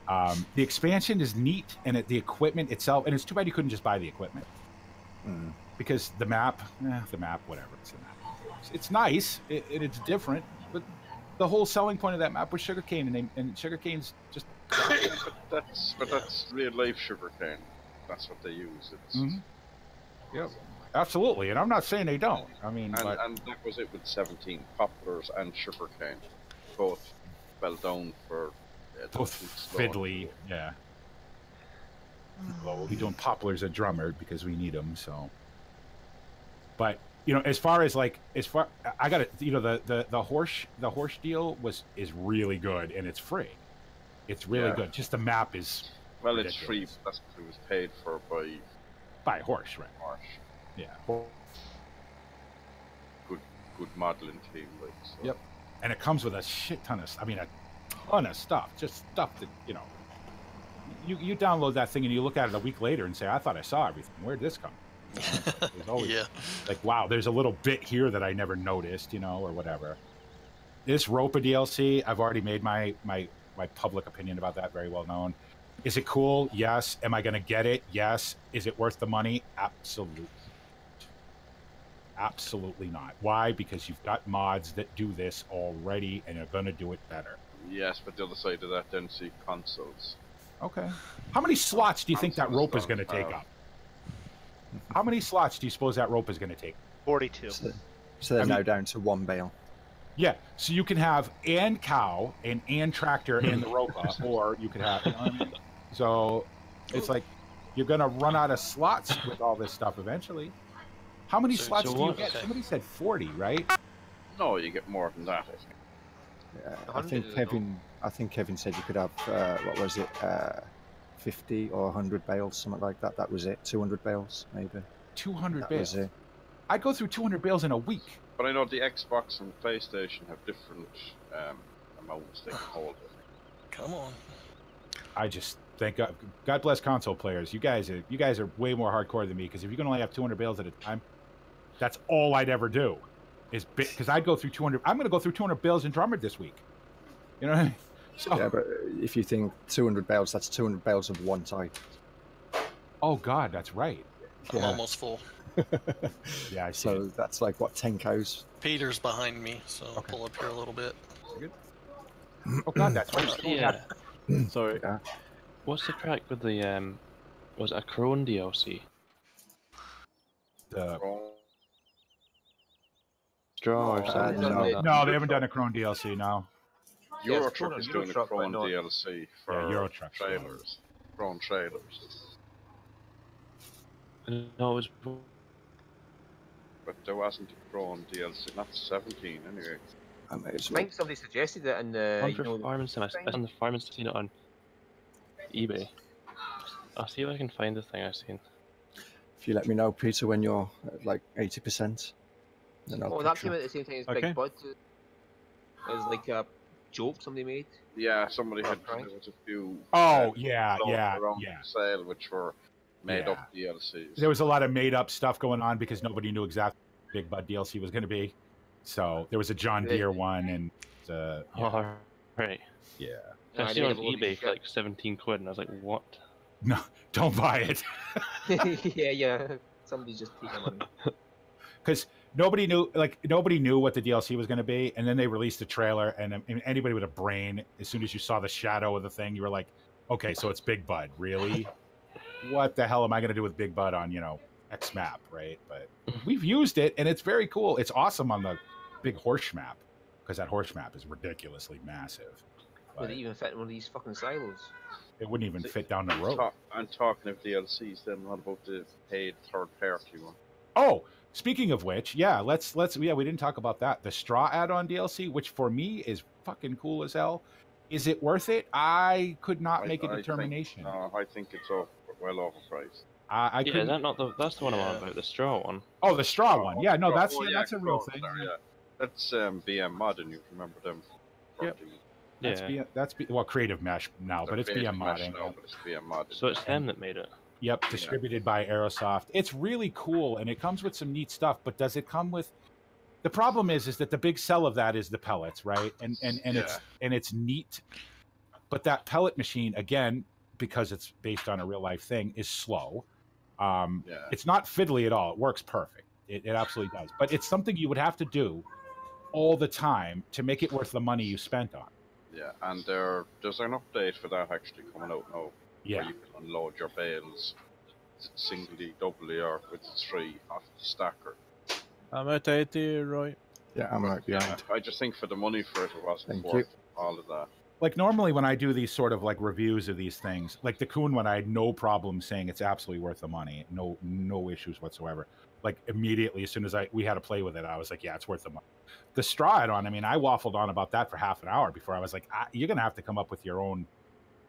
The expansion is neat and the equipment itself, and it's too bad you couldn't just buy the equipment. Because the map, whatever. It's the map. It's nice. It's different, but the whole selling point of that map was sugarcane, and sugarcane's just. But that's real life sugarcane. That's what they use. It's. Yep, absolutely, and I'm not saying they don't. I mean, and that was it with 17 poplars and sugarcane, both well known for. Both fiddly, yeah. Well, we'll be doing poplars at drummer because we need them. So, but you know, as far I got it. You know, the horse deal is really good and it's free. It's really good. Just the map is. Well, ridiculous. It's free. That's what it was paid for by horse, right? Horse. Yeah. Good modeling team, like. So. Yep. And it comes with a shit ton of. I mean, a ton of stuff. Just stuff that you know. You download that thing and you look at it a week later and say, I thought I saw everything. Where'd this come from? There's always, like, wow, there's a little bit here that I never noticed, you know, or whatever. This Ropa DLC, I've already made my public opinion about that very well known. Is it cool? Yes. Am I going to get it? Yes. Is it worth the money? Absolutely. Absolutely not. Why? Because you've got mods that do this already and are going to do it better. Yes, but the other side of that, then see consoles. Okay. How many slots do you think that rope is going to take up? How many slots do you suppose that rope is going to take? 42. So they're now down to 1 bale. Yeah. So you can have and cow and tractor and the ropa, or you could have. You know what I mean? So it's like you're going to run out of slots with all this stuff eventually. How many slots do you get? Okay. Somebody said 40, right? No, you get more than that, I think. Yeah, I think Kevin said you could have, what was it, 50 or 100 bales, something like that. That was it. 200 bales, maybe. 200 bales? I'd go through 200 bales in a week. But I know the Xbox and PlayStation have different amounts they can hold. Come on. I just thank God bless console players. You guys are way more hardcore than me, because if you can only have 200 bales at a time, that's all I'd ever do. Because I'd go through 200. I'm going to go through 200 bales in drummer this week. You know what I mean? So, yeah, but if you think 200 bales, that's 200 bales of one type. Oh God, that's right. I'm almost full. Yeah, I see. So that's like what, 10 cows? Peter's behind me, so I'll pull up here a little bit. Good. Oh God, that's right. Yeah. Sorry. Yeah. What's the crack with the was it a Crone DLC? Straw or something? No, they haven't done a Crone DLC now. Eurotruck is doing a Crone DLC for Eurotruck trailers. Crone trailers. No, it was. But there wasn't a Crone DLC, not 17 anyway. I think somebody suggested it in the. I on the Fireman seen it on eBay. I'll see if I can find the thing I've seen. If you let me know, Peter, when you're at like 80%. Oh, that came at the same time as Big Bud. It was like a joke somebody made. Yeah, somebody had. There was a few. Oh yeah. Sale, which were made up DLCs. There was a lot of made up stuff going on because nobody knew exactly what Big Bud DLC was going to be. So there was a John Deere one, and right. Yeah. I see it on eBay for like 17 quid, and I was like, what? No, don't buy it. yeah. Somebody's just taking money. Because nobody knew what the DLC was going to be, and then they released a trailer, and anybody with a brain, as soon as you saw the shadow of the thing, you were like, okay, so it's Big Bud, really? What the hell am I going to do with Big Bud on, X map, right? But we've used it, and it's very cool. It's awesome on the big horse map, because that horse map is ridiculously massive. Would it even fit in one of these fucking silos? It wouldn't even fit down the road. I'm talking of DLCs, then what about the paid third-party one? Oh, Speaking of which, yeah, let's we didn't talk about that. The straw add-on DLC, which for me is fucking cool as hell. Is it worth it? I could not make a determination. I think it's well overpriced. I yeah, is that not that's the one I'm on about, the straw one? Oh, the straw one. Yeah, no, that's a real thing. Yeah. That's BM Mod, and you remember them. Yep. Yeah. That's well, Creative Mesh now, but it's BM modding. But it's BM Mod. So it's them that made it. Yep, distributed by Aerosoft. It's really cool, and it comes with some neat stuff. But does it come with? The problem is that the big sell of that is the pellets, right? And it's neat, but that pellet machine, again, because it's based on a real life thing, is slow. It's not fiddly at all. It works perfect. It absolutely does. But it's something you would have to do all the time to make it worth the money you spent on. Yeah, and there's an update for that actually coming out now. Yeah. Where you can unload your bales singly, doubly, or with 3 off the stacker. I'm at 80, Roy. Yeah, I'm right behind. I just think for the money for it, it wasn't worth all of that. Like normally when I do these sort of like reviews of these things, like the Kuhn one, I had no problem saying it's absolutely worth the money. No issues whatsoever. Like immediately, as soon as we had to play with it, I was like, yeah, it's worth the money. The straw add-on, I mean, I waffled on about that for half an hour before I was like, you're going to have to come up with your own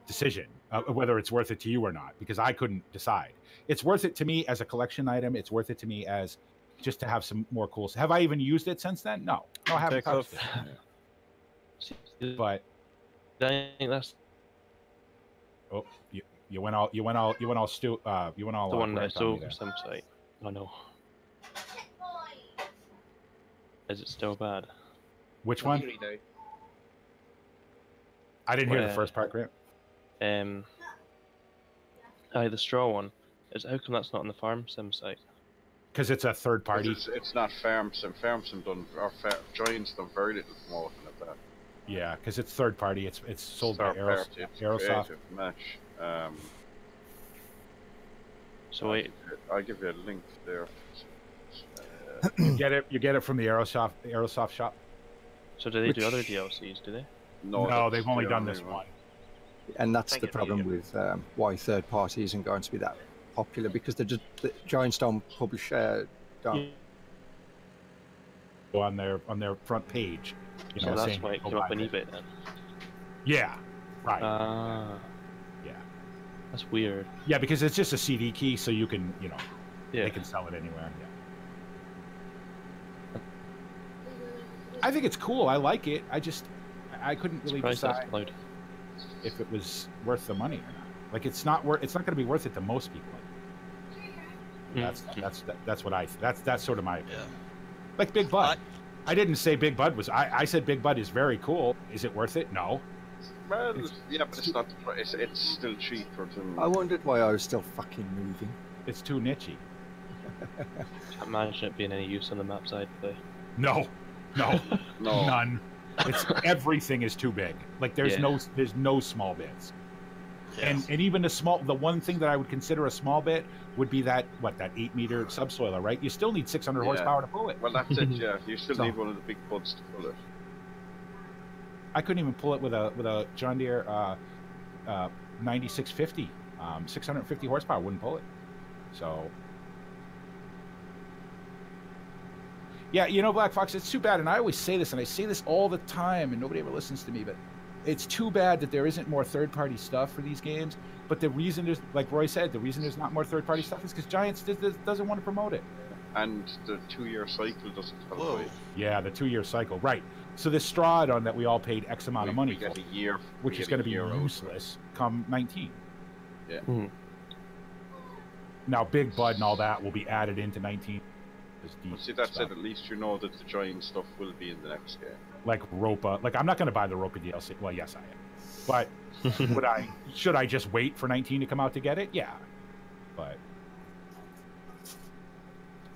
decision whether it's worth it to you or not, because I couldn't decide. It's worth it to me as a collection item. It's worth it to me as just to have some more cool. Have I even used it since then? No, I haven't touched it. But I think that's. Oh, you went all the one that I saw from some site. I know. Is it still bad? Which one? I didn't hear the first part, Grant. The straw one. How come that's not on the farm sim site? Because it's a third party. It's not farm sim. Farm sim done, or Giants done very little promoting of that. Yeah, because it's third party. It's sold by Aerosoft. Mesh. So wait, I'll give you a link there. You get it from the Aerosoft shop. So do they do other DLCs? Do they? No, they've only done this one. And that's the problem with why third party isn't going to be that popular, because the Giants don't publish on their front page. So that's why it came up on eBay then. Yeah, right. Yeah, that's weird. Yeah, because it's just a CD key, so you can they can sell it anywhere. Yeah. I think it's cool. I like it. I couldn't really decide if it was worth the money or not. Like it's not going to be worth it to most people. That's sort of my opinion. Like Big Bud. I didn't say Big Bud was. I said Big Bud is very cool. Is it worth it? No. Well, yeah, but it's not the price. It's still cheaper than. I wondered why I was still fucking moving. It's too nichey. Can't imagine it being any use on the map side today. No, none. Everything is too big. Like there's no small bits. Yes. And even the one thing that I would consider a small bit would be that 8-meter subsoiler, right? You still need 600 horsepower to pull it. Well, that's it. Yeah, you still need one of the big buds to pull it. I couldn't even pull it with a John Deere 9650, 650 horsepower wouldn't pull it. So. Yeah, Black Fox, it's too bad, and I always say this, and I say this all the time, and nobody ever listens to me, but it's too bad that there isn't more third-party stuff for these games. But the reason there's, like Roy said, the reason there's not more third-party stuff is because Giants doesn't want to promote it. And the 2-year cycle doesn't help. Yeah, the 2-year cycle, right. So this straw add-on that we all paid X amount of money for, a year, which is going to be useless come 19. Yeah. Mm-hmm. Now, Big Bud and all that will be added into 19. Well, see, that's it. At least you know that the Giant stuff will be in the next game. Like Ropa. Like, I'm not going to buy the Ropa DLC. Well, yes, I am. But should I just wait for 19 to come out to get it? Yeah. But.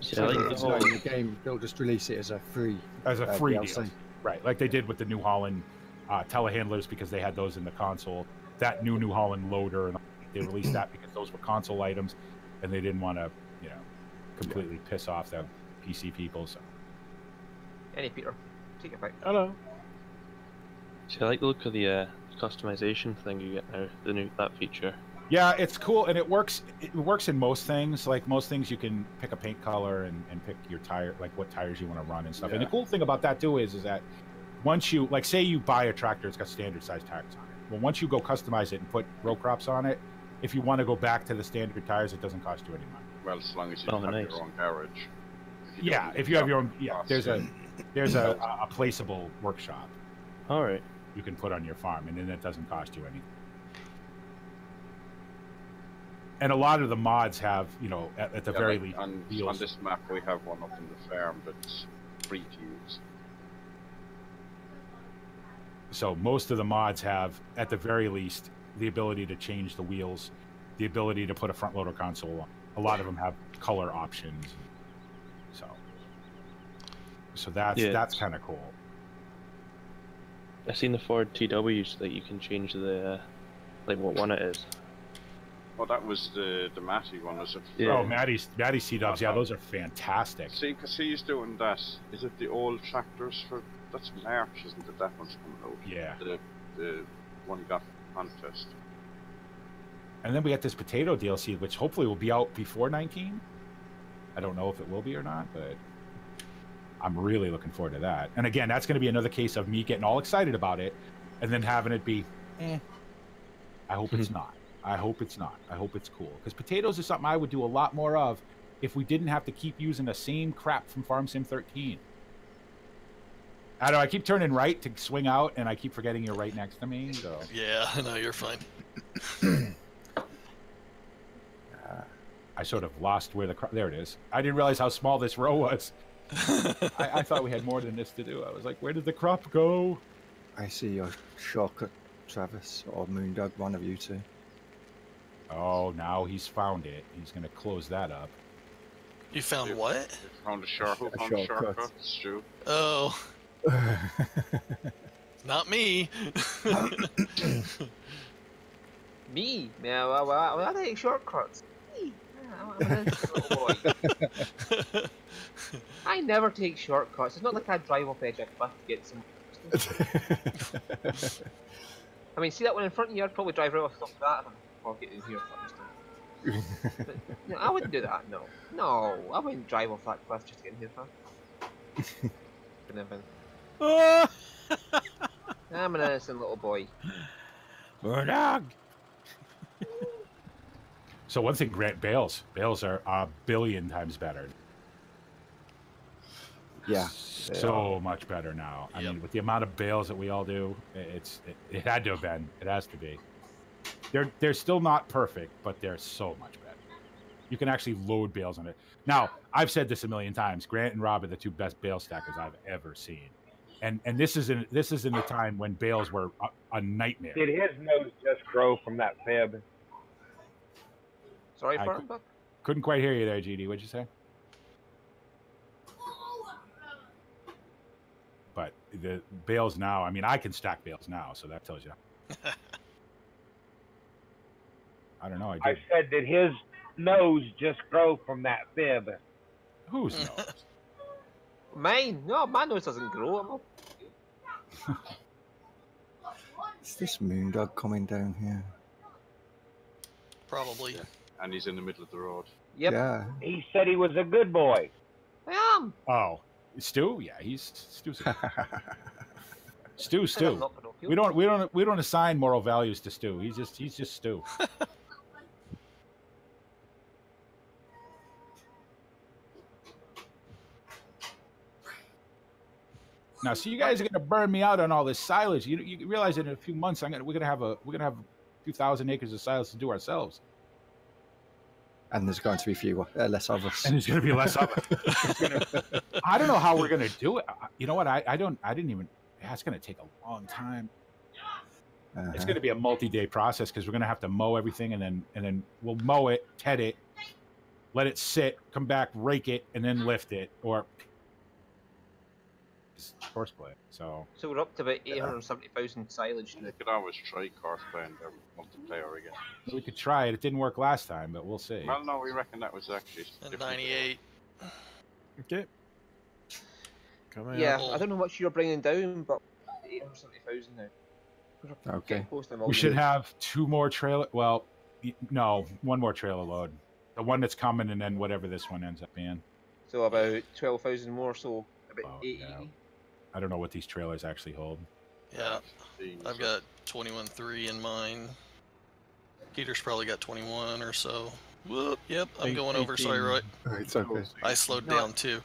So in the game, they'll just release it as a free DLC. Right. Like they did with the New Holland telehandlers, because they had those in the console. That New Holland loader, and they released that because those were console items, and they didn't want to, completely piss off the PC people. So. Hey, Peter, take it back. Hello. See, I like the look of the customization thing you get now. That feature. Yeah, it's cool, and it works. It works in most things. Like most things, you can pick a paint color and pick your tire, like what tires you want to run and stuff. Yeah. And the cool thing about that too is that once you, like, say you buy a tractor, it's got standard size tires on it. Well, once you go customize it and put row crops on it, if you want to go back to the standard tires, it doesn't cost you any money. Well, as long as you have your own garage. If you have your own, there's a placeable workshop. All right. You can put on your farm, and then it doesn't cost you anything. And a lot of the mods have, you know, at the very least. On this map, we have one up in the farm that's free to use. So most of the mods have, at the very least, the ability to change the wheels, the ability to put a front loader console on. A lot of them have color options. So that's kind of cool. I've seen the Ford TWs that you can change the like what one it is. Well, that was the Matty one, was it? Yeah. Oh, Matty's C-dubs, yeah, those are fantastic. See, because he's doing that. Is it the old tractors for? That's March, isn't it? That one's coming out. Yeah. The one you got contest. And then we got this potato DLC, which hopefully will be out before 19. I don't know if it will be or not, but I'm really looking forward to that. And again, that's going to be another case of me getting all excited about it and then having it be, I hope it's not. I hope it's not. I hope it's cool. Because potatoes is something I would do a lot more of if we didn't have to keep using the same crap from Farm Sim 13. I don't know, I keep turning right to swing out, and I keep forgetting you're right next to me. So. Yeah, no, you're fine. I sort of lost where there it is. I didn't realize how small this row was. I thought we had more than this to do. I was like, where did the crop go? I see your shortcut, Travis, or MoonDog, one of you two. Oh, now he's found it. He's going to close that up. You found what? You found a shortcut, Stu. Oh. Not me. Me? Yeah, well, I take shortcuts. Me? I'm an innocent little boy. I never take shortcuts. It's not like I drive off the edge of a cliff to get some. I mean, see that one in front of you? I'd probably drive right off the top of that or get in here first. But, no, I wouldn't do that. No, I wouldn't drive off that cliff just to get in here first. I'm an innocent little boy. MoonDog. So one thing, Grant, bales are a billion times better. Yeah. So much better now. I mean, with the amount of bales that we all do, it had to have been. It has to be. They're still not perfect, but they're so much better. You can actually load bales on it. Now, I've said this a million times. Grant and Rob are the two best bale stackers I've ever seen. And this is in the time when bales were a nightmare. Did his nose just grow from that fib? Sorry, couldn't quite hear you there, GD. What'd you say? But the bales now, I mean, I can stack bales now, so that tells you. I don't know. I said, did his nose just grow from that fib? Whose nose? Mine? No, my nose doesn't grow. Is this MoonDog coming down here? Probably. Yeah. And he's in the middle of the road. Yep. Yeah. He said he was a good boy. I am. Oh, Stu? Yeah, Stu's. Stu. We don't assign moral values to Stu. He's just Stu. Now, so you guys are gonna burn me out on all this silage. You realize that in a few months we're gonna have a few thousand acres of silage to do ourselves. And there's going to be less of us. And there's going to be less of us. I don't know how we're going to do it. You know what? I didn't even. Yeah, it's going to take a long time. It's going to be a multi-day process because we're going to have to mow everything, and then we'll mow it, ted it, let it sit, come back, rake it, and then lift it, or horseplay. So we're up to about 870,000 silage now. You could always try crossplay and multiplayer again. We could try it. It didn't work last time, but we'll see. Well, no, we reckon that was actually 98. Okay. Yeah, I don't know how much you're bringing down, but 870,000 now. Okay. We should have 2 more trailer. Well, No, one more trailer load. The one that's coming, and then whatever this one ends up being. So about 12,000 more, so about Oh, 80. yeah. I don't know what these trailers actually hold. Yeah, I've got 21.3 in mine. Peter's probably got 21 or so. Whoop, yep, I'm going over. Sorry, Roy. It's okay. I slowed down too.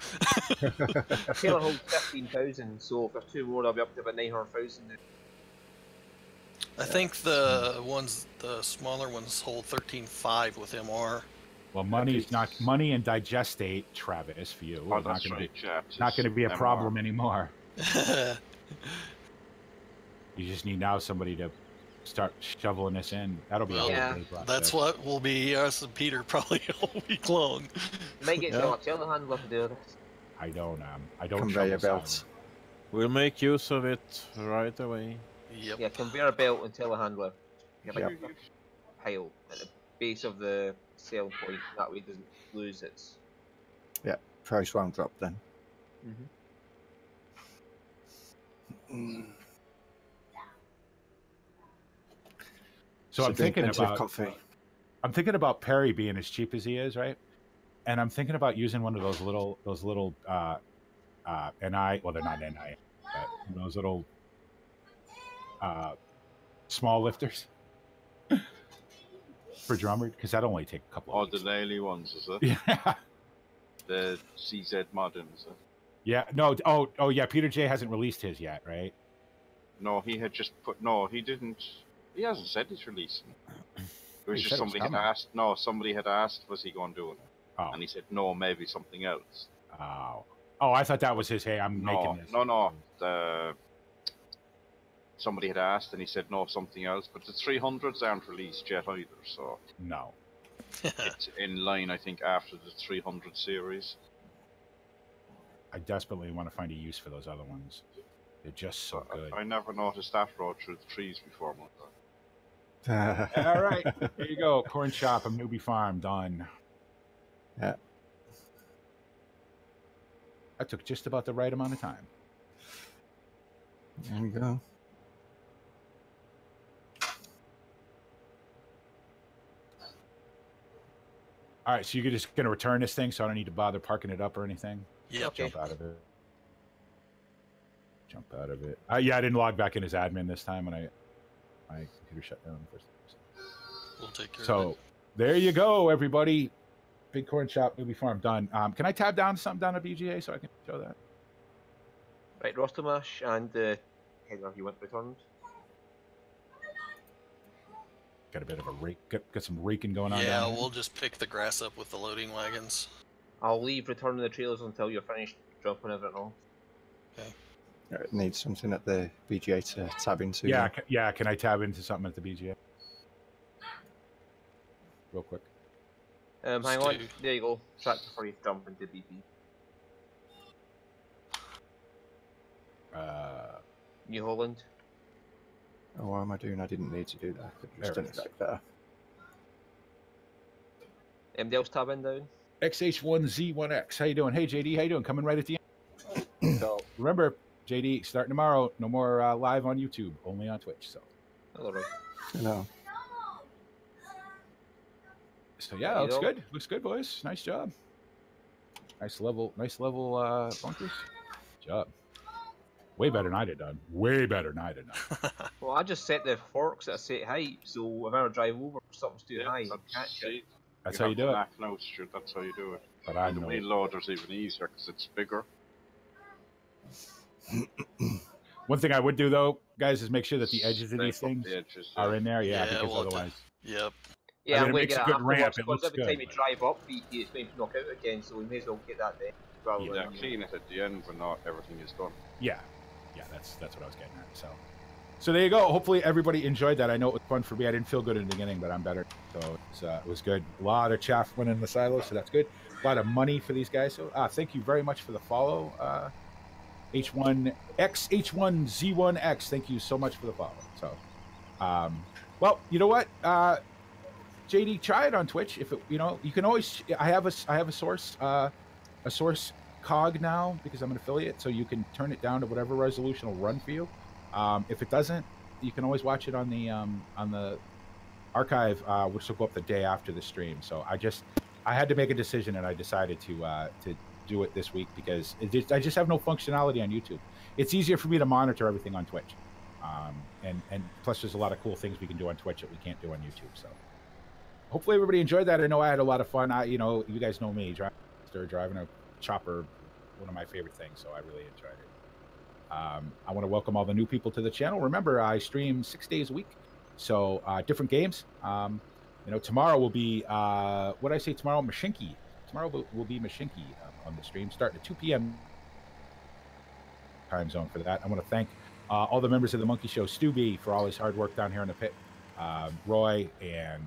A trailer holds 15,000, so if there's two more, I'll be up to about 900,000 now. I think the smaller ones hold 13.5 with MR. Well, money's not money and digestate, Travis, for you. Oh, It's that's not right. going to be a MR. problem anymore. You just need now somebody to start shoveling this in. That'll be a whole big process. That's what will be us and Peter probably all week long. Might get a telehandler to do this. I don't Conveyor belts. We'll make use of it right away. Yep. Yeah, conveyor belt and telehandler. You have like a pile at the base of the sale point. That way it doesn't lose its. Yeah, price won't drop then. So I'm thinking about coffee. I'm thinking about Perry being as cheap as he is, right? And I'm thinking about using one of those little NI. Well, they're not NI, but those little small lifters for drummer, because that'll only take a couple of weeks. The daily ones, is it? Yeah. The CZ Modern, is it? Yeah. No. Oh, yeah. Peter J hasn't released his yet, right? No, he had just put. No, he didn't. He hasn't said he's releasing. It was He just said it was somebody had coming. asked. No, somebody had asked, was he going to do it? Oh. And he said, no, maybe something else. Oh, I thought that was his. Hey, I'm making this. No. Somebody had asked, and he said, no, something else. But the 300s aren't released yet either, so No. it's in line, I think, after the 300 series. I desperately want to find a use for those other ones. They're just so good. I never noticed that road through the trees before. All right, here you go. Corn chop, a newbie farm done. Yeah. That took just about the right amount of time. There we go. All right, so you're just going to return this thing, so I don't need to bother parking it up or anything? Yep. Okay. Jump out of it. Jump out of it. Yeah, I didn't log back in as admin this time, and my computer shut down first. We'll take care of So it. there you go, everybody. Big corn chop, newbie farm done. Can I tab down something down at BGA so I can show that? Right, Rostomash and the header you went returned. Got a bit of a rake, got some raking going on. Yeah, down there. we'll just pick the grass up with the loading wagons. I'll leave returning the trailers until you're finished dropping everything off. Okay. It needs something at the BGA to tab into. Yeah, yeah. Can I tab into something at the BGA? Real quick. Hang on. There you go. Tractor for you to jump into BP. New Holland. Oh, what am I doing? I didn't need to do that. I could There just done it it is. back there. Anybody else tabbing down? XH1Z1X. How you doing? Hey, JD. How you doing? Coming right at the end. So remember, JD, starting tomorrow, no more live on YouTube, only on Twitch. So. Hello, Roy. No. So yeah, looks good. Looks good, boys. Nice job. Nice level bunkers. Good job. Way better than I did done. Way better than I did done. Well, I just set the forks at a set height, so if I ever drive over, something's too high, you catch it. That's how you do it. That's how you do it. But I And the know. wheel loader's even easier because it's bigger. One thing I would do though, guys, is make sure that the edges of these Scrape up things the edges, are in there. Yeah, Yeah, because we'll have to- otherwise. Yep. Yeah, I mean, I'm it going to makes get a it good afterwards, ramp, it because looks every good, time you but- drive up, BT, it's going to knock out again, so we may as well get that then. Rather Yeah, than, clean it at the end when not everything is done. Yeah, that's what I was getting at. So there you go. Hopefully everybody enjoyed that. I know it was fun for me. I didn't feel good in the beginning, but I'm better. So it was good. A lot of chaff went in the silos, so that's good. A lot of money for these guys. So thank you very much for the follow. H1Z1X. Thank you so much for the follow. So, well, you know what, JD, try it on Twitch. If it, you can always. I have a source cog now because I'm an affiliate, so you can turn it down to whatever resolution will run for you. If it doesn't, you can always watch it on the archive, which will go up the day after the stream. So I had to make a decision, and I decided to do it this week because I just have no functionality on YouTube. It's easier for me to monitor everything on Twitch, and plus there's a lot of cool things we can do on Twitch that we can't do on YouTube. So hopefully everybody enjoyed that. I know I had a lot of fun. You know, you guys know me, driving a chopper, one of my favorite things. So I really enjoyed it. I want to welcome all the new people to the channel. Remember, I stream 6 days a week, so different games. You know, tomorrow will be what did I say tomorrow? Mashinki. Tomorrow will be Mashinki on the stream, starting at 2 p.m. time zone for that. I want to thank all the members of the Monkey Show, Stu B, for all his hard work down here in the pit, Roy and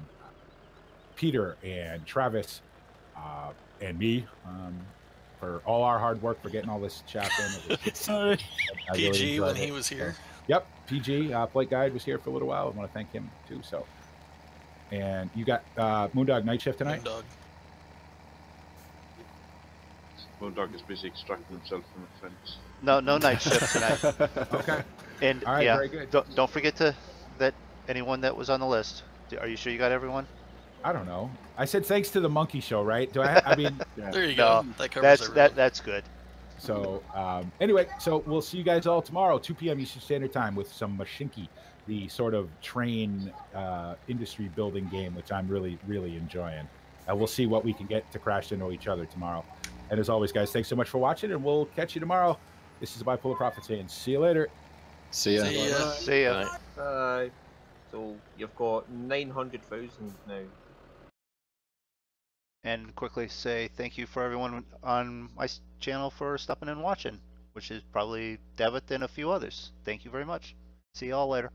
Peter and Travis and me. For all our hard work for getting all this chat in. Sorry. PG really when he was here. So, yep, PG, Plate Guide was here for a little while. I want to thank him too. So, and you got MoonDog night shift tonight? MoonDog is busy extracting himself from the fence. No night shift tonight. Okay. And all right, yeah, very good. Don't forget that anyone that was on the list. Are you sure you got everyone? I don't know. I said thanks to the Monkey Show, right? Do I mean, yeah. There you go. That covers that's good. So anyway, so we'll see you guys all tomorrow, 2 p.m. Eastern Standard Time, with some Mashinki, the sort of train industry building game, which I'm really, really enjoying. We'll see what we can get to crash into each other tomorrow. And as always, guys, thanks so much for watching, and we'll catch you tomorrow. This is Bipolar Prophet saying, see you later. See ya. See ya. Bye. So you've got 900,000 now. And quickly say thank you for everyone on my channel for stopping and watching, which is probably Devitt and a few others. Thank you very much. See y'all later.